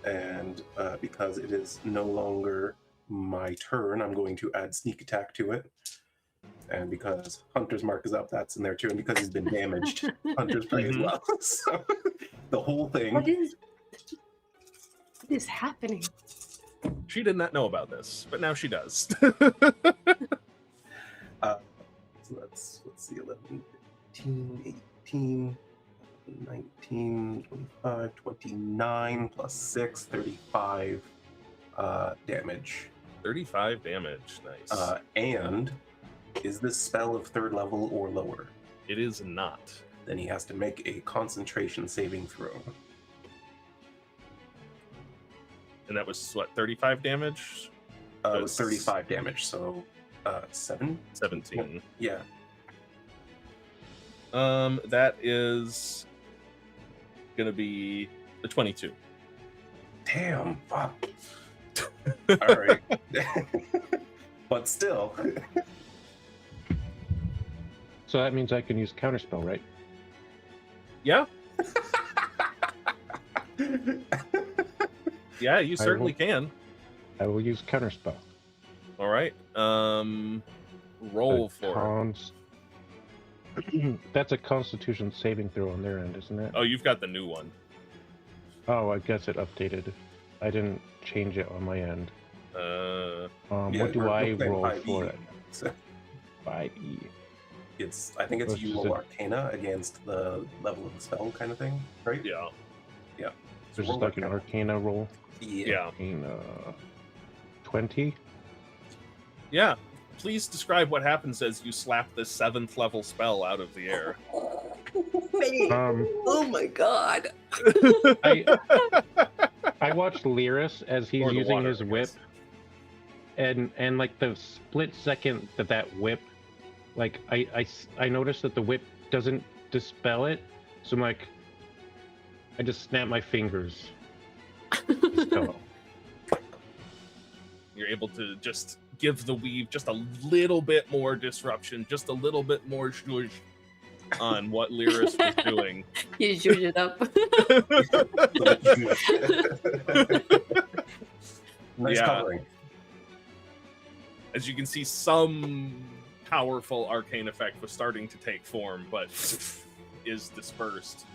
And because it is no longer my turn, I'm going to add sneak attack to it. And because Hunter's Mark is up, that's in there too. And because he's been damaged, Hunter's Prey as well. So the whole thing. What is happening? She did not know about this, but now she does. So let's see, 11, 15, 18, 19, 25, 29, plus 6, 35 damage. 35 damage. Nice. And is this spell of 3rd level or lower? It is not. Then he has to make a concentration saving throw. And that was, what, 35 damage? It was 35 damage, so 7? 17. Yeah. That is gonna be the 22. Damn, fuck. All right. But still. So that means I can use counterspell, right? Yeah. Yeah, you certainly can. I will use counterspell. All right. Roll for it. That's a Constitution saving throw on their end, isn't it? Oh, you've got the new one. Oh, I guess it updated. I didn't change it on my end. What do I roll for it? 5e. I think it's you roll Arcana against the level of the spell kind of thing, right? Yeah. Yeah. So just like an Arcana roll? Yeah. Arcana 20? Yeah. Please describe what happens as you slap this 7th level spell out of the air. Oh my god. I watched Learas as he's using his whip, and like the split second that whip, like I noticed that the whip doesn't dispel it, so I'm like, I just snap my fingers. You're able to just give the weave just a little bit more disruption, just a little bit more zhuzh on what Learas was doing. You zhuzh it up. Nice covering. As you can see, some powerful arcane effect was starting to take form, but is dispersed.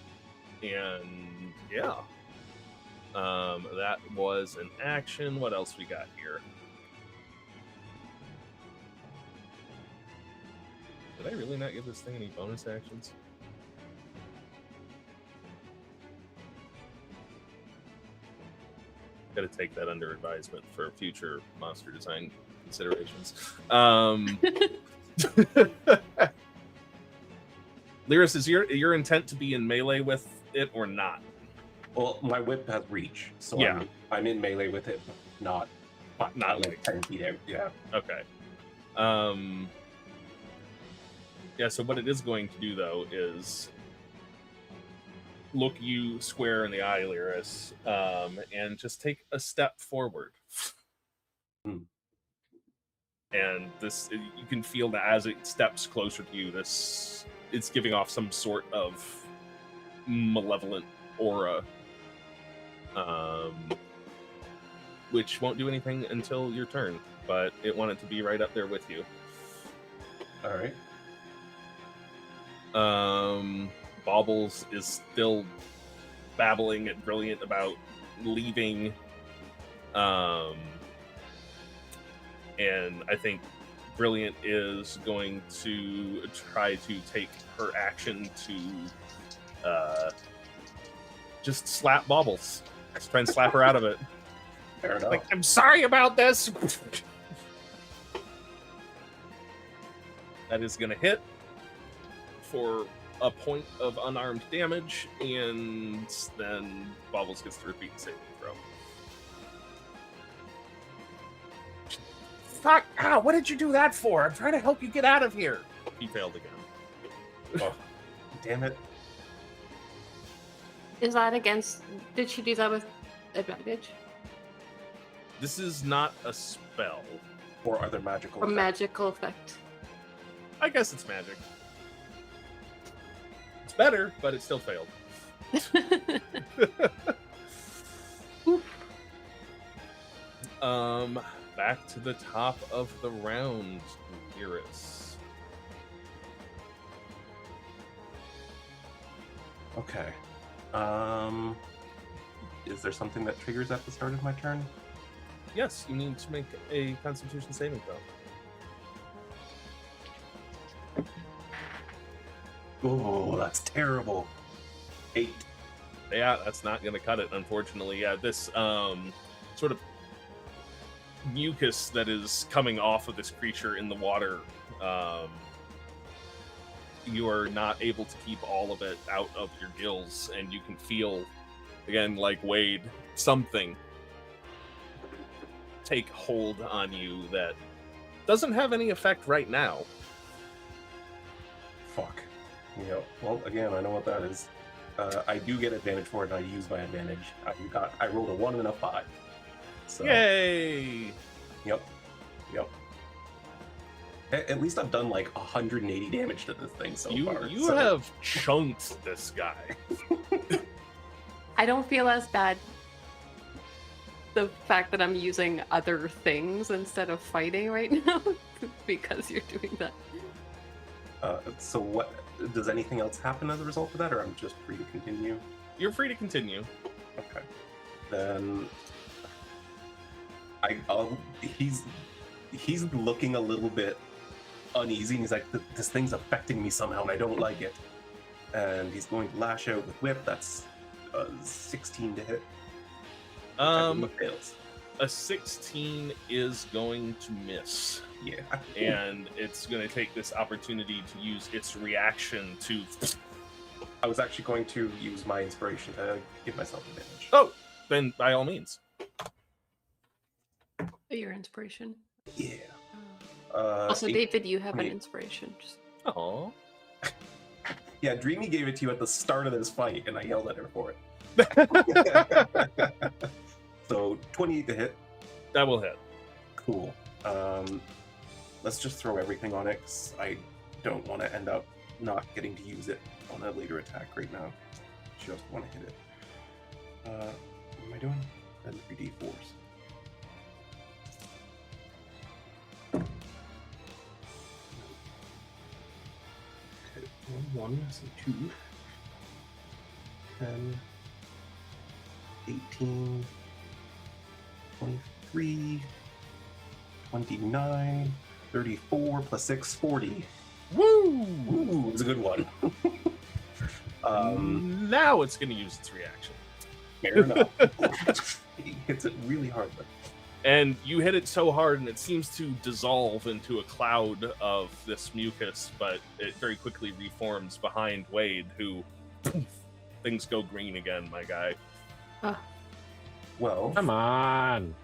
And yeah. That was an action. What else we got here? Did I really not give this thing any bonus actions? Gotta take that under advisement for future monster design considerations. Learas, is your intent to be in melee with it or not? Well, my whip has reach, so yeah. I'm in melee with it, but not like 10 feet out. Yeah. Okay. Yeah, so what it is going to do, though, is look you square in the eye, Learas, and just take a step forward. And this, you can feel that as it steps closer to you, it's giving off some sort of malevolent aura, which won't do anything until your turn, but it wanted to be right up there with you. All right. Baubles is still babbling at Brilliant about leaving, and I think Brilliant is going to try to take her action to just slap Baubles. Just try and slap her out of it. Fair enough. Like, I'm sorry about this. That is going to hit for a point of unarmed damage, and then Baubles gets to repeat the saving throw. Fuck! Ow, what did you do that for? I'm trying to help you get out of here. He failed again. Oh, damn it. Is that against... Did she do that with advantage? This is not a spell. Or are there magical Or effects? magical effect? I guess it's magic. It's better, but it still failed. Back to the top of the round, Learas. Okay. Is there something that triggers at the start of my turn? Yes, you need to make a Constitution saving throw. Oh, that's terrible. 8. Yeah, that's not going to cut it, unfortunately. Yeah, this sort of mucus that is coming off of this creature in the water, you are not able to keep all of it out of your gills, and you can feel, again, like Wade, something take hold on you that doesn't have any effect right now. Fuck. Yeah. Well, again, I know what that is. I do get advantage for it, and I use my advantage. I rolled a 1 and a 5. So, Yay! Yep. At least I've done like 180 damage to this thing so far. You have chunked this guy. I don't feel as bad. The fact that I'm using other things instead of fighting right now because you're doing that. So what? Does anything else happen as a result of that, or I'm just free to continue? You're free to continue. Okay. Then he's looking a little bit uneasy, and he's like, this thing's affecting me somehow, and I don't like it. And he's going to lash out with whip. That's 16 to hit. Fails. A 16 is going to miss. Yeah. And it's going to take this opportunity to use its reaction to... I was actually going to use my inspiration to give myself advantage. Oh, then by all means. Your inspiration. Yeah. Also, David, you have an inspiration. Aww. Yeah, Dreamy gave it to you at the start of this fight, and I yelled at her for it. So, 28 to hit. That will hit. Cool. Let's just throw everything on it, 'cause I don't want to end up not getting to use it on a later attack right now. Just want to hit it. What am I doing? And 3d4s. Okay, 1, so 2. 10, 18, 23, 29, 34, plus 6, 40. Woo! Ooh, it's a good one. Now it's going to use its reaction. Fair enough. He hits it really hard. And you hit it so hard, and it seems to dissolve into a cloud of this mucus, but it very quickly reforms behind Wade, who... Things go green again, my guy. Well, Come on.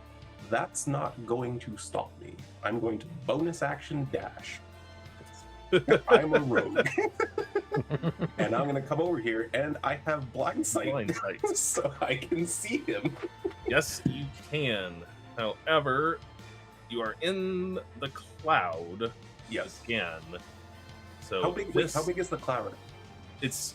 that's not going to stop me. I'm going to bonus action dash. I'm a rogue. And I'm going to come over here, and I have blind sight, Blind sight. so I can see him. Yes, you can. However, you are in the cloud Yes. again. So How big is the cloud? It's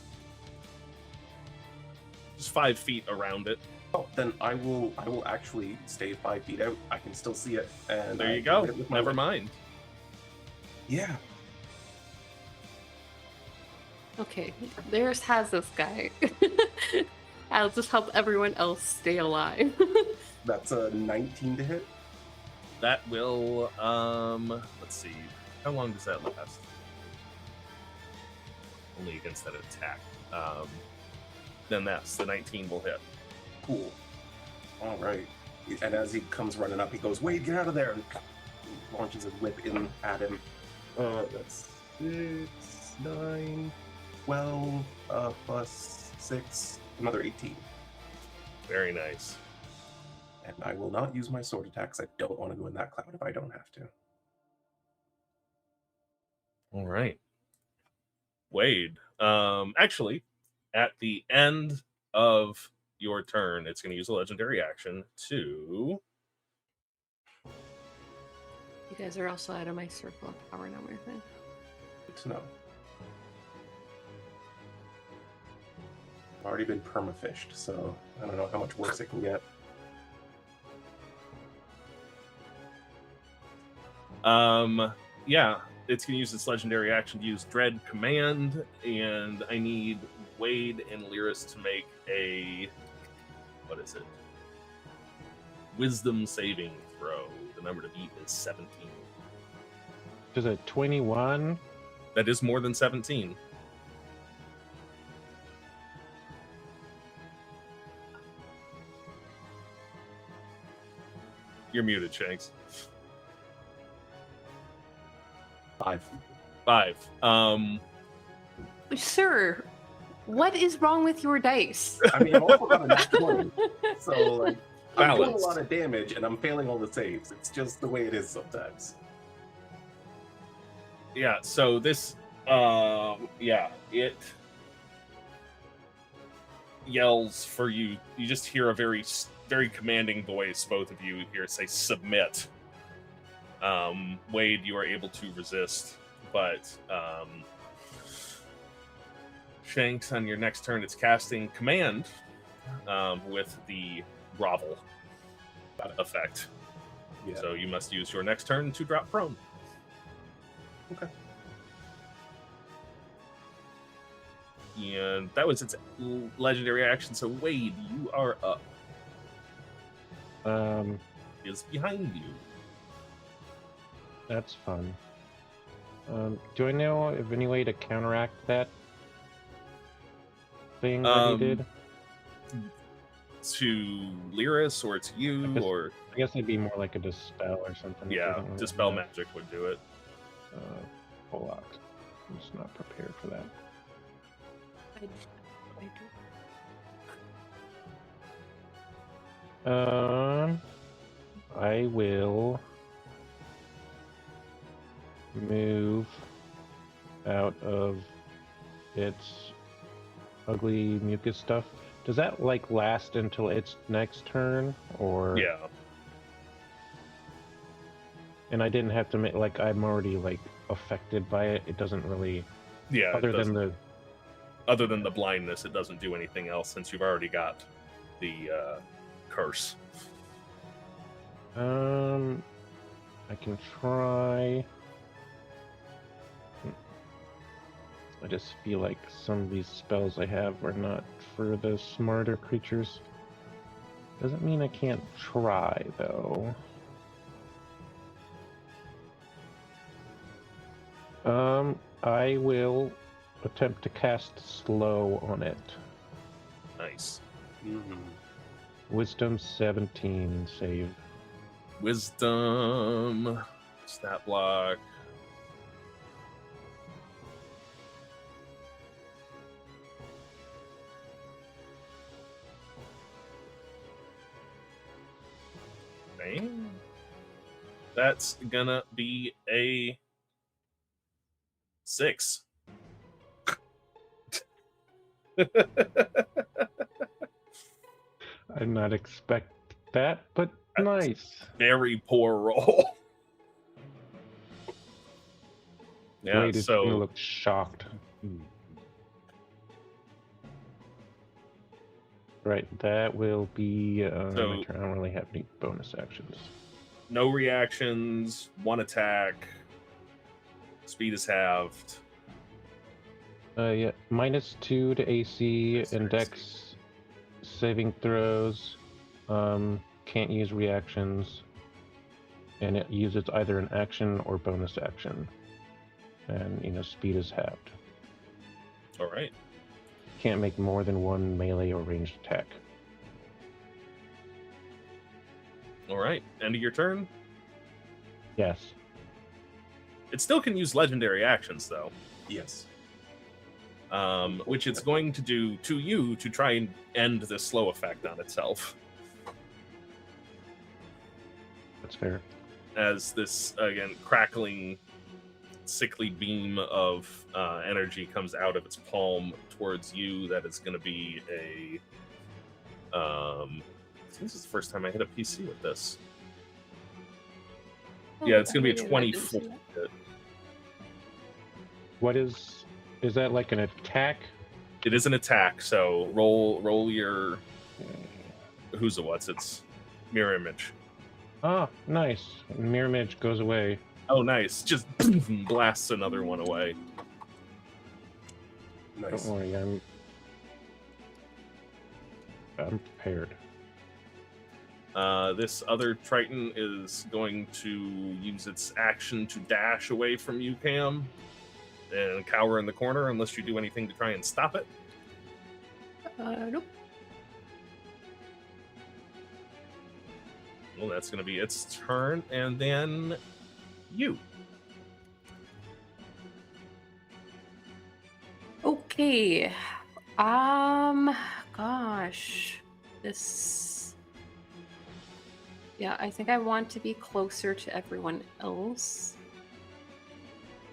just 5 feet around it. Oh, then I will actually stay 5 feet out. I can still see it. And There I you can go. hit it with my Never whip. mind. Yeah. Okay, Learas has this guy. I'll just help everyone else stay alive. That's a 19 to hit. That will let's see. How long does that last? Only against that attack. Then that's the 19 will hit. Cool. All right. And as he comes running up, he goes, "Wade, get out of there!" And launches his whip in at him. That's 6, 9, 12, plus 6, another 18. Very nice. And I will not use my sword attacks. I don't want to go in that cloud if I don't have to. All right. Wade. Actually, at the end of your turn, it's going to use a legendary action to. You guys are also out of my circle of power now, Martha. Good to know. I've already been permafished, so I don't know how much worse it can get. Yeah, it's going to use its legendary action to use Dread Command, and I need Wade and Learas to make a, what is it? Wisdom saving throw. The number to beat is 17. Is it 21? That is more than 17. You're muted, Shanks. 5. Sir, what is wrong with your dice? I mean, I've also got a nat 20, so like, I'm doing a Balanced. lot of damage and I'm failing all the saves. It's just the way it is sometimes. Yeah, so this, it yells for you. You just hear a very, very commanding voice, both of you here say, submit. Wade, you are able to resist, but Shanks, on your next turn, it's casting command with the grovel effect. Yeah. So you must use your next turn to drop prone. Okay. And that was its legendary action. So Wade, you are up. Is behind you. That's fun. Do I know of any way to counteract that thing that he did? To Learas or to you, or I guess it'd be more like a dispel or something. if I yeah, don't really dispel know. magic would do it. Full lock. I'm just not prepared for that. I will move out of its ugly mucus stuff. Does that like last until its next turn, or? Yeah. And I didn't have to make like I'm already like affected by it. It doesn't really. Yeah. Other than the. Other than the blindness, it doesn't do anything else since you've already got the curse. I can try. I just feel like some of these spells I have are not for the smarter creatures. Doesn't mean I can't try, though. I will attempt to cast slow on it. Nice. Wisdom 17 save. Wisdom. Stat block. Okay. That's gonna be a 6. I did not expect that, but nice. Very poor roll. Yeah, Blade is gonna so look shocked. Right, that will be my So- turn. I don't really have any bonus actions. no reactions, one attack, speed is halved. Yeah, -2 to AC Nice, and nice. Dex saving throws. Can't use reactions, and it uses either an action or bonus action. And speed is halved. All right. Can't make more than one melee or ranged attack. All right. End of your turn. Yes. It still can use legendary actions, though, Yes. which it's going to do to you to try and end this slow effect on itself. That's fair. As this, again, crackling, sickly beam of energy comes out of its palm towards you, that is going to be a... this is the first time I hit a PC with this. Yeah, it's going to be a 24. What is that like an attack? It is an attack, so roll your... Who's the what's? It's mirror image. Ah, nice. Mirror image goes away. Oh, nice. Just blasts another one away. Nice. Don't worry, I'm prepared. This other Triton is going to use its action to dash away from you, Cam, and cower in the corner unless you do anything to try and stop it. Nope. Well, that's going to be its turn, and then you. Okay. Gosh. This... Yeah, I think I want to be closer to everyone else.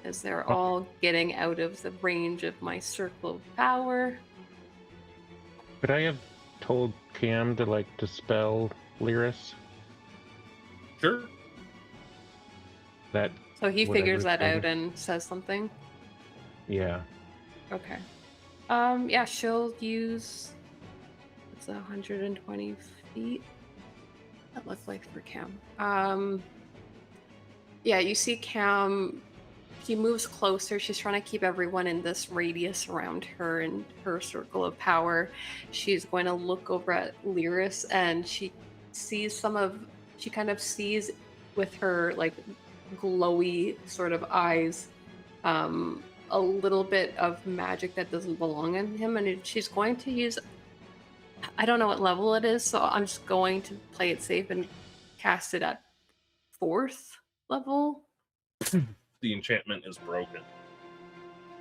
As they're all getting out of the range of my circle of power. Could I have told Cam to dispel Learas? Sure. That So he figures that whatever out and says something. Yeah. Okay. Yeah, she'll use... It's 120 feet. That looked like for Cam. Yeah, you see Cam... She moves closer. She's trying to keep everyone in this radius around her and her circle of power. She's going to look over at Learas, and she sees she kind of sees with her glowy sort of eyes a little bit of magic that doesn't belong in him, and she's going to use... I don't know what level it is, so I'm just going to play it safe and cast it at 4th level. The enchantment is broken.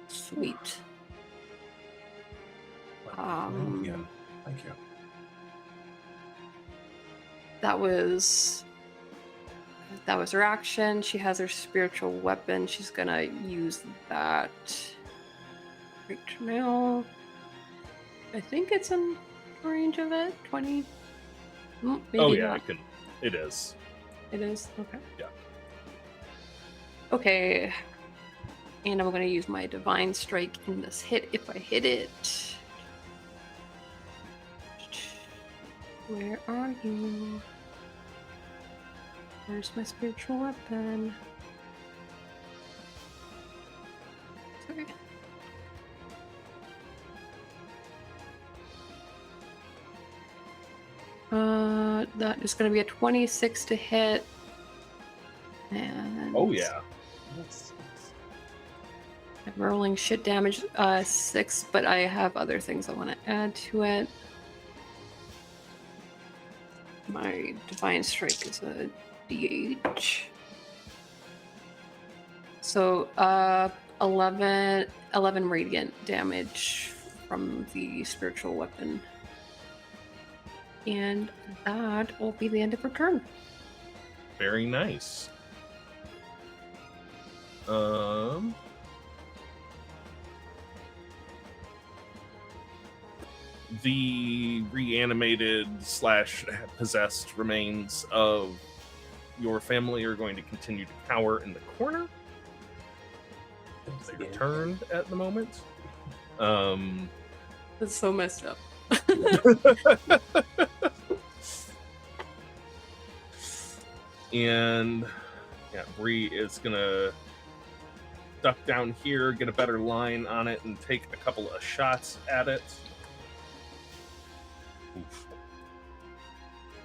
Sweet. Yeah. Thank you. That was her action. She has her spiritual weapon. She's gonna use that right now. I think it's in range of it. 20. Maybe Oh yeah, not. it is. It is? Okay. Yeah. Okay. And I'm going to use my Divine Strike in this hit if I hit it. Where are you? Where's my spiritual weapon? Sorry. That is going to be a 26 to hit. And Oh yeah. I'm rolling shit damage 6, but I have other things I want to add to it. My Divine Strike is a DH. So 11 radiant damage from the spiritual weapon. And that will be the end of her turn. Very nice. The reanimated / possessed remains of your family are going to continue to cower in the corner. Thanks their again. turn at the moment. That's so messed up. And yeah, Bree is gonna duck down here, get a better line on it, and take a couple of shots at it. Oof.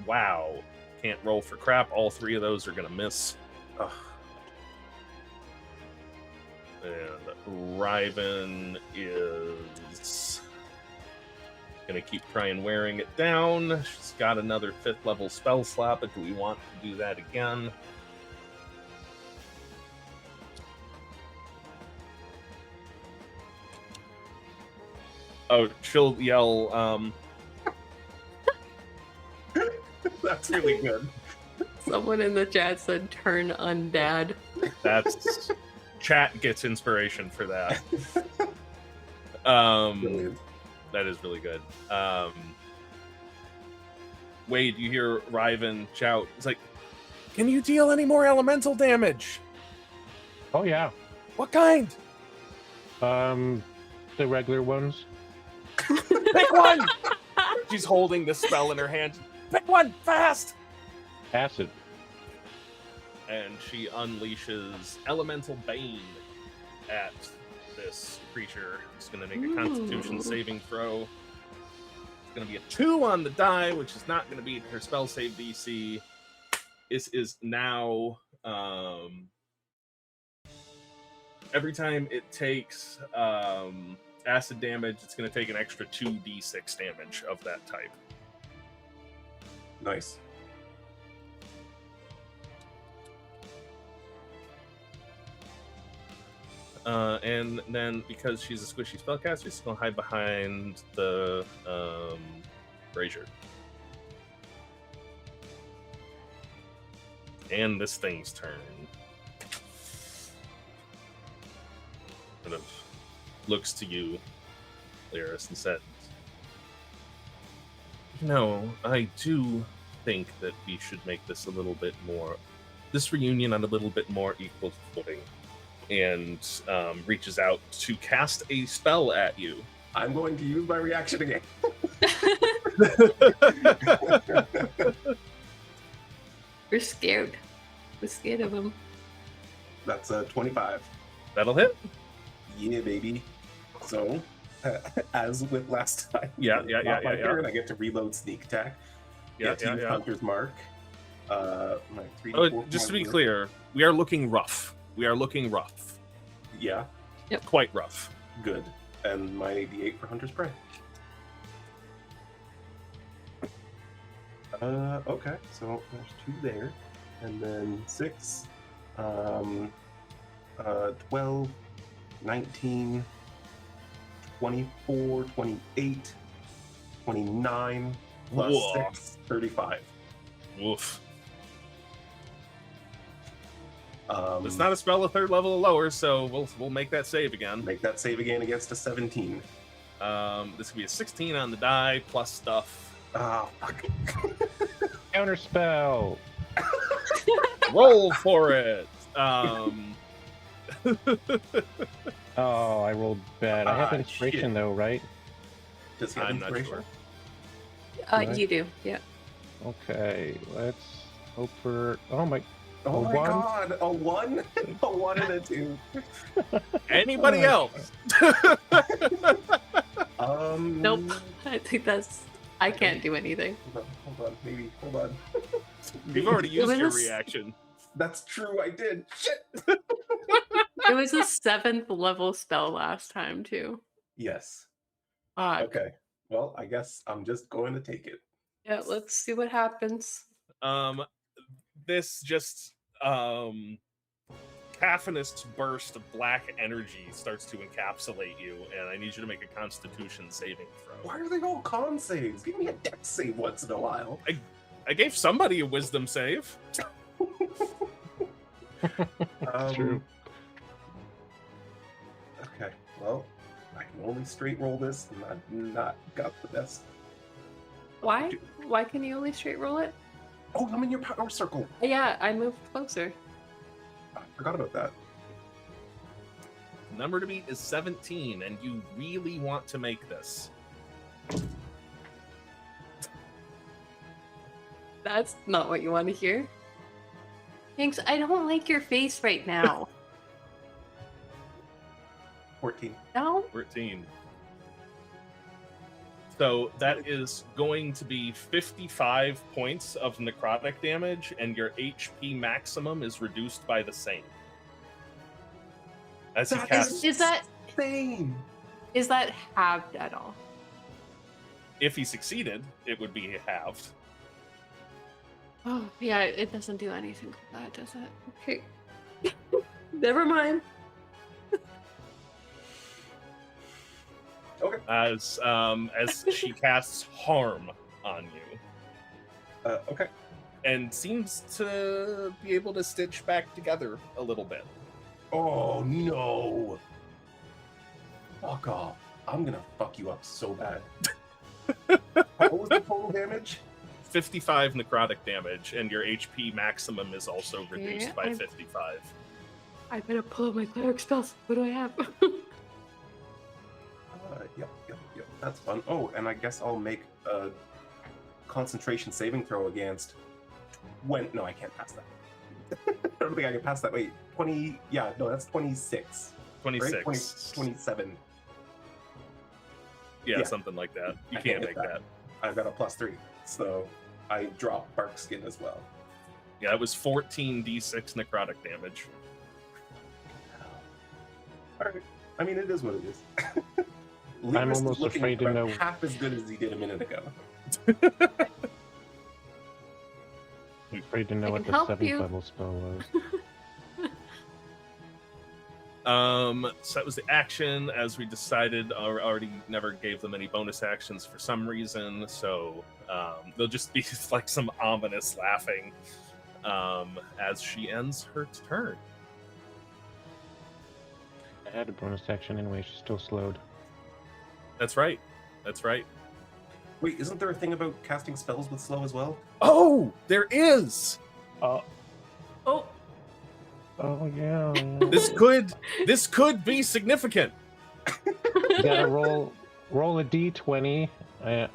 Wow. Can't roll for crap. All three of those are gonna miss. Ugh. And Riven is gonna keep trying wearing it down. She's got another 5th level spell slot, but do we want to do that again? Oh, she'll yell, that's really good. Someone in the chat said turn undad. That's chat gets inspiration for that. Brilliant. That is really good. Wade, you hear Riven shout. It's like, can you deal any more elemental damage? Oh yeah. What kind? The regular ones. Pick one! She's holding the spell in her hand. Pick one, fast! Acid. And she unleashes Elemental Bane at this creature. It's going to make a Constitution saving throw. It's going to be a 2 on the die, which is not going to beat her spell save DC. This is now... every time it takes acid damage, it's going to take an extra 2d6 damage of that type. Nice. And then, because she's a squishy spellcaster, she's going to hide behind the brazier. And this thing's turn. Kind of looks to you, Learas, and says, "No, I do think that we should make this reunion on a little bit more equal footing." And reaches out to cast a spell at you. I'm going to use my reaction again. We're scared. We're scared of him. That's a 25. That'll hit. Yeah, baby. So, as with last time, Yeah. turn, I get to reload sneak attack. Yeah. Hunter's mark. My 3d4 Just to be clear, we are looking rough. Yeah, Quite rough. good. And my d8 for Hunter's Prey. Okay, so there's 2 there. And then 6, 12, 19, 24, 28, 29, plus Whoa. 6, 35. Woof. It's It's not a spell a 3rd level or lower, so we'll make that save again. Make that save again against a 17. This will be a 16 on the die, plus stuff. Ah, fuck. Counterspell. Roll for it! Oh, I rolled bad. I have Ah, inspiration shit. though, right? Does he have I'm not inspiration? sure. Right. You do, yeah. Okay, let's hope for. Oh my. Oh A my 1? god, a 1? A 1 and a 2. Anybody else? Nope. I think I can't do anything. Hold on, maybe, hold on. You've already used was your a s- reaction. That's true, I did. Shit! It was a 7th level spell last time, too. Yes. Fuck. Okay. Well, I guess I'm just going to take it. Yeah, let's see what happens. This just cacophonous burst of black energy starts to encapsulate you, and I need you to make a Constitution saving throw. Why are they all con saves? Give me a dex save once in a while. I gave somebody a Wisdom save. True. Okay, well, I can only straight roll this, and I've not got the best. Why? Why can you only straight roll it? Oh, I'm in your power circle. Yeah, I moved closer. I forgot about that. The number to beat is 17, and you really want to make this. That's not what you want to hear. Thanks. I don't like your face right now. 14. No? 14. So that is going to be 55 points of necrotic damage, and your HP maximum is reduced by the same. As he casts, Is that insane? is that halved at all? if he succeeded, it would be halved. Oh yeah, it doesn't do anything for that, does it? Okay. Never mind. Okay. As she casts harm on you, Okay. and seems to be able to stitch back together a little bit. Oh no! Fuck off! I'm gonna fuck you up so bad. What was the total damage? 55 necrotic damage, and your HP maximum is also reduced by I'm- 55. I better pull up my cleric spells. What do I have? Yep. That's fun. Oh, and I guess I'll make a concentration saving throw against. No, I can't pass that. I don't think I can pass that. Wait, 20. Yeah, no, that's 26. 26. Right? 27. Yeah, Yeah. something like that. You I can't can't make hit that. I've got a +3, so I drop bark skin as well. Yeah, it was 14 d6 necrotic damage. All right. I mean, it is what it is. I'm Learas is almost looking afraid to about know. half as good as he did a minute ago. I'm afraid to know I what can the help 7th you. level spell was. So that was the action. As we decided, already never gave them any bonus actions for some reason. So they'll just be like some ominous laughing as she ends her turn. I had a bonus action anyway. She's still slowed. That's right. That's right. Wait, isn't there a thing about casting spells with slow as well? Oh, there is. Oh, Oh, oh yeah. This could be significant. You gotta roll a d20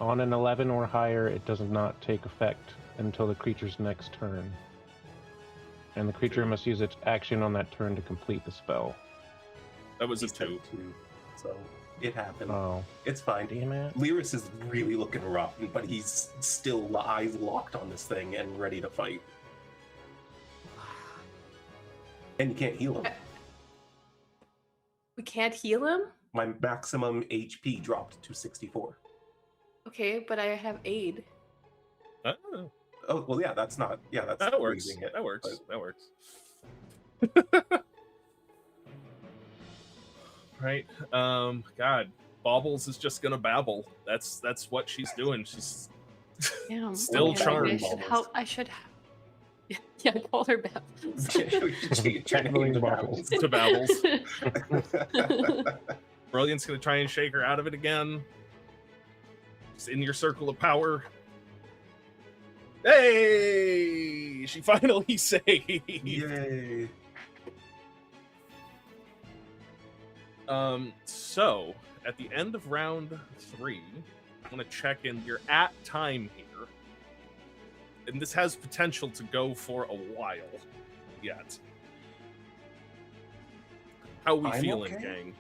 on an 11 or higher. It does not take effect until the creature's next turn, and the creature must use its action on that turn to complete the spell. That was a He said 2. 2, so it happened. Oh, It's fine. damn it! Learas is really looking rough, but he's still eyes locked on this thing and ready to fight. And you can't heal him. we can't heal him? My maximum HP dropped to 64. Okay, but I have aid. Oh, Oh, well, yeah, that's not. Yeah, that's that works. raising it, That works. but- That works. Right. God, Baubles is just gonna babble. That's what she's doing. She's Damn. Still okay, charmed, maybe I should almost. help. I should. Yeah, call her back. Trying to name the Baubles. to babbles. Brilliant's gonna try and shake her out of it again. She's in your circle of power. Hey! She finally saved. Yay! So at the end of round 3, I'm gonna check in. You're at time here, and this has potential to go for a while yet. How we I'm feeling, okay. gang?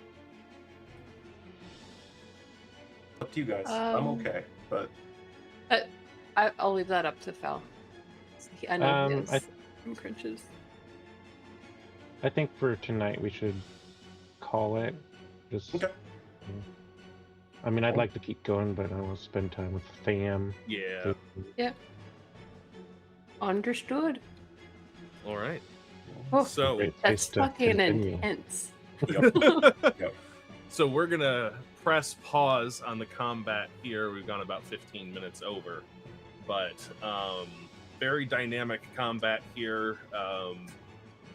Up to you guys. I'm Um, okay, but I'll leave that up to Fel. I know he Um, has some crunches. I think for tonight we should call it. Just, okay. I mean, I'd like to keep going, but I want to spend time with fam. Yeah. Understood. All right. Oh, So Great that's place to fucking continue. intense. Yep. So we're gonna press pause on the combat here. We've gone about 15 minutes over, but very dynamic combat here.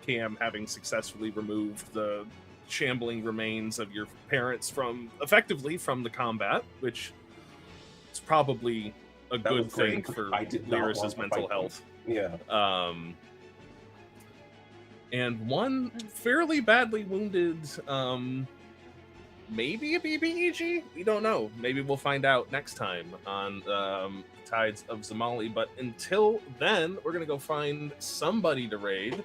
Cam having successfully removed the shambling remains of your parents effectively from the combat, which is probably a That good was great. thing for I did not want Learas' to mental fight health. Yeah. and one fairly badly wounded, maybe a BBEG? We don't know. Maybe we'll find out next time on Tides of Zemali. But until then, we're going to go find somebody to raid.